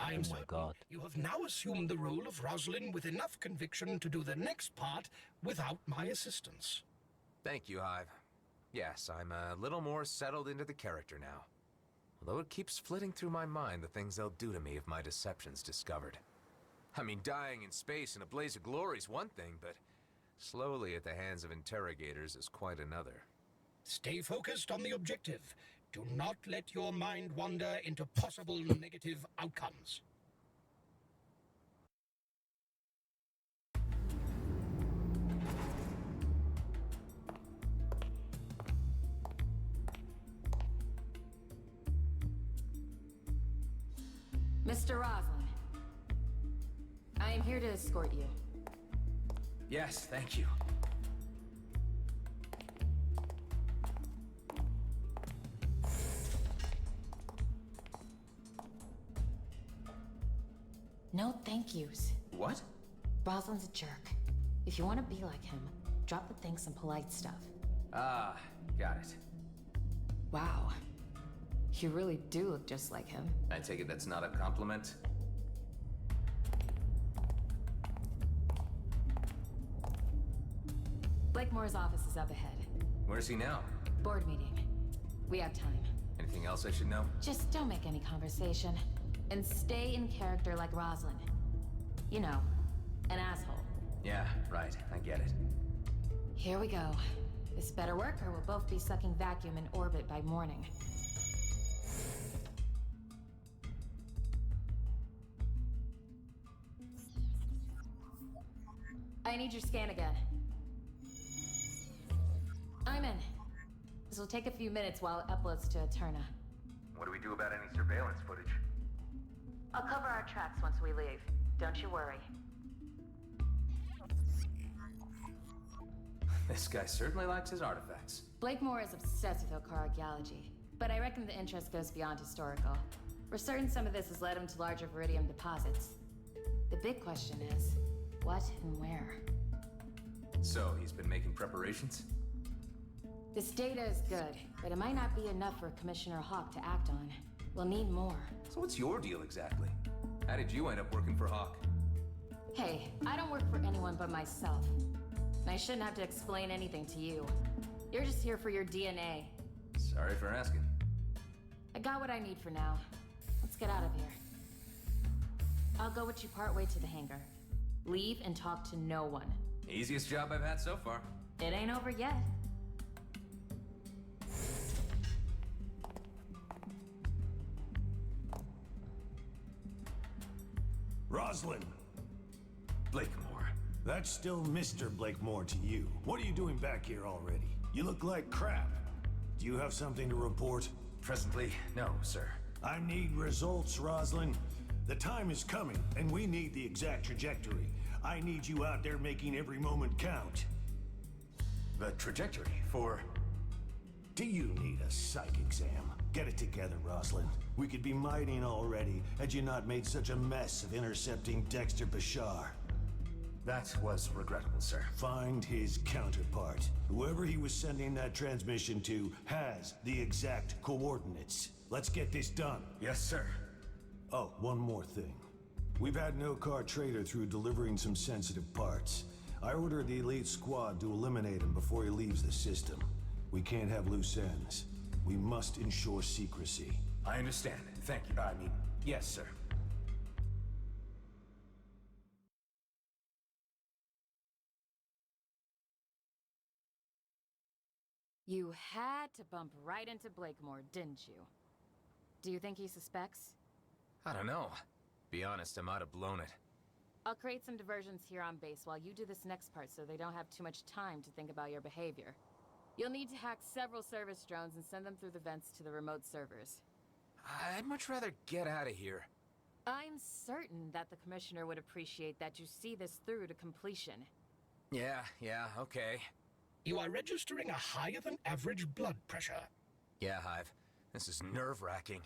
I am certain you have now assumed the role of Rosalind with enough conviction to do the next part without my assistance. Thank you, Hive. Yes, I'm a little more settled into the character now. Although it keeps flitting through my mind the things they'll do to me if my deception's discovered. I mean, dying in space in a blaze of glory is one thing, but slowly at the hands of interrogators is quite another. Stay focused on the objective. Do not let your mind wander into possible negative outcomes. Mr. Roslin, I am here to escort you. Yes, thank you. No thank yous. What? Roslin's a jerk. If you want to be like him, drop the thanks and polite stuff. Ah, got it. Wow. You really do look just like him. I take it that's not a compliment? Blakemore's office is up ahead. Where's he now? Board meeting. We have time. Anything else I should know? Just don't make any conversation. And stay in character like Rosalind. You know, an asshole. Yeah, right. I get it. Here we go. This better work or we'll both be sucking vacuum in orbit by morning. I need your scan again. I'm in. This will take a few minutes while it uploads to Eterna. What do we do about any surveillance footage? I'll cover our tracks once we leave. Don't you worry. This guy certainly likes his artifacts. Blakemore is obsessed with Okar archaeology, but I reckon the interest goes beyond historical. We're certain some of this has led him to larger Viridium deposits. The big question is, what and where? So, he's been making preparations? This data is good, but it might not be enough for Commissioner Hawk to act on. We'll need more. So what's your deal exactly? How did you end up working for Hawk? Hey, I don't work for anyone but myself. And I shouldn't have to explain anything to you. You're just here for your DNA. Sorry for asking. I got what I need for now. Let's get out of here. I'll go with you partway to the hangar. Leave and talk to no one. Easiest job I've had so far. It ain't over yet. Rosalind! Blakemore. That's still Mr. Blakemore to you. What are you doing back here already? You look like crap. Do you have something to report? Presently, no, sir. I need results, Rosalind. The time is coming, and we need the exact trajectory. I need you out there making every moment count. The trajectory for... Do you need a psych exam? Get it together, Rosalind. We could be mining already, had you not made such a mess of intercepting Dexter Bashar. That was regrettable, sir. Find his counterpart. Whoever he was sending that transmission to has the exact coordinates. Let's get this done. Yes, sir. Oh, one more thing. We've had no car trader through delivering some sensitive parts. I ordered the elite squad to eliminate him before he leaves the system. We can't have loose ends. We must ensure secrecy. I understand. Thank you. I mean, yes, sir. You had to bump right into Blakemore, didn't you? Do you think he suspects? I don't know. Be honest, I might have blown it. I'll create some diversions here on base while you do this next part so they don't have too much time to think about your behavior. You'll need to hack several service drones and send them through the vents to the remote servers. I'd much rather get out of here. I'm certain that the Commissioner would appreciate that you see this through to completion. Yeah, okay. You are registering a higher than average blood pressure. Yeah, Hive. This is nerve-wracking.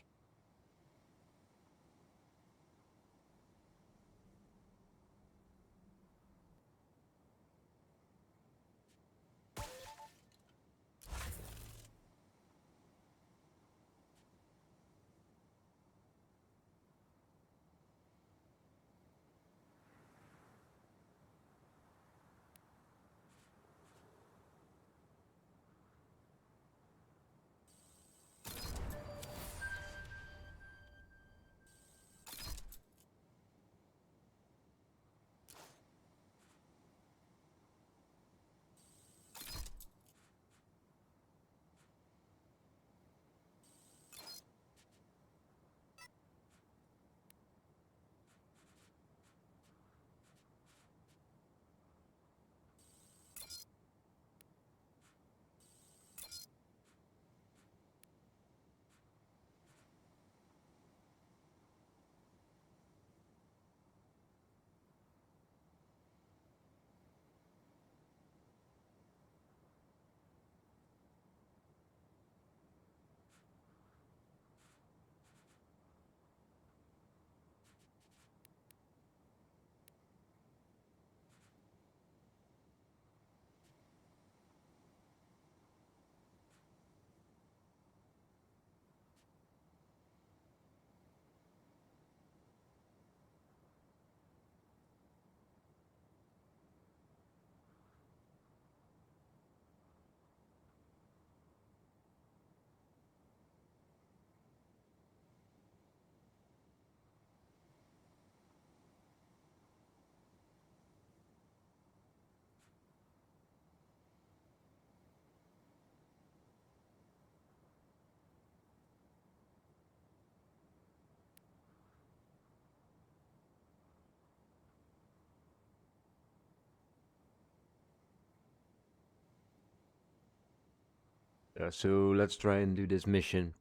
So let's try and do this mission.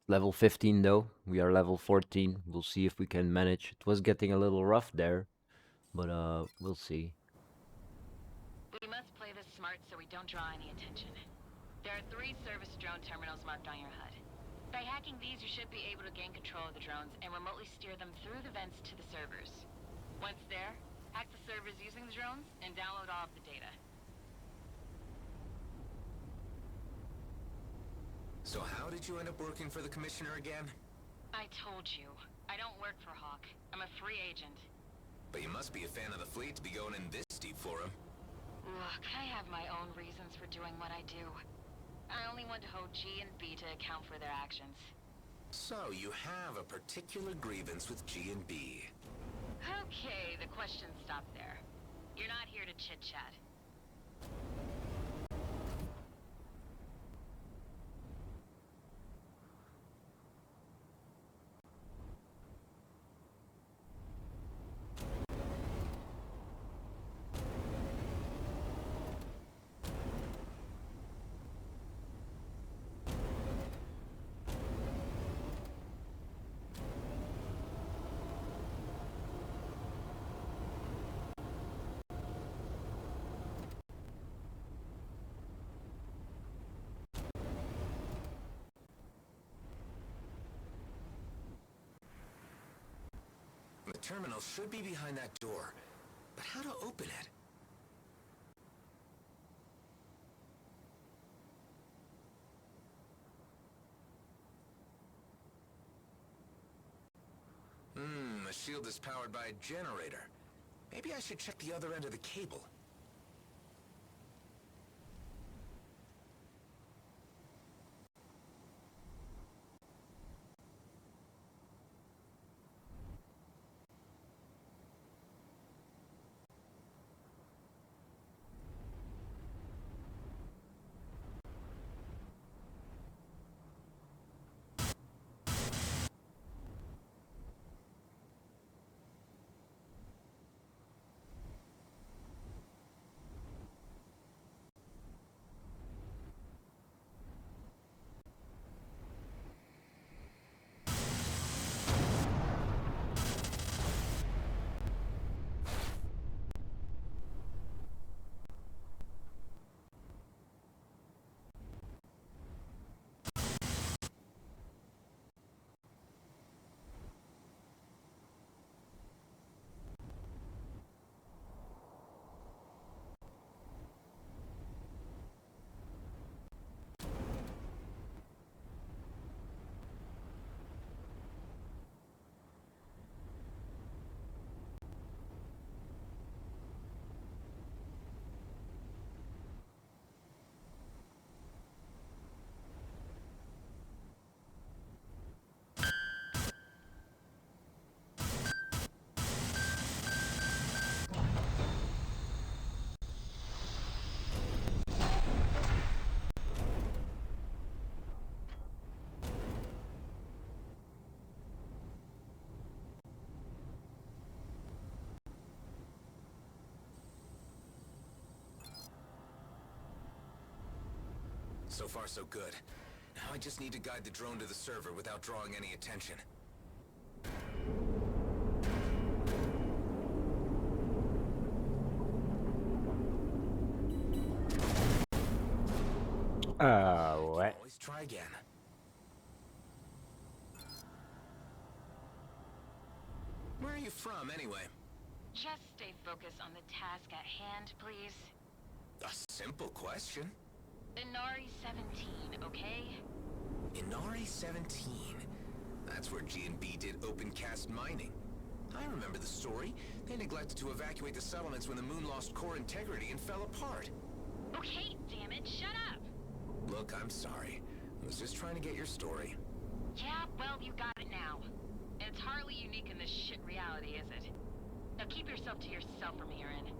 Level 15 though, we are level 14. We'll see if we can manage. It was getting a little rough there, but we'll see. We must play this smart so we don't draw any attention. There are 3 service drone terminals marked on your HUD. By hacking these, you should be able to gain control of the drones and remotely steer them through the vents to the servers. Once there, hack the servers using the drones and download all of the data. So how did you end up working for the Commissioner again? I told you, I don't work for Hawk. I'm a free agent. But you must be a fan of the fleet to be going in this deep for him. Look, I have my own reasons for doing what I do. I only want to hold G and B to account for their actions. So you have a particular grievance with G and B. Okay, the questions stop there. You're not here to chit-chat. The terminal should be behind that door, but how to open it? The shield is powered by a generator. Maybe I should check the other end of the cable. So far, so good. Now I just need to guide the drone to the server without drawing any attention. What? Always try again. Where are you from, anyway? Just stay focused on the task at hand, please. A simple question. Inari 17, okay? Inari 17. That's where G&B did open-cast mining. I remember the story. They neglected to evacuate the settlements when the moon lost core integrity and fell apart. Okay, damn it, shut up! Look, I'm sorry. I was just trying to get your story. Yeah, well, you got it now. And it's hardly unique in this shit reality, is it? Now keep yourself to yourself from here in.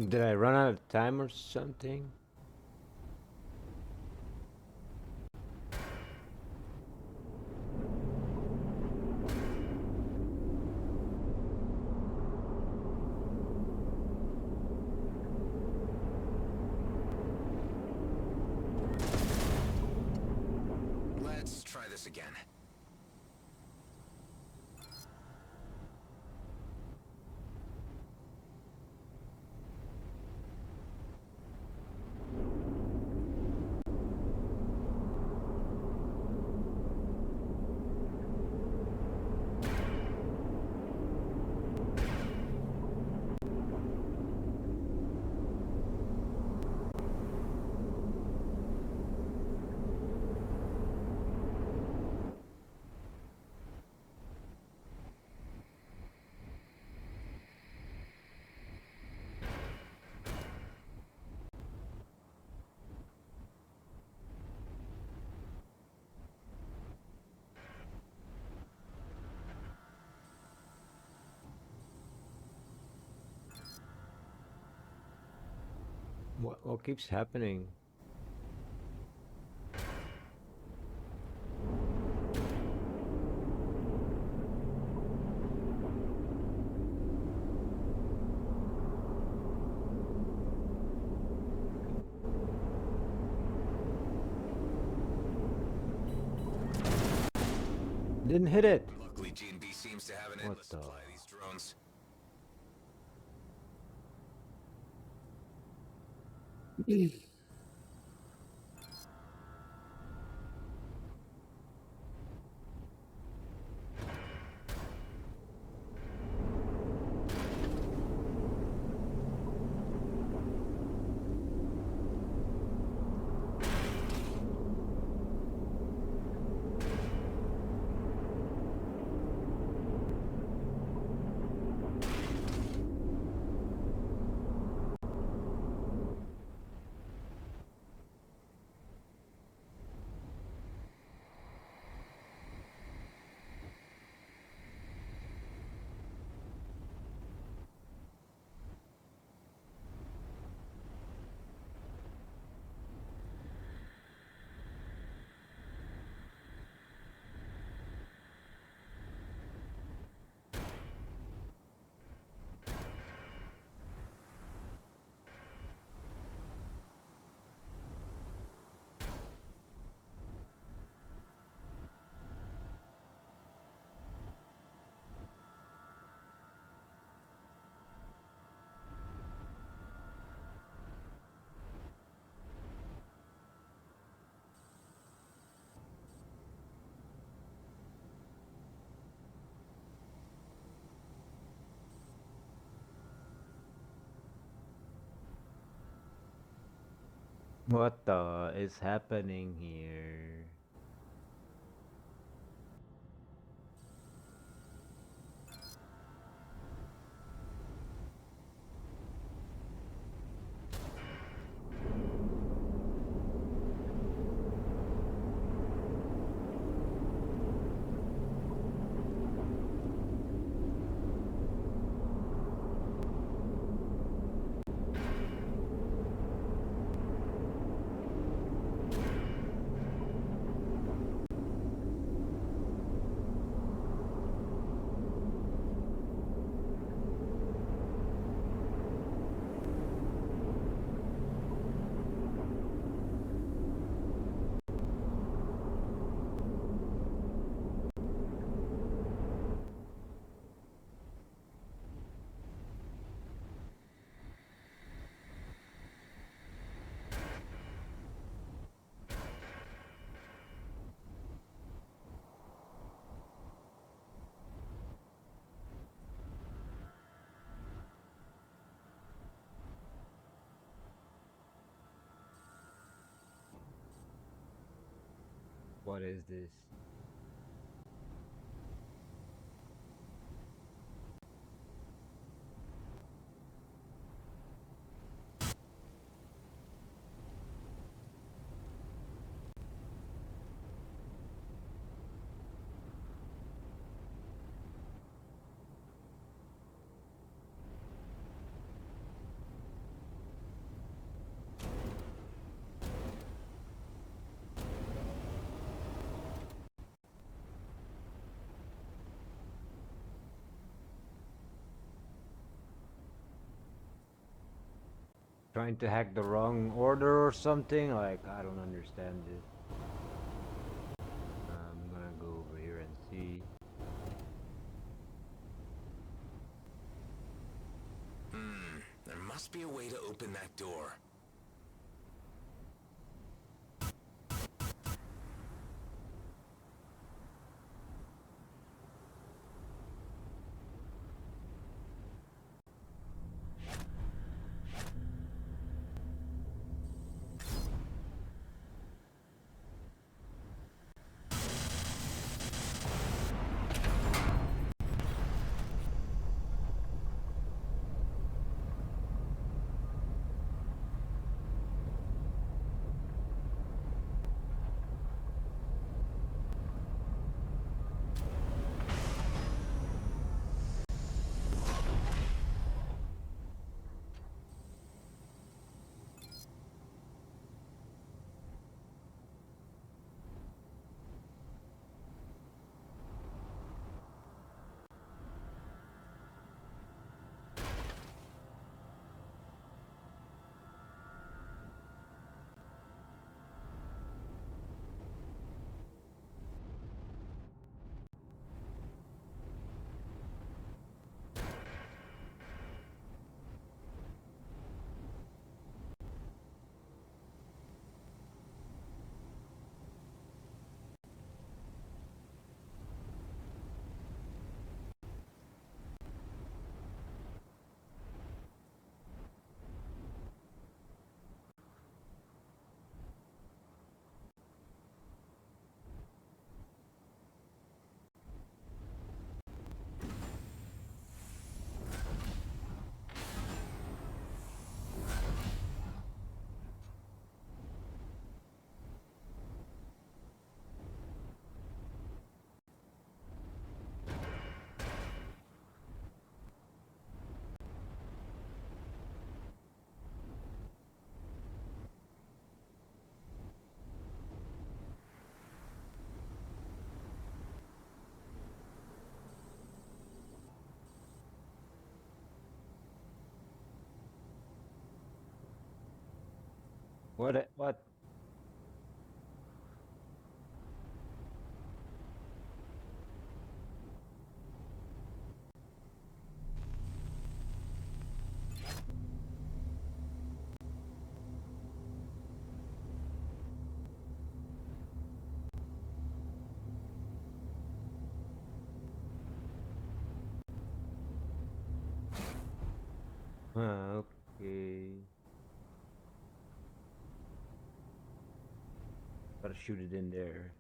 Did I run out of time or something? Let's try this again. What keeps happening? Didn't hit it. Luckily, G&B seems to have an endless supply of these drones. What the is happening here? What is this? Trying to hack the wrong order or something? Like, I don't understand this. I'm gonna go over here and see. There must be a way to open that door. What? Okay. gotta shoot it in there.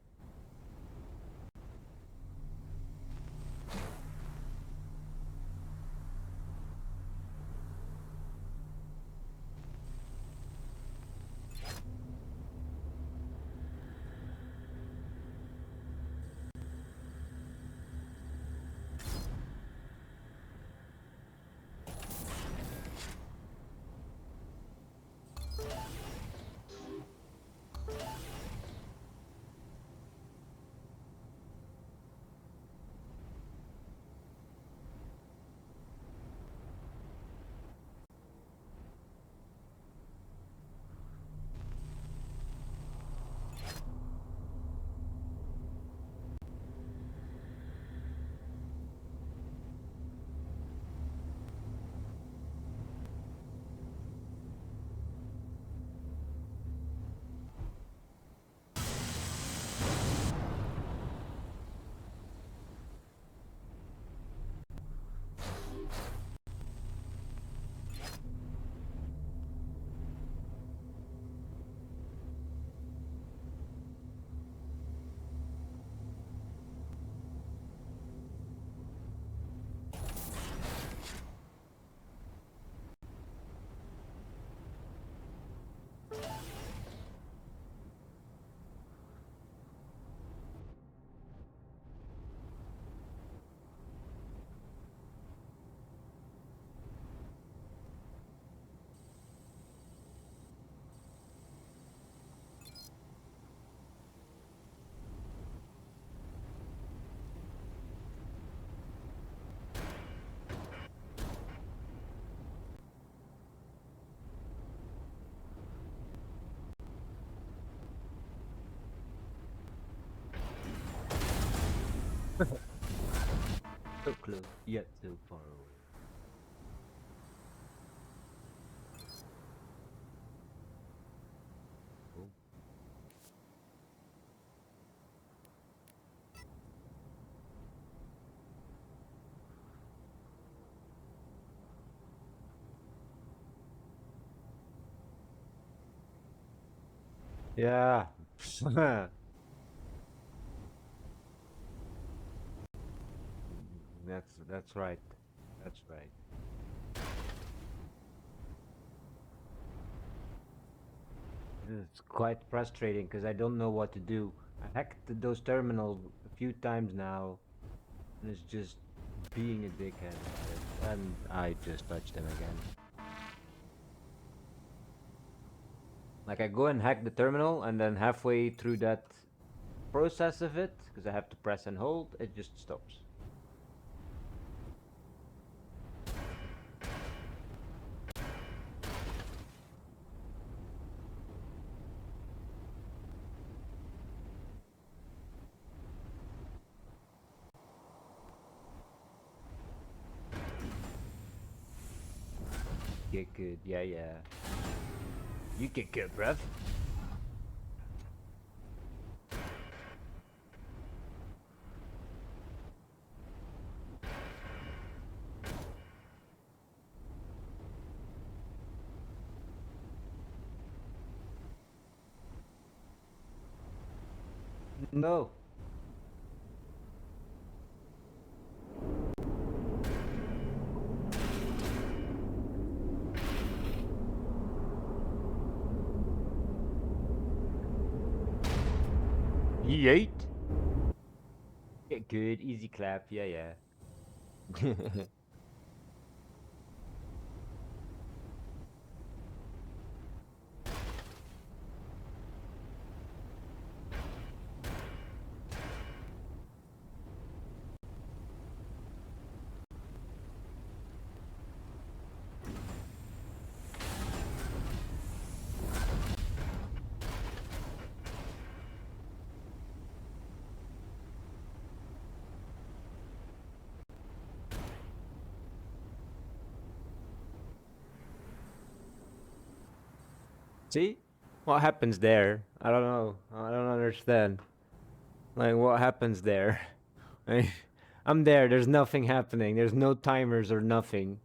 So close, yet so far away. Oh. Yeah. That's right. That's right. It's quite frustrating because I don't know what to do. I hacked those terminals a few times now, and it's just being a dickhead about it. And I just touched them again. Like I go and hack the terminal, and then halfway through that process of it, because I have to press and hold, it just stops. Get good, yeah, yeah. You get good, bruv. No. Yeet. Get good, easy clap, yeah, yeah. See? What happens there? I don't know. I don't understand. Like, what happens there? I'm there. There's nothing happening. There's no timers or nothing.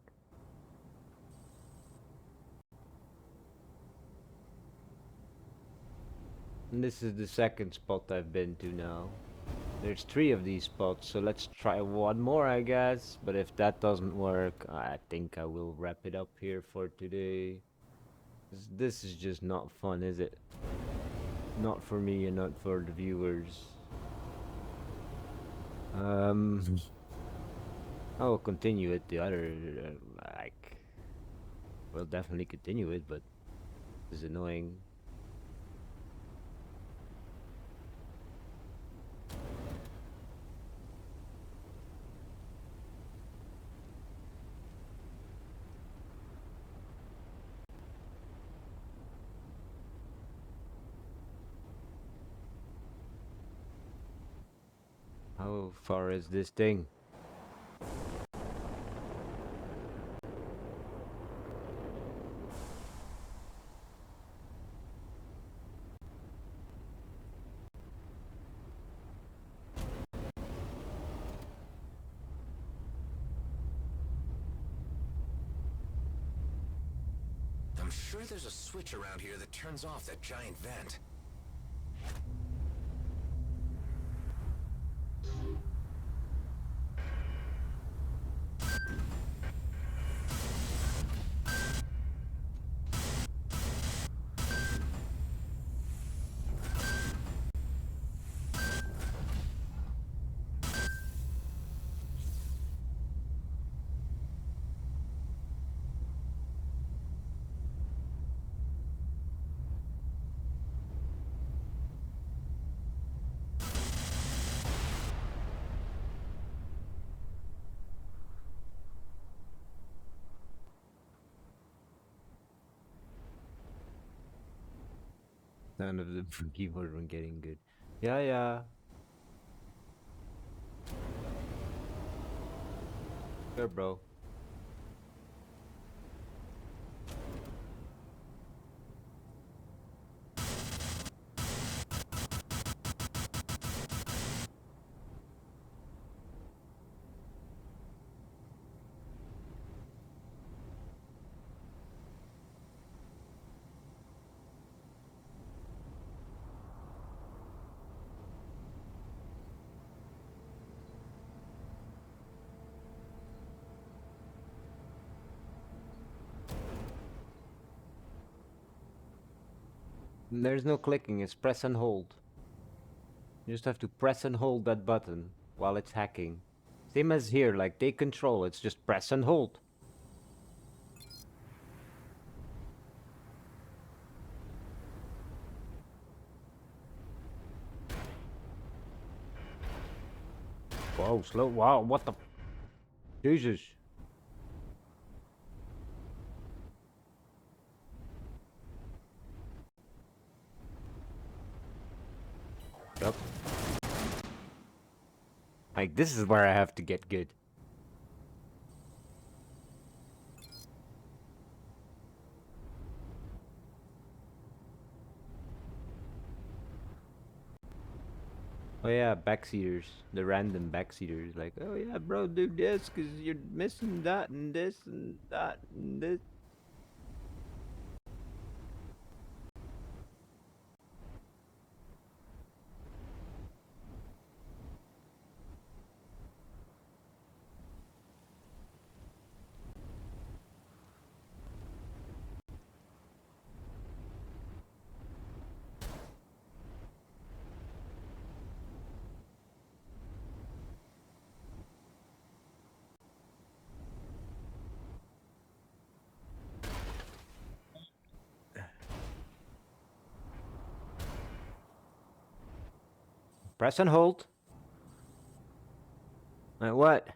And this is the second spot I've been to now. There's 3 of these spots, so let's try one more, I guess. But if that doesn't work, I think I will wrap it up here for today. This is just not fun, is it? Not for me and not for the viewers. I will continue it. The other, like, we'll definitely continue it, but it's annoying. How far is this thing? I'm sure there's a switch around here that turns off that giant vent. None of the keyboard were getting good. Yeah, yeah. Sure, bro. There's no clicking, it's press and hold. You just have to press and hold that button while it's hacking. Same as here, like take control, it's just press and hold. Whoa, slow, wow, what the? Jesus. Yep. Like, this is where I have to get good. Oh yeah, backseaters. The random backseaters. Like, oh yeah, bro, do this, cause you're missing that and this and that and this. Press and hold. Like what?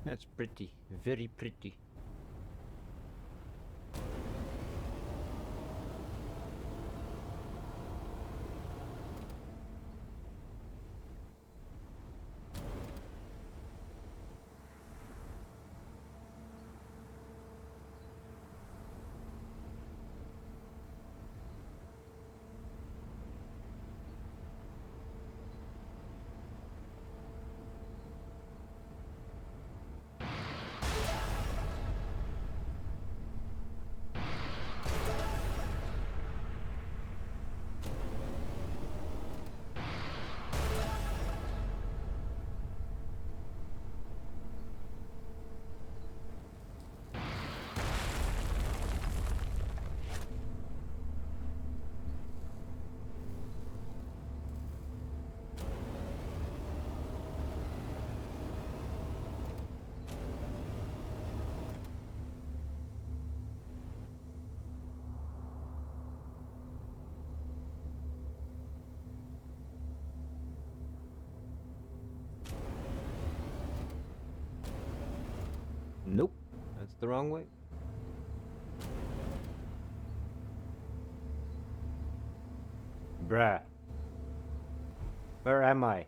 That's pretty, very pretty. Nope, that's the wrong way. Bruh. Where am I?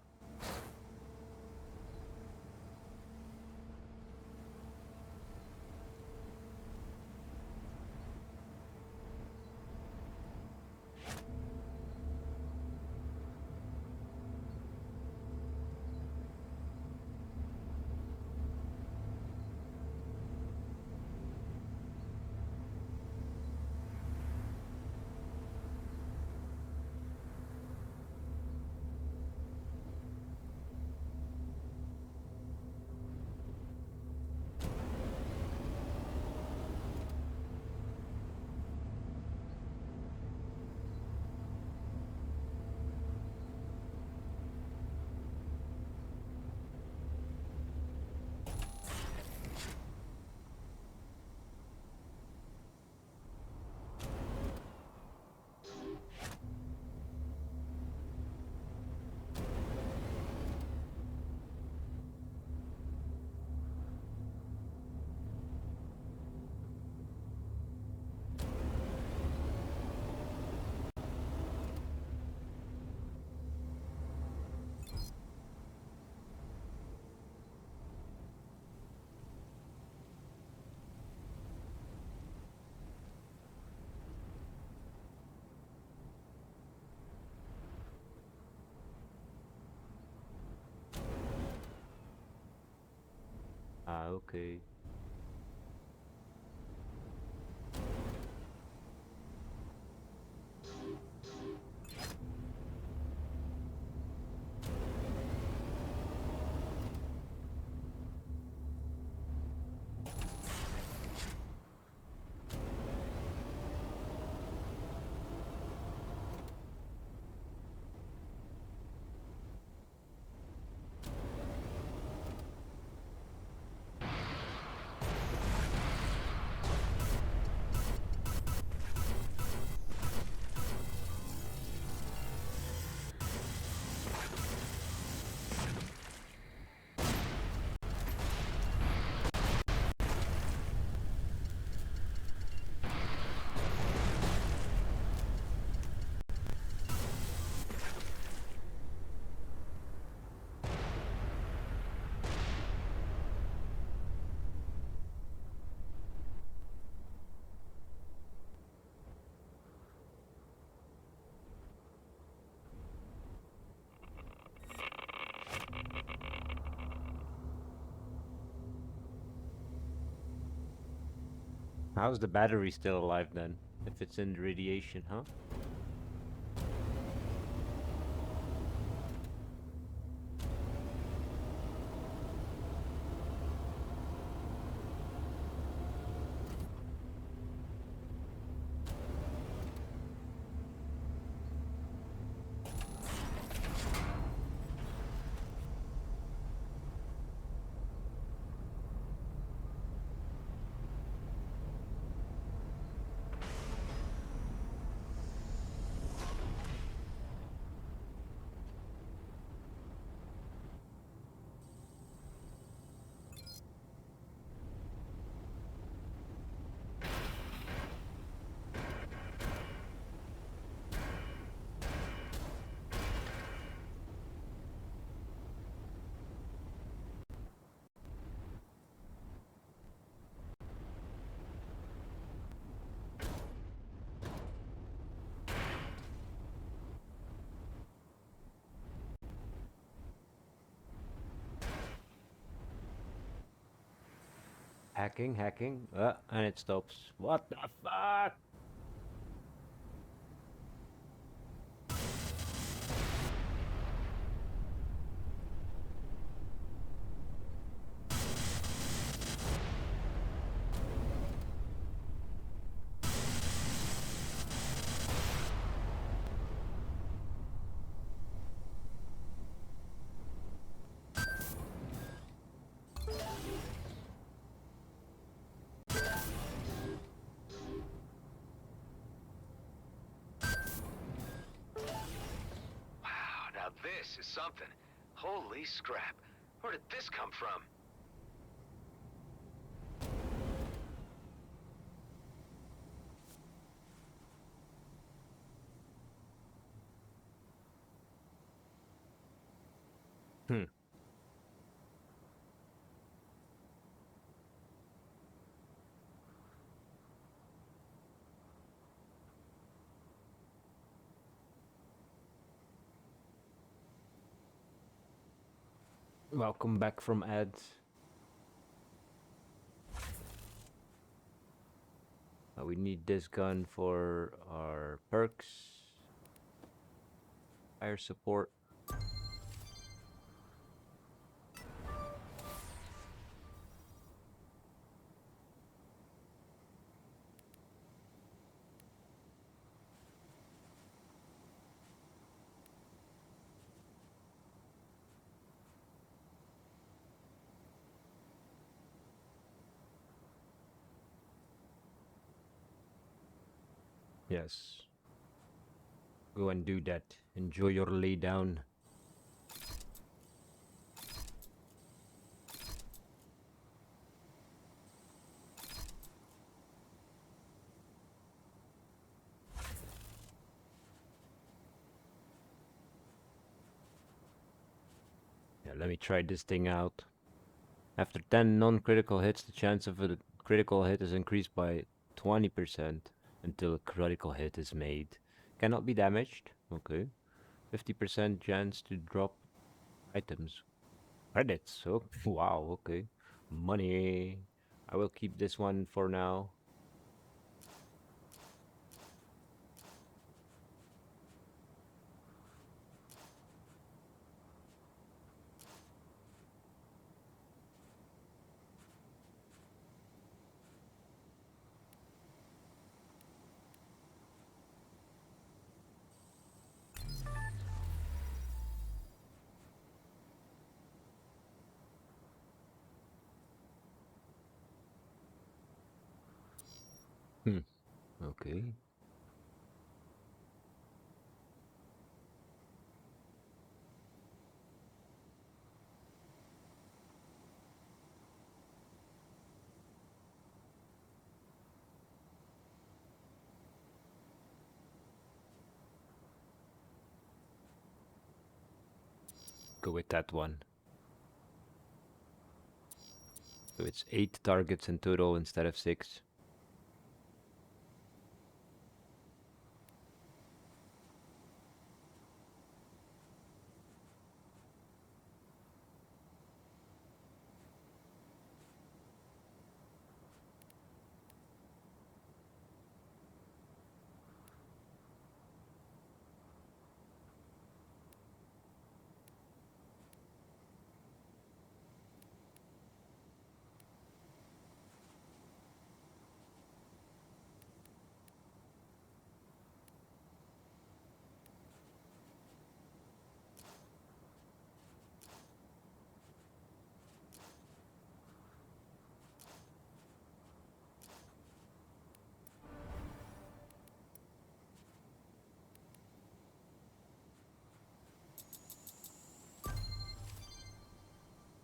Ah, okay. How's the battery still alive then? If it's in radiation, huh? Hacking. And it stops. What the fuck? Wow, now this is something. Holy scrap. Where did this come from? Hmm. Welcome back from ads. We need this gun for our perks. Fire support. Yes. Go and do that. Enjoy your lay down. Yeah, let me try this thing out. After 10 non-critical hits, the chance of a critical hit is increased by 20% until a critical hit is made. Cannot be damaged. Okay. 50% chance to drop items. Credits. Oh, wow. Okay. Money. I will keep this one for now. Okay. Go with that one. So it's 8 targets in total instead of 6.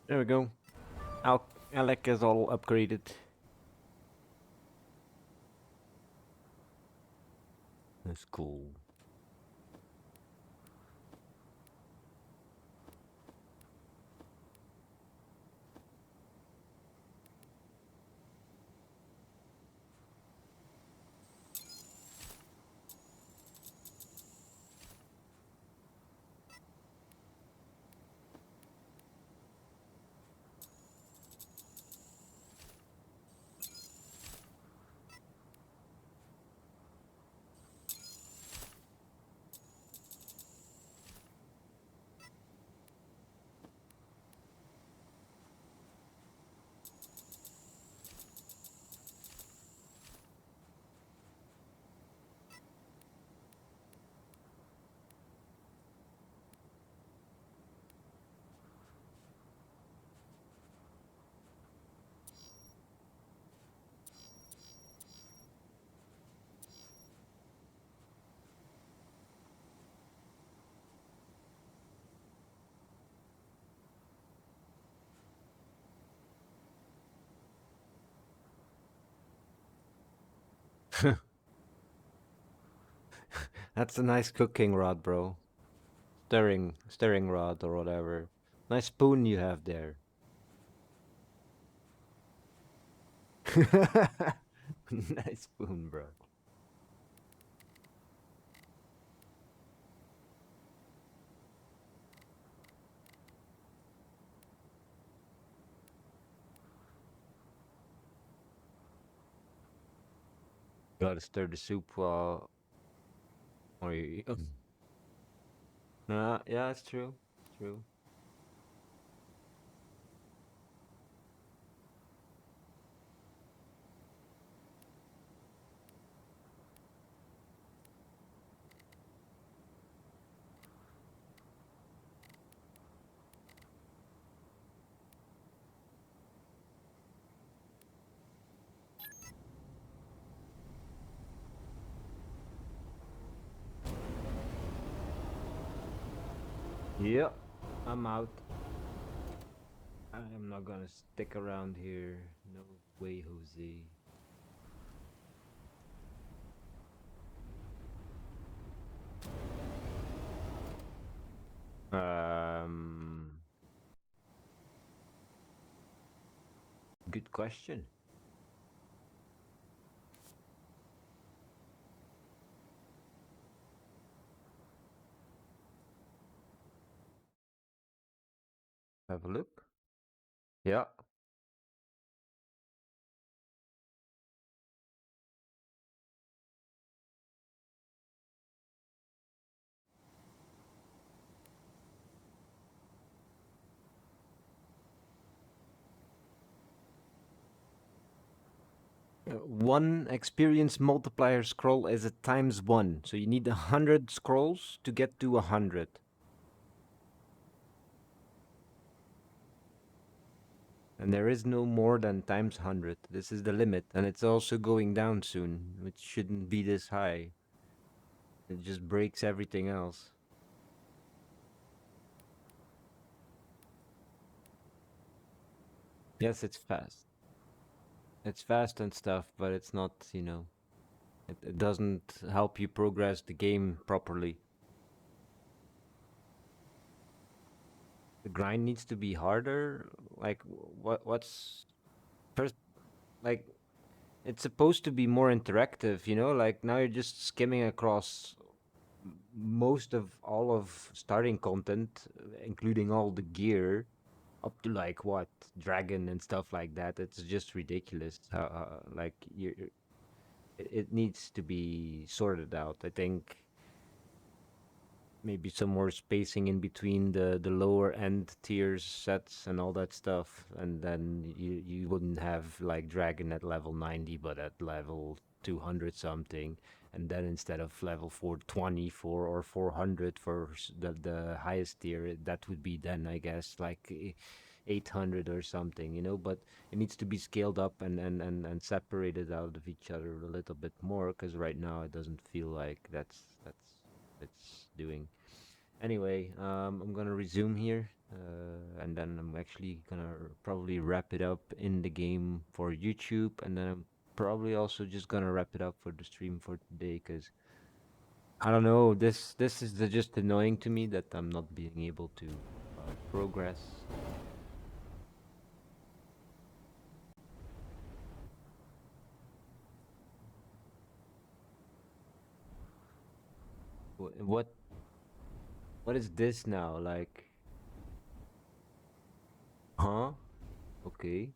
There we go. Alec is all upgraded. That's cool. That's a nice cooking rod, bro. Stirring rod or whatever. Nice spoon you have there. Nice spoon, bro. Gotta stir the soup while, or you. Yeah, it's true. It's true. Yep, I'm out. I'm not gonna stick around here. No way, Jose. Um, Good question. Have a look. Yeah. One experience multiplier scroll is a times one, so you need 100 scrolls to get to 100. And there is no more than times 100. This is the limit, and it's also going down soon, which shouldn't be this high. It just breaks everything else. Yes, it's fast. It's fast and stuff, but it's not, it doesn't help you progress the game properly. The grind needs to be harder. Like, what's first? Like, it's supposed to be more interactive, Like now you're just skimming across most of all of starting content, including all the gear, up to like what dragon and stuff like that. It's just ridiculous. Like it needs to be sorted out. I think maybe some more spacing in between the lower end tiers sets and all that stuff, and then you wouldn't have like dragon at level 90 but at level 200 something, and then instead of level 424 or 400 for the highest tier, that would be then I guess like 800 or something, but it needs to be scaled up and separated out of each other a little bit more, because right now it doesn't feel like that's it's doing. Anyway, I'm gonna resume here, and then I'm actually gonna probably wrap it up in the game for YouTube, and then I'm probably also just gonna wrap it up for the stream for today, because I don't know, this is just annoying to me that I'm not being able to progress. What is this now? Like, huh? Okay.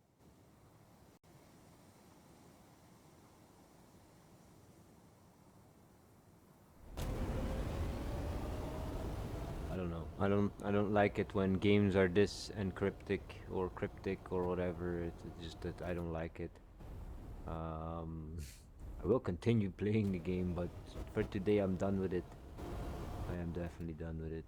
I don't know. I don't like it when games are this encryptic or cryptic or whatever. It's just that I don't like it. Um, I will continue playing the game, but for today I'm done with it. I am definitely done with it.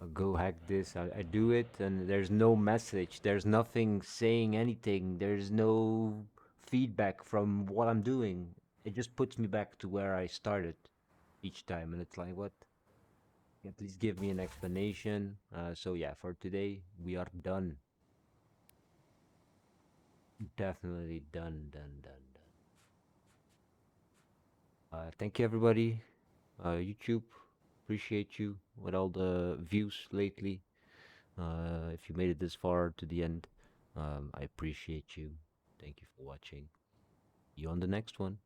I'll go hack this. I do it, and there's no message. There's nothing saying anything. There's no feedback from what I'm doing. It just puts me back to where I started each time, and it's like, what? At least give me an explanation. So yeah, for today we are done. Definitely done, done, done, done. Thank you, everybody. YouTube, appreciate you with all the views lately. If you made it this far to the end, I appreciate you. Thank you for watching. See you on the next one.